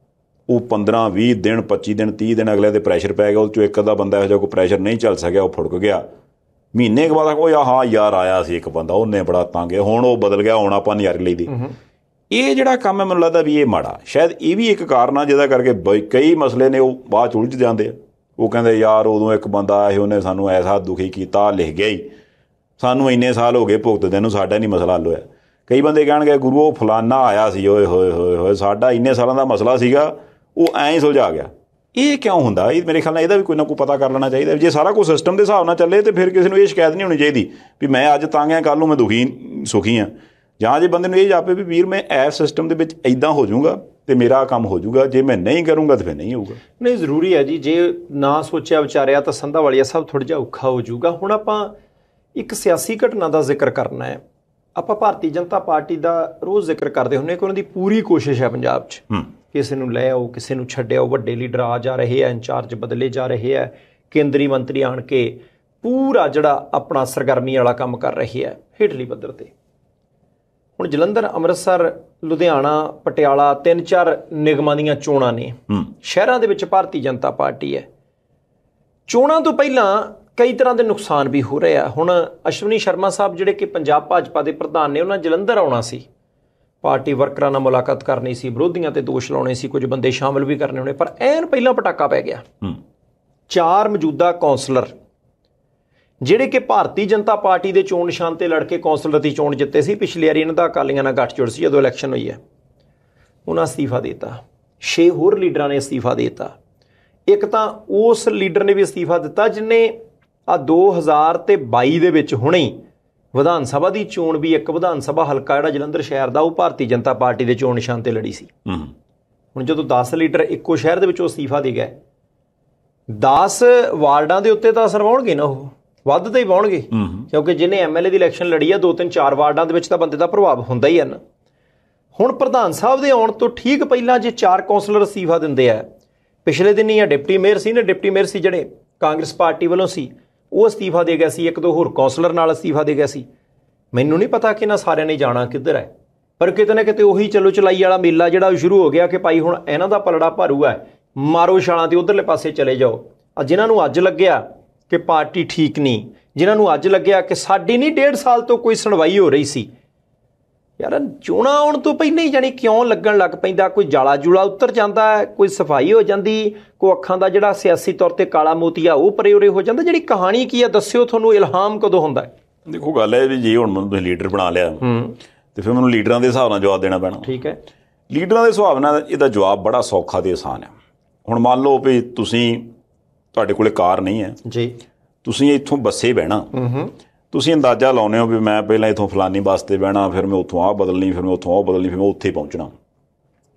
ਉਹ 15 20 ਦਿਨ 25 ਦਿਨ 30 ਦਿਨ ਅਗਲੇ ਦੇ ਪ੍ਰੈਸ਼ਰ ਪੈ ਗਿਆ, ਉਹ 'ਚੋਂ ਇੱਕ ਅੱਧਾ ਬੰਦਾ ਇਹੋ ਜਿਹਾ ਕੋਈ ਪ੍ਰੈਸ਼ਰ ਨਹੀਂ ਚੱਲ ਸਕਿਆ, ਉਹ ਫੁੜਕ ਗਿਆ। ਮਹੀਨੇ ਕੁ ਬਾਅਦ ਉਹ ਹਾਂ ਯਾਰ ਆਇਆ ਸੀ ਇੱਕ ਬੰਦਾ ਉਹਨੇ ਬੜਾ ਤੰਗ, ਹੁਣ ਉਹ ਬਦਲ ਗਿਆ, ਹੁਣ ਆਪਾਂ ਨਜ਼ਾਰੇ ਲਈਦੇ। ਇਹ ਜਿਹੜਾ ਕੰਮ ਹੈ ਮੈਨੂੰ ਲੱਗਦਾ ਵੀ ਇਹ ਮਾੜਾ, ਸ਼ਾਇਦ ਇਹ ਵੀ ਇੱਕ ਕਾਰਨ ਆ ਜਿਹਦਾ ਕਰਕੇ ਕਈ ਮਸਲੇ ਨੇ ਉਹ ਬਾਅਦ 'ਚ ਉਲਝ ਜਾਂਦੇ ਆ। ਉਹ ਕਹਿੰਦੇ ਯਾਰ ਉਦੋਂ ਇੱਕ ਬੰਦਾ ਆਇਆ ਸੀ ਉਹਨੇ ਸਾਨੂੰ ਐਸਾ ਦੁਖੀ ਕੀਤਾ, ਲਿਖ ਗਿਆ ਹੀ, ਸਾਨੂੰ ਇੰਨੇ ਸਾਲ ਹੋ ਗਏ ਭੁਗਤਦੇ ਨੂੰ, ਸਾਡਾ ਨਹੀਂ ਮਸਲਾ ਹੱਲ ਹੋਇਆ। ਕਈ ਬੰਦੇ ਕਹਿਣਗੇ ਗੁਰੂ ਉਹ ਫਲਾਨਾ ਆਇਆ ਸੀ, ਓਏ ਹੋਏ ਹੋਏ ਹੋਏ ਸਾਡਾ ਇੰਨੇ ਸਾਲਾਂ ਦਾ ਮਸਲਾ ਸੀਗਾ ਉਹ ਐਂ ਹੀ ਸੁਲਝਾ ਗਿਆ। ਇਹ ਕਿਉਂ ਹੁੰਦਾ? ਇਹ ਮੇਰੇ ਖਿਆਲ ਨਾਲ ਇਹਦਾ ਵੀ ਕੋਈ ਨਾ ਕੋਈ ਪਤਾ ਕਰ ਲੈਣਾ ਚਾਹੀਦਾ। ਜੇ ਸਾਰਾ ਕੁਝ ਸਿਸਟਮ ਦੇ ਹਿਸਾਬ ਨਾਲ ਚੱਲੇ ਤਾਂ ਫਿਰ ਕਿਸੇ ਨੂੰ ਇਹ ਸ਼ਿਕਾਇਤ ਨਹੀਂ ਹੋਣੀ ਚਾਹੀਦੀ ਵੀ ਮੈਂ ਅੱਜ ਤੰਗ ਹਾਂ ਕੱਲ੍ਹ ਨੂੰ ਮੈਂ ਸੁਖੀ ਹਾਂ। ਜਾਂ ਜੇ ਬੰਦੇ ਨੂੰ ਇਹ ਜਾਪੇ ਵੀ ਵੀਰ ਮੈਂ ਇਸ ਸਿਸਟਮ ਦੇ ਵਿੱਚ ਇੱਦਾਂ ਹੋ ਜਾਊਂਗਾ ਤੇ ਮੇਰਾ ਕੰਮ ਹੋ ਜਾਊਗਾ, ਜੇ ਮੈਂ ਨਹੀਂ ਕਰੂੰਗਾ ਤਾਂ ਫਿਰ ਨਹੀਂ ਹੋਊਗਾ। ਨਹੀਂ ਜ਼ਰੂਰੀ ਹੈ ਜੀ, ਜੇ ਨਾ ਸੋਚਿਆ ਵਿਚਾਰਿਆ ਤਾਂ ਸੰਧਾਵਾਲੀਆ ਸਾਹਿਬ ਥੋੜ੍ਹਾ ਜਿਹਾ ਔਖਾ ਹੋ ਜਾਊਗਾ। ਹੁਣ ਆਪਾਂ ਇੱਕ ਸਿਆਸੀ ਘਟਨਾ ਦਾ ਜ਼ਿਕਰ ਕਰਨਾ ਹੈ। ਆਪਾਂ ਭਾਰਤੀ ਜਨਤਾ ਪਾਰਟੀ ਦਾ ਰੋਜ਼ ਜ਼ਿਕਰ ਕਰਦੇ ਹੁੰਦੇ ਕਿ ਉਹਨਾਂ ਦੀ ਪੂਰੀ ਕੋਸ਼ਿਸ਼ ਹੈ ਪੰਜਾਬ 'ਚ ਕਿਸੇ ਨੂੰ ਲੈ ਆਓ, ਕਿਸੇ ਨੂੰ ਛੱਡਿਆਓ, ਵੱਡੇ ਲੀਡਰ ਆ ਜਾ ਰਹੇ ਆ, ਇੰਚਾਰਜ ਬਦਲੇ ਜਾ ਰਹੇ ਆ, ਕੇਂਦਰੀ ਮੰਤਰੀ ਆਣ ਕੇ ਪੂਰਾ ਜਿਹੜਾ ਆਪਣਾ ਸਰਗਰਮੀ ਵਾਲਾ ਕੰਮ ਕਰ ਰਹੇ ਆ ਹੇਠਲੀ ਪੱਧਰ ਤੇ। ਹੁਣ ਜਲੰਧਰ, ਅੰਮ੍ਰਿਤਸਰ, ਲੁਧਿਆਣਾ, ਪਟਿਆਲਾ 3-4 ਨਿਗਮਾਂ ਦੀਆਂ ਚੋਣਾਂ ਨੇ, ਸ਼ਹਿਰਾਂ ਦੇ ਵਿੱਚ ਭਾਰਤੀ ਜਨਤਾ ਪਾਰਟੀ ਹੈ। ਚੋਣਾਂ ਤੋਂ ਪਹਿਲਾਂ ਕਈ ਤਰ੍ਹਾਂ ਦੇ ਨੁਕਸਾਨ ਵੀ ਹੋ ਰਹੇ ਆ। ਹੁਣ ਅਸ਼ਵਨੀ ਸ਼ਰਮਾ ਸਾਹਿਬ ਜਿਹੜੇ ਕਿ ਪੰਜਾਬ ਭਾਜਪਾ ਦੇ ਪ੍ਰਧਾਨ ਨੇ, ਉਹਨਾਂ ਜਲੰਧਰ ਆਉਣਾ ਸੀ, ਪਾਰਟੀ ਵਰਕਰਾਂ ਨਾਲ ਮੁਲਾਕਾਤ ਕਰਨੀ ਸੀ, ਵਿਰੋਧੀਆਂ ਤੇ ਦੋਸ਼ ਲਾਉਣੇ ਸੀ, ਕੁਝ ਬੰਦੇ ਸ਼ਾਮਲ ਵੀ ਕਰਨੇ ਹੋਣੇ, ਪਰ ਐਨ ਪਹਿਲਾਂ ਪਟਾਕਾ ਪੈ ਗਿਆ। 4 ਮੌਜੂਦਾ ਕੌਂਸਲਰ ਜਿਹੜੇ ਕਿ ਭਾਰਤੀ ਜਨਤਾ ਪਾਰਟੀ ਦੇ ਚੋਣ ਨਿਸ਼ਾਨ ਤੇ ਲੜ ਕੇ ਕੌਂਸਲਰ ਦੀ ਚੋਣ ਜਿੱਤੇ ਸੀ, ਪਿਛਲੀ ਵਾਰੀ ਇਹਨਾਂ ਦਾ ਅਕਾਲੀਆਂ ਨਾਲ ਗੱਠਜੋੜ ਸੀ ਜਦੋਂ ਇਲੈਕਸ਼ਨ ਹੋਈ ਹੈ, ਉਹਨਾਂ ਅਸਤੀਫਾ ਦੇ ਦਿੱਤਾ। 6 ਹੋਰ ਲੀਡਰਾਂ ਨੇ ਅਸਤੀਫਾ ਦੇ ਦਿੱਤਾ। ਇੱਕ ਤਾਂ ਉਸ ਲੀਡਰ ਨੇ ਵੀ ਅਸਤੀਫਾ ਦਿੱਤਾ ਜਿਹਨੇ 2022 ਦੇ ਵਿੱਚ ਹੁਣੇ ਹੀ ਵਿਧਾਨ ਸਭਾ ਦੀ ਚੋਣ ਵੀ, ਇੱਕ ਵਿਧਾਨ ਸਭਾ ਹਲਕਾ ਜਿਹੜਾ ਜਲੰਧਰ ਸ਼ਹਿਰ ਦਾ, ਉਹ ਭਾਰਤੀ ਜਨਤਾ ਪਾਰਟੀ ਦੇ ਚੋਣ ਨਿਸ਼ਾਨ ਤੇ ਲੜੀ ਸੀ। ਹੁਣ ਜਦੋਂ 10 ਲੀਡਰ ਇੱਕੋ ਸ਼ਹਿਰ ਦੇ ਵਿੱਚੋਂ ਅਸਤੀਫਾ ਦੇ ਗਏ, 10 ਵਾਰਡਾਂ ਦੇ ਉੱਤੇ ਤਾਂ ਅਸਰ ਪਾਉਣਗੇ ਨਾ, ਉਹ ਵੱਧ ਤਾਂ ਹੀ ਪਾਉਣਗੇ, ਕਿਉਂਕਿ ਜਿਹਨੇ MLA ਦੀ ਇਲੈਕਸ਼ਨ ਲੜੀ ਆ 2-3-4 ਵਾਰਡਾਂ ਦੇ ਵਿੱਚ ਤਾਂ ਬੰਦੇ ਦਾ ਪ੍ਰਭਾਵ ਹੁੰਦਾ ਹੀ ਹੈ ਨਾ। ਹੁਣ ਪ੍ਰਧਾਨ ਸਾਹਿਬ ਦੇ ਆਉਣ ਤੋਂ ਠੀਕ ਪਹਿਲਾਂ ਜੇ 4 ਕੌਂਸਲਰ ਅਸਤੀਫਾ ਦਿੰਦੇ ਆ, ਪਿਛਲੇ ਦਿਨ ਹੀ ਆ ਡਿਪਟੀ ਮੇਅਰ ਸੀ ਨਾ, ਡਿਪਟੀ ਮੇਅਰ ਸੀ ਜਿਹੜੇ ਕਾਂਗਰਸ ਪਾਰਟੀ ਵੱਲੋਂ ਸੀ, ਉਹ ਅਸਤੀਫਾ ਦੇ ਗਿਆ ਸੀ, 1-2 ਹੋਰ ਕੌਂਸਲਰ ਨਾਲ ਅਸਤੀਫਾ ਦੇ ਗਿਆ ਸੀ। ਮੈਨੂੰ ਨਹੀਂ ਪਤਾ ਕਿ ਇਹਨਾਂ ਸਾਰਿਆਂ ਨੇ ਜਾਣਾ ਕਿੱਧਰ ਹੈ, ਪਰ ਕਿਤੇ ਨਾ ਕਿਤੇ ਉਹੀ ਚਲੋ ਚਲਾਈ ਵਾਲਾ ਮੇਲਾ ਜਿਹੜਾ ਸ਼ੁਰੂ ਹੋ ਗਿਆ ਕਿ ਭਾਈ ਹੁਣ ਇਹਨਾਂ ਦਾ ਪਲੜਾ ਭਾਰੂ ਹੈ, ਮਾਰੋ ਛਾਲਾਂ ਤੇ ਉਧਰਲੇ ਪਾਸੇ ਚਲੇ ਜਾਓ। ਜਿਨ੍ਹਾਂ ਨੂੰ ਅੱਜ ਲੱਗਿਆ ਕਿ ਪਾਰਟੀ ਠੀਕ ਨਹੀਂ, ਜਿਨ੍ਹਾਂ ਨੂੰ ਅੱਜ ਲੱਗਿਆ ਕਿ ਸਾਡੀ ਨਹੀਂ 1.5 ਸਾਲ ਤੋਂ ਕੋਈ ਸੁਣਵਾਈ ਹੋ ਰਹੀ ਸੀ, ਯਾਰ ਚੋਣਾਂ ਆਉਣ ਤੋਂ ਪਹਿਲਾਂ ਹੀ ਜਾਣੀ ਕਿਉਂ ਲੱਗਣ ਲੱਗ ਪੈਂਦਾ, ਕੋਈ ਜਾਲਾ ਜੂਲਾ ਉਤਰ ਜਾਂਦਾ, ਕੋਈ ਸਫਾਈ ਹੋ ਜਾਂਦੀ, ਕੋਈ ਅੱਖਾਂ ਦਾ ਜਿਹੜਾ ਸਿਆਸੀ ਤੌਰ ਤੇ ਕਾਲਾ ਮੋਤੀਆ ਉਹ ਪਰੇ ਉਰੇ ਹੋ ਜਾਂਦਾ। ਜਿਹੜੀ ਕਹਾਣੀ ਕੀ ਆ ਦੱਸਿਓ, ਤੁਹਾਨੂੰ ਇਲਹਾਮ ਕਦੋਂ ਹੁੰਦਾ? ਦੇਖੋ ਗੱਲ ਹੈ ਵੀ ਜੇ ਹੁਣ ਮੈਨੂੰ ਤੁਸੀਂ ਲੀਡਰ ਬਣਾ ਲਿਆ ਤੇ ਫਿਰ ਮੈਨੂੰ ਲੀਡਰਾਂ ਦੇ ਹਿਸਾਬ ਨਾਲ ਜਵਾਬ ਦੇਣਾ ਪੈਣਾ। ਠੀਕ ਹੈ, ਲੀਡਰਾਂ ਦੇ ਹਿਸਾਬ ਨਾਲ ਇਹਦਾ ਜਵਾਬ ਬੜਾ ਸੌਖਾ ਤੇ ਆਸਾਨ ਹੈ। ਹੁਣ ਮੰਨ ਲਓ ਵੀ ਤੁਹਾਡੇ ਕੋਲੇ ਕਾਰ ਨਹੀਂ ਹੈ ਜੀ, ਤੁਸੀਂ ਇੱਥੋਂ ਬੱਸੇ ਬਹਿਣਾ, ਤੁਸੀਂ ਅੰਦਾਜ਼ਾ ਲਾਉਂਦੇ ਹੋ ਵੀ ਮੈਂ ਪਹਿਲਾਂ ਇੱਥੋਂ ਫਲਾਨੀ ਬੱਸ 'ਤੇ ਬਹਿਣਾ, ਫਿਰ ਮੈਂ ਉੱਥੋਂ ਆਹ ਬਦਲਣੀ, ਫਿਰ ਮੈਂ ਉੱਥੋਂ ਆਹ ਬਦਲਣੀ, ਫਿਰ ਮੈਂ ਉੱਥੇ ਪਹੁੰਚਣਾ।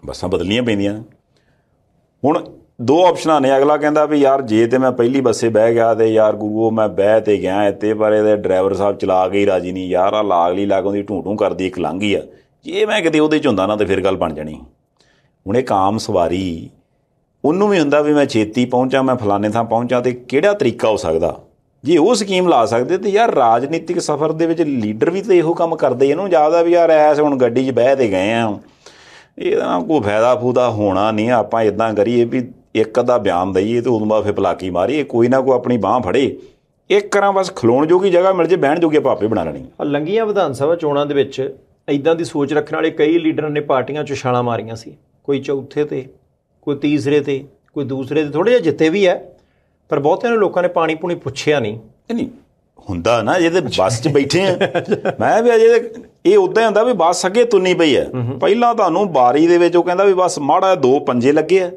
ਬੱਸਾਂ ਬਦਲਣੀਆਂ ਪੈਂਦੀਆਂ। ਹੁਣ 2 ਆਪਸ਼ਨਾਂ ਨੇ। ਅਗਲਾ ਕਹਿੰਦਾ ਵੀ ਯਾਰ ਜੇ ਤੇ ਮੈਂ ਪਹਿਲੀ ਬੱਸੇ ਬਹਿ ਗਿਆ ਤੇ ਯਾਰ ਗੁਰੂ ਮੈਂ ਬਹਿ ਤੇ ਗਿਆ ਇੱਥੇ, ਪਰ ਇਹਦੇ ਡਰਾਈਵਰ ਸਾਹਿਬ ਚਲਾ ਕੇ ਹੀ ਰਾਜੀ ਨਹੀਂ, ਯਾਰ ਆਹ ਲਾਗਲੀ ਲਾਗੋਂ ਦੀ ਢੂੰ ਕਰਦੀ ਇੱਕ ਲੰਘ ਗਈ ਆ, ਜੇ ਮੈਂ ਕਿਤੇ ਉਹਦੇ 'ਚ ਹੁੰਦਾ ਨਾ ਤਾਂ ਫਿਰ ਗੱਲ ਬਣ ਜਾਣੀ। ਹੁਣ ਇੱਕ ਆਮ ਸਵਾਰੀ ਉਹਨੂੰ ਵੀ ਹੁੰਦਾ ਵੀ ਮੈਂ ਛੇਤੀ ਪਹੁੰਚਾਂ, ਮੈਂ ਫਲਾਣੇ ਥਾਂ ਪਹੁੰਚਾਂ, ਤੇ ਕਿਹੜਾ ਤਰੀਕਾ ਹੋ ਸਕਦਾ? ਜੇ ਉਹ ਸਕੀਮ ਲਾ ਸਕਦੇ ਤੇ ਯਾਰ ਰਾਜਨੀਤਿਕ ਸਫ਼ਰ ਦੇ ਵਿੱਚ ਲੀਡਰ ਵੀ ਤਾਂ ਇਹੋ ਕੰਮ ਕਰਦੇ। ਇਹਨੂੰ ਜਾਪਦਾ ਵੀ ਯਾਰ ਐਸ ਹੁਣ ਗੱਡੀ 'ਚ ਬਹਿ ਤੇ ਗਏ ਆ, ਇਹਦਾ ਕੋਈ ਫਾਇਦਾ ਫੂਦਾ ਹੋਣਾ ਨਹੀਂ, ਆਪਾਂ ਇੱਦਾਂ ਕਰੀਏ ਵੀ ਇੱਕ ਅੱਧਾ ਬਿਆਨ ਦਈਏ ਤੇ ਉਦੋਂ ਬਾਅਦ ਫਿਰ ਪਲਾਕੀ ਮਾਰੀਏ, ਕੋਈ ਨਾ ਕੋਈ ਆਪਣੀ ਬਾਂਹ ਫੜੇ, ਇੱਕ ਤਰ੍ਹਾਂ ਬਸ ਖਲੋਣ ਜੋਗੀ ਜਗ੍ਹਾ ਮਿਲ ਜੇ, ਬਹਿਣ ਜੋਗੀ ਆਪਾਂ ਆਪੇ ਬਣਾ ਲੈਣੀ। ਲੰਘੀਆਂ ਵਿਧਾਨ ਸਭਾ ਚੋਣਾਂ ਦੇ ਵਿੱਚ ਇਦਾਂ ਦੀ ਸੋਚ ਰੱਖਣ ਵਾਲੇ ਕਈ ਲੀਡਰਾਂ ਨੇ ਪਾਰਟੀਆਂ 'ਚ ਛਾਲਾਂ ਮਾਰੀਆਂ ਸੀ, ਕੋਈ ਚੌਥੇ ਤੇ, ਕੋਈ ਤੀਸਰੇ ਤੇ, ਕੋਈ ਦੂਸਰੇ ਤੇ, ਥੋੜ੍ਹੇ ਜਿਹੇ ਜਿੱਤੇ ਵੀ ਹੈ, ਪਰ ਬਹੁਤਿਆਂ ਨੇ ਲੋਕਾਂ ਨੇ ਪਾਣੀ ਪੂਣੀ ਪੁੱਛਿਆ ਨਹੀਂ। ਨਹੀਂ ਹੁੰਦਾ ਨਾ, ਜਿਹਦੇ ਬੱਸ 'ਚ ਬੈਠੇ ਆ ਮੈਂ ਵੀ ਅਜੇ ਇਹ ਉੱਦਾਂ ਹੀ ਹੁੰਦਾ ਵੀ ਬੱਸ ਅੱਗੇ ਤੁੰਨੀ ਪਈ ਹੈ, ਪਹਿਲਾਂ ਤੁਹਾਨੂੰ ਬਾਰੀ ਦੇ ਵਿੱਚ ਉਹ ਕਹਿੰਦਾ ਵੀ ਬਸ ਮਾੜਾ 2 ਪੰਜੇ ਲੱਗੇ ਆ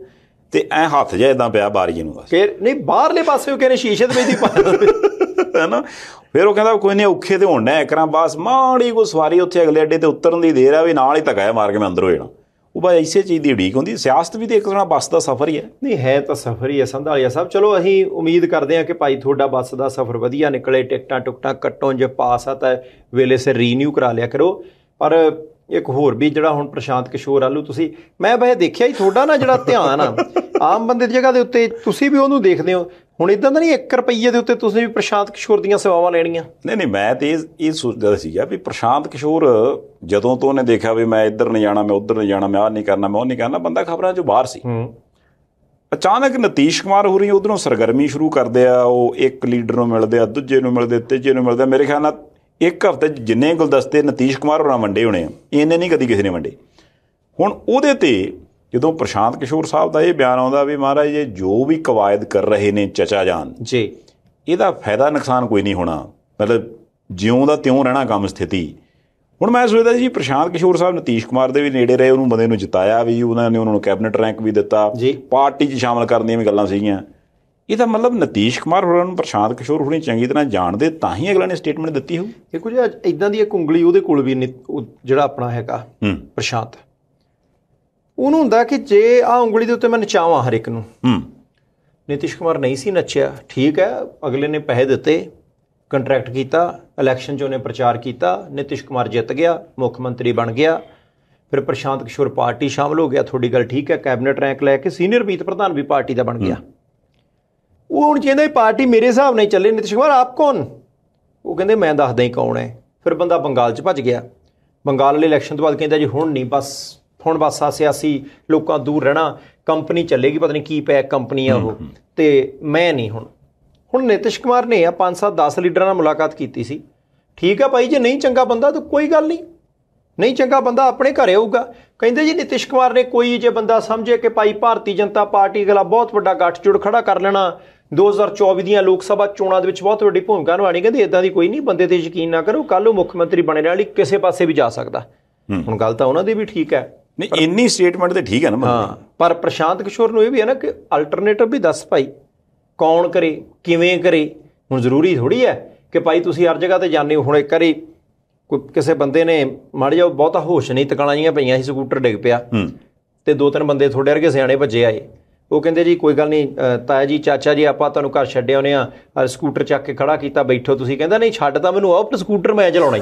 ਤੇ ਐ ਹੱਥ ਜਿਹਾ ਇਦਾਂ ਪਿਆ ਬਾਰੀ ਨੂੰ, ਬਸ ਨਹੀਂ ਬਾਹਰਲੇ ਪਾਸੇ ਉਹ ਕਹਿੰਦੇ ਸ਼ੀਸ਼ੇ ਤੇ ਬੈਠੀ ਪਾ ਹੈ ਨਾ। ਫਿਰ ਉਹ ਕਹਿੰਦਾ ਕੋਈ ਨਹੀਂ ਔਖੇ ਤੇ ਹੋਣਾ ਇੱਕ ਨਾ, ਬਸ ਮਾੜੀ ਕੋਈ ਸਵਾਰੀ ਉੱਥੇ ਅਗਲੇ ਅੱਡੇ ਤੇ ਉਤਰਨ ਦੀ ਦੇਰ ਆ ਵੀ ਨਾਲ ਹੀ ਧੱਕਾ ਮਾਰ ਕੇ ਮੈਂ ਅੰਦਰ ਹੋ ਜਾਣਾ। ਉਹ ਬਸ ਇਸੇ ਚੀਜ਼ ਦੀ ਉਡੀਕ ਹੁੰਦੀ। ਸਿਆਸਤ ਵੀ ਤਾਂ ਇੱਕ ਤਰ੍ਹਾਂ ਬੱਸ ਦਾ ਸਫ਼ਰ ਹੀ ਹੈ। ਨਹੀਂ ਹੈ ਤਾਂ ਸਫ਼ਰ ਹੀ ਹੈ ਸੰਧਾਲੀਆ ਸਾਹਿਬ। ਚਲੋ ਅਸੀਂ ਉਮੀਦ ਕਰਦੇ ਹਾਂ ਕਿ ਭਾਈ ਤੁਹਾਡਾ ਬੱਸ ਦਾ ਸਫ਼ਰ ਵਧੀਆ ਨਿਕਲੇ, ਟਿਕਟਾਂ ਟੁਕਟਾਂ ਕੱਟੋ, ਜੇ ਪਾਸ ਆ ਤਾਂ ਵੇਲੇ ਸਿਰ ਰੀਨਿਊ ਕਰਾ ਲਿਆ ਕਰੋ। ਪਰ ਇੱਕ ਹੋਰ ਵੀ ਜਿਹੜਾ ਹੁਣ ਪ੍ਰਸ਼ਾਂਤ ਕਿਸ਼ੋਰ ਆਲੂ ਤੁਸੀਂ, ਮੈਂ ਵੈਸੇ ਦੇਖਿਆ ਹੀ ਤੁਹਾਡਾ ਨਾ ਜਿਹੜਾ ਧਿਆਨ ਆ ਆਮ ਬੰਦੇ ਦੀ ਜਗ੍ਹਾ ਦੇ ਉੱਤੇ ਤੁਸੀਂ ਵੀ ਉਹਨੂੰ ਦੇਖਦੇ ਹੋ। ਹੁਣ ਇੱਦਾਂ ਦਾ ਨਹੀਂ 1 ਰੁਪਈਏ ਦੇ ਉੱਤੇ ਤੁਸੀਂ ਵੀ ਪ੍ਰਸ਼ਾਂਤ ਕਿਸ਼ੋਰ ਦੀਆਂ ਸੇਵਾਵਾਂ ਲੈਣੀਆਂ। ਨਹੀਂ ਮੈਂ ਤੇ ਇਹ ਸੋਚਦਾ ਸੀਗਾ ਵੀ ਪ੍ਰਸ਼ਾਂਤ ਕਿਸ਼ੋਰ ਜਦੋਂ ਤੋਂ ਉਹਨੇ ਦੇਖਿਆ ਵੀ ਮੈਂ ਇੱਧਰ ਨਹੀਂ ਜਾਣਾ, ਮੈਂ ਉੱਧਰ ਨਹੀਂ ਜਾਣਾ, ਮੈਂ ਆਹ ਨਹੀਂ ਕਰਨਾ, ਮੈਂ ਉਹ ਨਹੀਂ ਕਰਨਾ, ਬੰਦਾ ਖਬਰਾਂ 'ਚੋਂ ਬਾਹਰ ਸੀ। ਅਚਾਨਕ ਨਤੀਸ਼ ਕੁਮਾਰ ਹੋਰੀ ਉੱਧਰੋਂ ਸਰਗਰਮੀ ਸ਼ੁਰੂ ਕਰਦੇ ਆ, ਉਹ ਇੱਕ ਲੀਡਰ ਨੂੰ ਮਿਲਦੇ ਆ, ਦੂਜੇ ਨੂੰ ਮਿਲਦੇ, ਤੀਜੇ ਨੂੰ ਮਿਲਦੇ। ਮੇਰੇ ਖਿਆਲ ਨਾਲ 1 ਹਫ਼ਤੇ 'ਚ ਜਿੰਨੇ ਗੁਲਦਸਤੇ ਨਤੀਸ਼ ਕੁਮਾਰ ਹੋਰਾਂ ਵੰਡੇ ਹੋਣੇ ਆ, ਇੰਨੇ ਨਹੀਂ ਕਦੀ ਕਿਸੇ ਨੇ ਵੰਡੇ। ਹੁਣ ਉਹਦੇ 'ਤੇ ਜਦੋਂ ਪ੍ਰਸ਼ਾਂਤ ਕਿਸ਼ੋਰ ਸਾਹਿਬ ਦਾ ਇਹ ਬਿਆਨ ਆਉਂਦਾ ਵੀ ਮਹਾਰਾਜ ਜੀ ਜੋ ਵੀ ਕਵਾਇਦ ਕਰ ਰਹੇ ਨੇ ਚਚਾ ਜਾਨ ਜੀ, ਇਹਦਾ ਫਾਇਦਾ ਨੁਕਸਾਨ ਕੋਈ ਨਹੀਂ ਹੋਣਾ, ਮਤਲਬ ਜਿਉਂ ਦਾ ਤਿਉਂ ਰਹਿਣਾ ਕੰਮ ਸਥਿਤੀ। ਹੁਣ ਮੈਂ ਸੋਚਦਾ ਜੀ ਪ੍ਰਸ਼ਾਂਤ ਕਿਸ਼ੋਰ ਸਾਹਿਬ ਨਤੀਸ਼ ਕੁਮਾਰ ਦੇ ਵੀ ਨੇੜੇ ਰਹੇ, ਉਹਨੂੰ ਬੰਦੇ ਨੂੰ ਜਿਤਾਇਆ ਵੀ, ਉਹਨਾਂ ਨੇ ਉਹਨਾਂ ਨੂੰ ਕੈਬਨਿਟ ਰੈਂਕ ਵੀ ਦਿੱਤਾ, ਪਾਰਟੀ 'ਚ ਸ਼ਾਮਲ ਕਰਨ ਦੀਆਂ ਵੀ ਗੱਲਾਂ ਸੀਗੀਆਂ। ਇਹਦਾ ਮਤਲਬ ਨਤੀਸ਼ ਕੁਮਾਰ ਹੋਰਾਂ ਨੂੰ ਪ੍ਰਸ਼ਾਂਤ ਕਿਸ਼ੋਰ ਹੋਣੀ ਚੰਗੀ ਤਰ੍ਹਾਂ ਜਾਣਦੇ ਤਾਂ ਹੀ ਅਗਲਾ ਨੇ ਸਟੇਟਮੈਂਟ ਦਿੱਤੀ ਹੋਊ। ਦੇਖੋ ਜੀ ਇੱਦਾਂ ਦੀ ਇੱਕ ਉਂਗਲੀ ਉਹਦੇ ਕੋਲ ਵੀ ਜਿਹੜਾ ਆਪਣਾ ਹੈਗਾ ਪ੍ਰਸ਼ਾਂਤ, ਉਹਨੂੰ ਹੁੰਦਾ ਕਿ ਜੇ ਆਹ ਉਂਗਲੀ ਦੇ ਉੱਤੇ ਮੈਂ ਨਚਾਵਾਂ ਹਰ ਇੱਕ ਨੂੰ। ਨਿਤਿਸ਼ ਕੁਮਾਰ ਨਹੀਂ ਸੀ ਨੱਚਿਆ, ਠੀਕ ਹੈ, ਅਗਲੇ ਨੇ ਪੈਸੇ ਦਿੱਤੇ, ਕੰਟਰੈਕਟ ਕੀਤਾ, ਇਲੈਕਸ਼ਨ 'ਚ ਉਹਨੇ ਪ੍ਰਚਾਰ ਕੀਤਾ, ਨਿਤਿਸ਼ ਕੁਮਾਰ ਜਿੱਤ ਗਿਆ, ਮੁੱਖ ਮੰਤਰੀ ਬਣ ਗਿਆ। ਫਿਰ ਪ੍ਰਸ਼ਾਂਤ ਕਿਸ਼ੋਰ ਪਾਰਟੀ ਸ਼ਾਮਲ ਹੋ ਗਿਆ, ਤੁਹਾਡੀ ਗੱਲ ਠੀਕ ਹੈ, ਕੈਬਨਿਟ ਰੈਂਕ ਲੈ ਕੇ ਸੀਨੀਅਰ ਮੀਤ ਪ੍ਰਧਾਨ ਵੀ ਪਾਰਟੀ ਦਾ ਬਣ ਗਿਆ। ਉਹ ਹੁਣ ਕਹਿੰਦਾ ਪਾਰਟੀ ਮੇਰੇ ਹਿਸਾਬ ਨਾਲ ਹੀ ਚੱਲੇ। ਨਿਤਿਸ਼ ਕੁਮਾਰ ਆਪ ਕੌਣ? ਉਹ ਕਹਿੰਦੇ ਮੈਂ ਦੱਸਦਾ ਹੀ ਕੌਣ ਹੈ। ਫਿਰ ਬੰਦਾ ਬੰਗਾਲ 'ਚ ਭੱਜ ਗਿਆ। ਬੰਗਾਲ ਵਾਲੇ ਇਲੈਕਸ਼ਨ ਤੋਂ ਬਾਅਦ ਕਹਿੰਦਾ ਜੀ ਹੁਣ ਨਹੀਂ, ਹੁਣ ਬਸ ਆ ਸਿਆਸੀ ਲੋਕਾਂ ਦੂਰ ਰਹਿਣਾ, ਕੰਪਨੀ ਚੱਲੇਗੀ, ਪਤਾ ਨਹੀਂ ਕੀ ਪੈਕ ਕੰਪਨੀ ਆ ਉਹ, ਤੇ ਮੈਂ ਨਹੀਂ। ਹੁਣ ਨਿਤਿਸ਼ ਕੁਮਾਰ ਨੇ ਆ 5-7-10 ਲੀਡਰਾਂ ਨਾਲ ਮੁਲਾਕਾਤ ਕੀਤੀ ਸੀ, ਠੀਕ ਆ ਭਾਈ, ਜੇ ਨਹੀਂ ਚੰਗਾ ਬੰਦਾ ਤਾਂ ਕੋਈ ਗੱਲ ਨਹੀਂ ਚੰਗਾ ਬੰਦਾ ਆਪਣੇ ਘਰੇ ਆਊਗਾ। ਕਹਿੰਦੇ ਜੀ ਨਿਤਿਸ਼ ਕੁਮਾਰ ਨੇ ਕੋਈ ਜੇ ਬੰਦਾ ਸਮਝੇ ਕਿ ਭਾਈ ਭਾਰਤੀ ਜਨਤਾ ਪਾਰਟੀ ਅਗਲਾ ਬਹੁਤ ਵੱਡਾ ਗੱਠਜੋੜ ਖੜਾ ਕਰ ਲੈਣਾ, 2024 ਦੀਆਂ ਲੋਕ ਸਭਾ ਚੋਣਾਂ ਦੇ ਵਿੱਚ ਬਹੁਤ ਵੱਡੀ ਭੂਮਿਕਾ ਨਿਭਾਉਣੀ, ਕਹਿੰਦੇ ਇੱਦਾਂ ਦੀ ਕੋਈ ਨਹੀਂ, ਬੰਦੇ 'ਤੇ ਯਕੀਨ ਨਾ ਕਰੋ, ਕੱਲ੍ਹ ਉਹ ਮੁੱਖ ਮੰਤਰੀ ਬਣੇ ਰਹਿਣ ਲਈ ਕਿਸੇ ਪਾਸੇ ਵੀ ਜਾ ਸਕਦਾ। ਹੁਣ ਗੱਲ ਤਾਂ ਉਹਨਾਂ ਦੀ ਵੀ ਠੀਕ ਹੈ, ਨਹੀਂ ਇੰਨੀ ਸਟੇਟਮੈਂਟ ਤੇ ਠੀਕ ਹੈ ਨਾ। ਹਾਂ, ਪਰ ਪ੍ਰਸ਼ਾਂਤ ਕਿਸ਼ੋਰ ਨੂੰ ਇਹ ਵੀ ਹੈ ਨਾ ਕਿ ਅਲਟਰਨੇਟਿਵ ਵੀ ਦੱਸ ਭਾਈ, ਕੌਣ ਕਰੇ, ਕਿਵੇਂ ਕਰੇ। ਹੁਣ ਜ਼ਰੂਰੀ ਥੋੜ੍ਹੀ ਹੈ ਕਿ ਭਾਈ ਤੁਸੀਂ ਹਰ ਜਗ੍ਹਾ 'ਤੇ ਜਾਂਦੇ ਹੋ। ਹੁਣ ਇੱਕ ਵਾਰੀ ਕੋਈ ਕਿਸੇ ਬੰਦੇ ਨੇ ਮਾੜਾ ਜਿਹਾ ਬਹੁਤਾ ਹੋਸ਼ ਨਹੀਂ, ਤਕਾਲਾਂ ਜਿਹੀਆਂ ਪਈਆਂ ਸੀ, ਸਕੂਟਰ ਡਿੱਗ ਪਿਆ ਤੇ 2-3 ਬੰਦੇ ਤੁਹਾਡੇ ਵਰਗੇ ਸਿਆਣੇ ਭੱਜੇ ਆਏ। ਉਹ ਕਹਿੰਦੇ ਜੀ ਕੋਈ ਗੱਲ ਨਹੀਂ ਤਾਇਆ ਜੀ, ਚਾਚਾ ਜੀ, ਆਪਾਂ ਤੁਹਾਨੂੰ ਘਰ ਛੱਡ ਆਉਂਦੇ ਹਾਂ, ਸਕੂਟਰ ਚੱਕ ਕੇ ਖੜਾ ਕੀਤਾ, ਬੈਠੋ ਤੁਸੀਂ। ਕਹਿੰਦਾ ਨਹੀਂ ਛੱਡ ਤਾਂ ਮੈਨੂੰ ਆਓ, ਪਰ ਸਕੂਟਰ ਮੈਂ ਚਲਾਉਣਾ ਹੀ।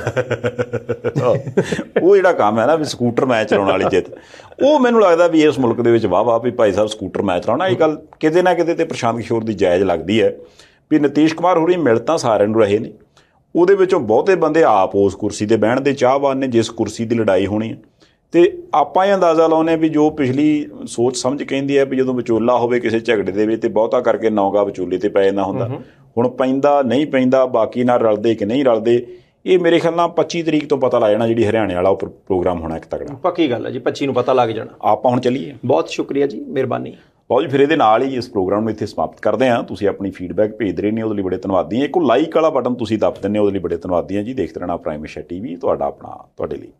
ਉਹ ਜਿਹੜਾ ਕੰਮ ਹੈ ਨਾ ਵੀ ਸਕੂਟਰ ਮੈਂ ਚਲਾਉਣ ਵਾਲੀ ਜਿੱਤ, ਉਹ ਮੈਨੂੰ ਲੱਗਦਾ ਵੀ ਇਸ ਮੁਲਕ ਦੇ ਵਿੱਚ ਵਾਹ ਵੀ ਭਾਈ ਸਾਹਿਬ ਸਕੂਟਰ ਮੈਂ ਚਲਾਉਣਾ। ਇਹ ਗੱਲ ਕਿਤੇ ਨਾ ਕਿਤੇ ਤੇ ਪ੍ਰਸ਼ਾਂਤ ਕਿਸ਼ੋਰ ਦੀ ਜਾਇਜ਼ ਲੱਗਦੀ ਹੈ ਵੀ ਨਿਤੀਸ਼ ਕੁਮਾਰ ਹੋਰੀ ਮਿਲ ਤਾਂ ਸਾਰਿਆਂ ਨੂੰ ਰਹੇ ਨੇ, ਉਹਦੇ ਵਿੱਚੋਂ ਬਹੁਤੇ ਬੰਦੇ ਆਪ ਉਸ ਕੁਰਸੀ 'ਤੇ ਬਹਿਣ ਦੇ ਚਾਹਵਾਨ ਨੇ ਜਿਸ ਕੁਰਸੀ ਦੀ ਲੜਾਈ ਹੋਣੀ ਹੈ। ਅਤੇ ਆਪਾਂ ਇਹ ਅੰਦਾਜ਼ਾ ਲਾਉਂਦੇ ਹਾਂ ਵੀ ਜੋ ਪਿਛਲੀ ਸੋਚ ਸਮਝ ਕਹਿੰਦੀ ਹੈ ਵੀ ਜਦੋਂ ਵਿਚੋਲਾ ਹੋਵੇ ਕਿਸੇ ਝਗੜੇ ਦੇ ਵਿੱਚ, ਤੇ ਬਹੁਤਾ ਕਰਕੇ ਨੌਗਾ ਵਿਚੋਲੇ 'ਤੇ ਪੈ ਜਾਂਦਾ ਹੁੰਦਾ। ਹੁਣ ਪੈਂਦਾ ਨਹੀਂ ਪੈਂਦਾ, ਬਾਕੀ ਨਾਲ ਰਲਦੇ ਕਿ ਨਹੀਂ ਰਲਦੇ, ਇਹ ਮੇਰੇ ਖਿਆਲ ਨਾਲ 25 ਤਰੀਕ ਤੋਂ ਪਤਾ ਲੱਗ ਜਾਣਾ, ਜਿਹੜੀ ਹਰਿਆਣੇ ਵਾਲਾ ਉਹ ਪ੍ਰੋਗਰਾਮ ਹੋਣਾ ਇੱਕ ਤਗੜਾ। ਪੱਕੀ ਗੱਲ ਹੈ ਜੀ, 25 ਨੂੰ ਪਤਾ ਲੱਗ ਜਾਣਾ। ਆਪਾਂ ਹੁਣ ਚੱਲੀਏ। ਬਹੁਤ ਸ਼ੁਕਰੀਆ ਜੀ, ਮਿਹਰਬਾਨੀ। ਬਹੁਤ ਜੀ, ਫਿਰ ਇਹਦੇ ਨਾਲ ਹੀ ਇਸ ਪ੍ਰੋਗਰਾਮ ਨੂੰ ਇੱਥੇ ਸਮਾਪਤ ਕਰਦੇ ਹਾਂ। ਤੁਸੀਂ ਆਪਣੀ ਫੀਡਬੈਕ ਭੇਜਦੇ ਰਹਿੰਦੇ ਹੋ, ਉਹਦੇ ਲਈ ਬੜੇ ਧੰਨਵਾਦੀ ਹਾਂ। ਇੱਕ ਲਾਈਕ ਵਾਲਾ ਬਟਨ ਤੁਸੀਂ ਦੱਬ ਦਿੰਦੇ ਹੋ, ਉਹਦੇ ਲਈ ਬੜੇ ਧੰਨਵਾਦੀ ਹਾਂ ਜੀ। ਦੇਖਦੇ ਰਹਿਣਾ ਪ੍ਰਾਈਮ ਏਸ਼ੀਆ TV, ਤੁਹਾਡਾ ਆਪਣਾ, ਤੁਹਾਡੇ ਲਈ।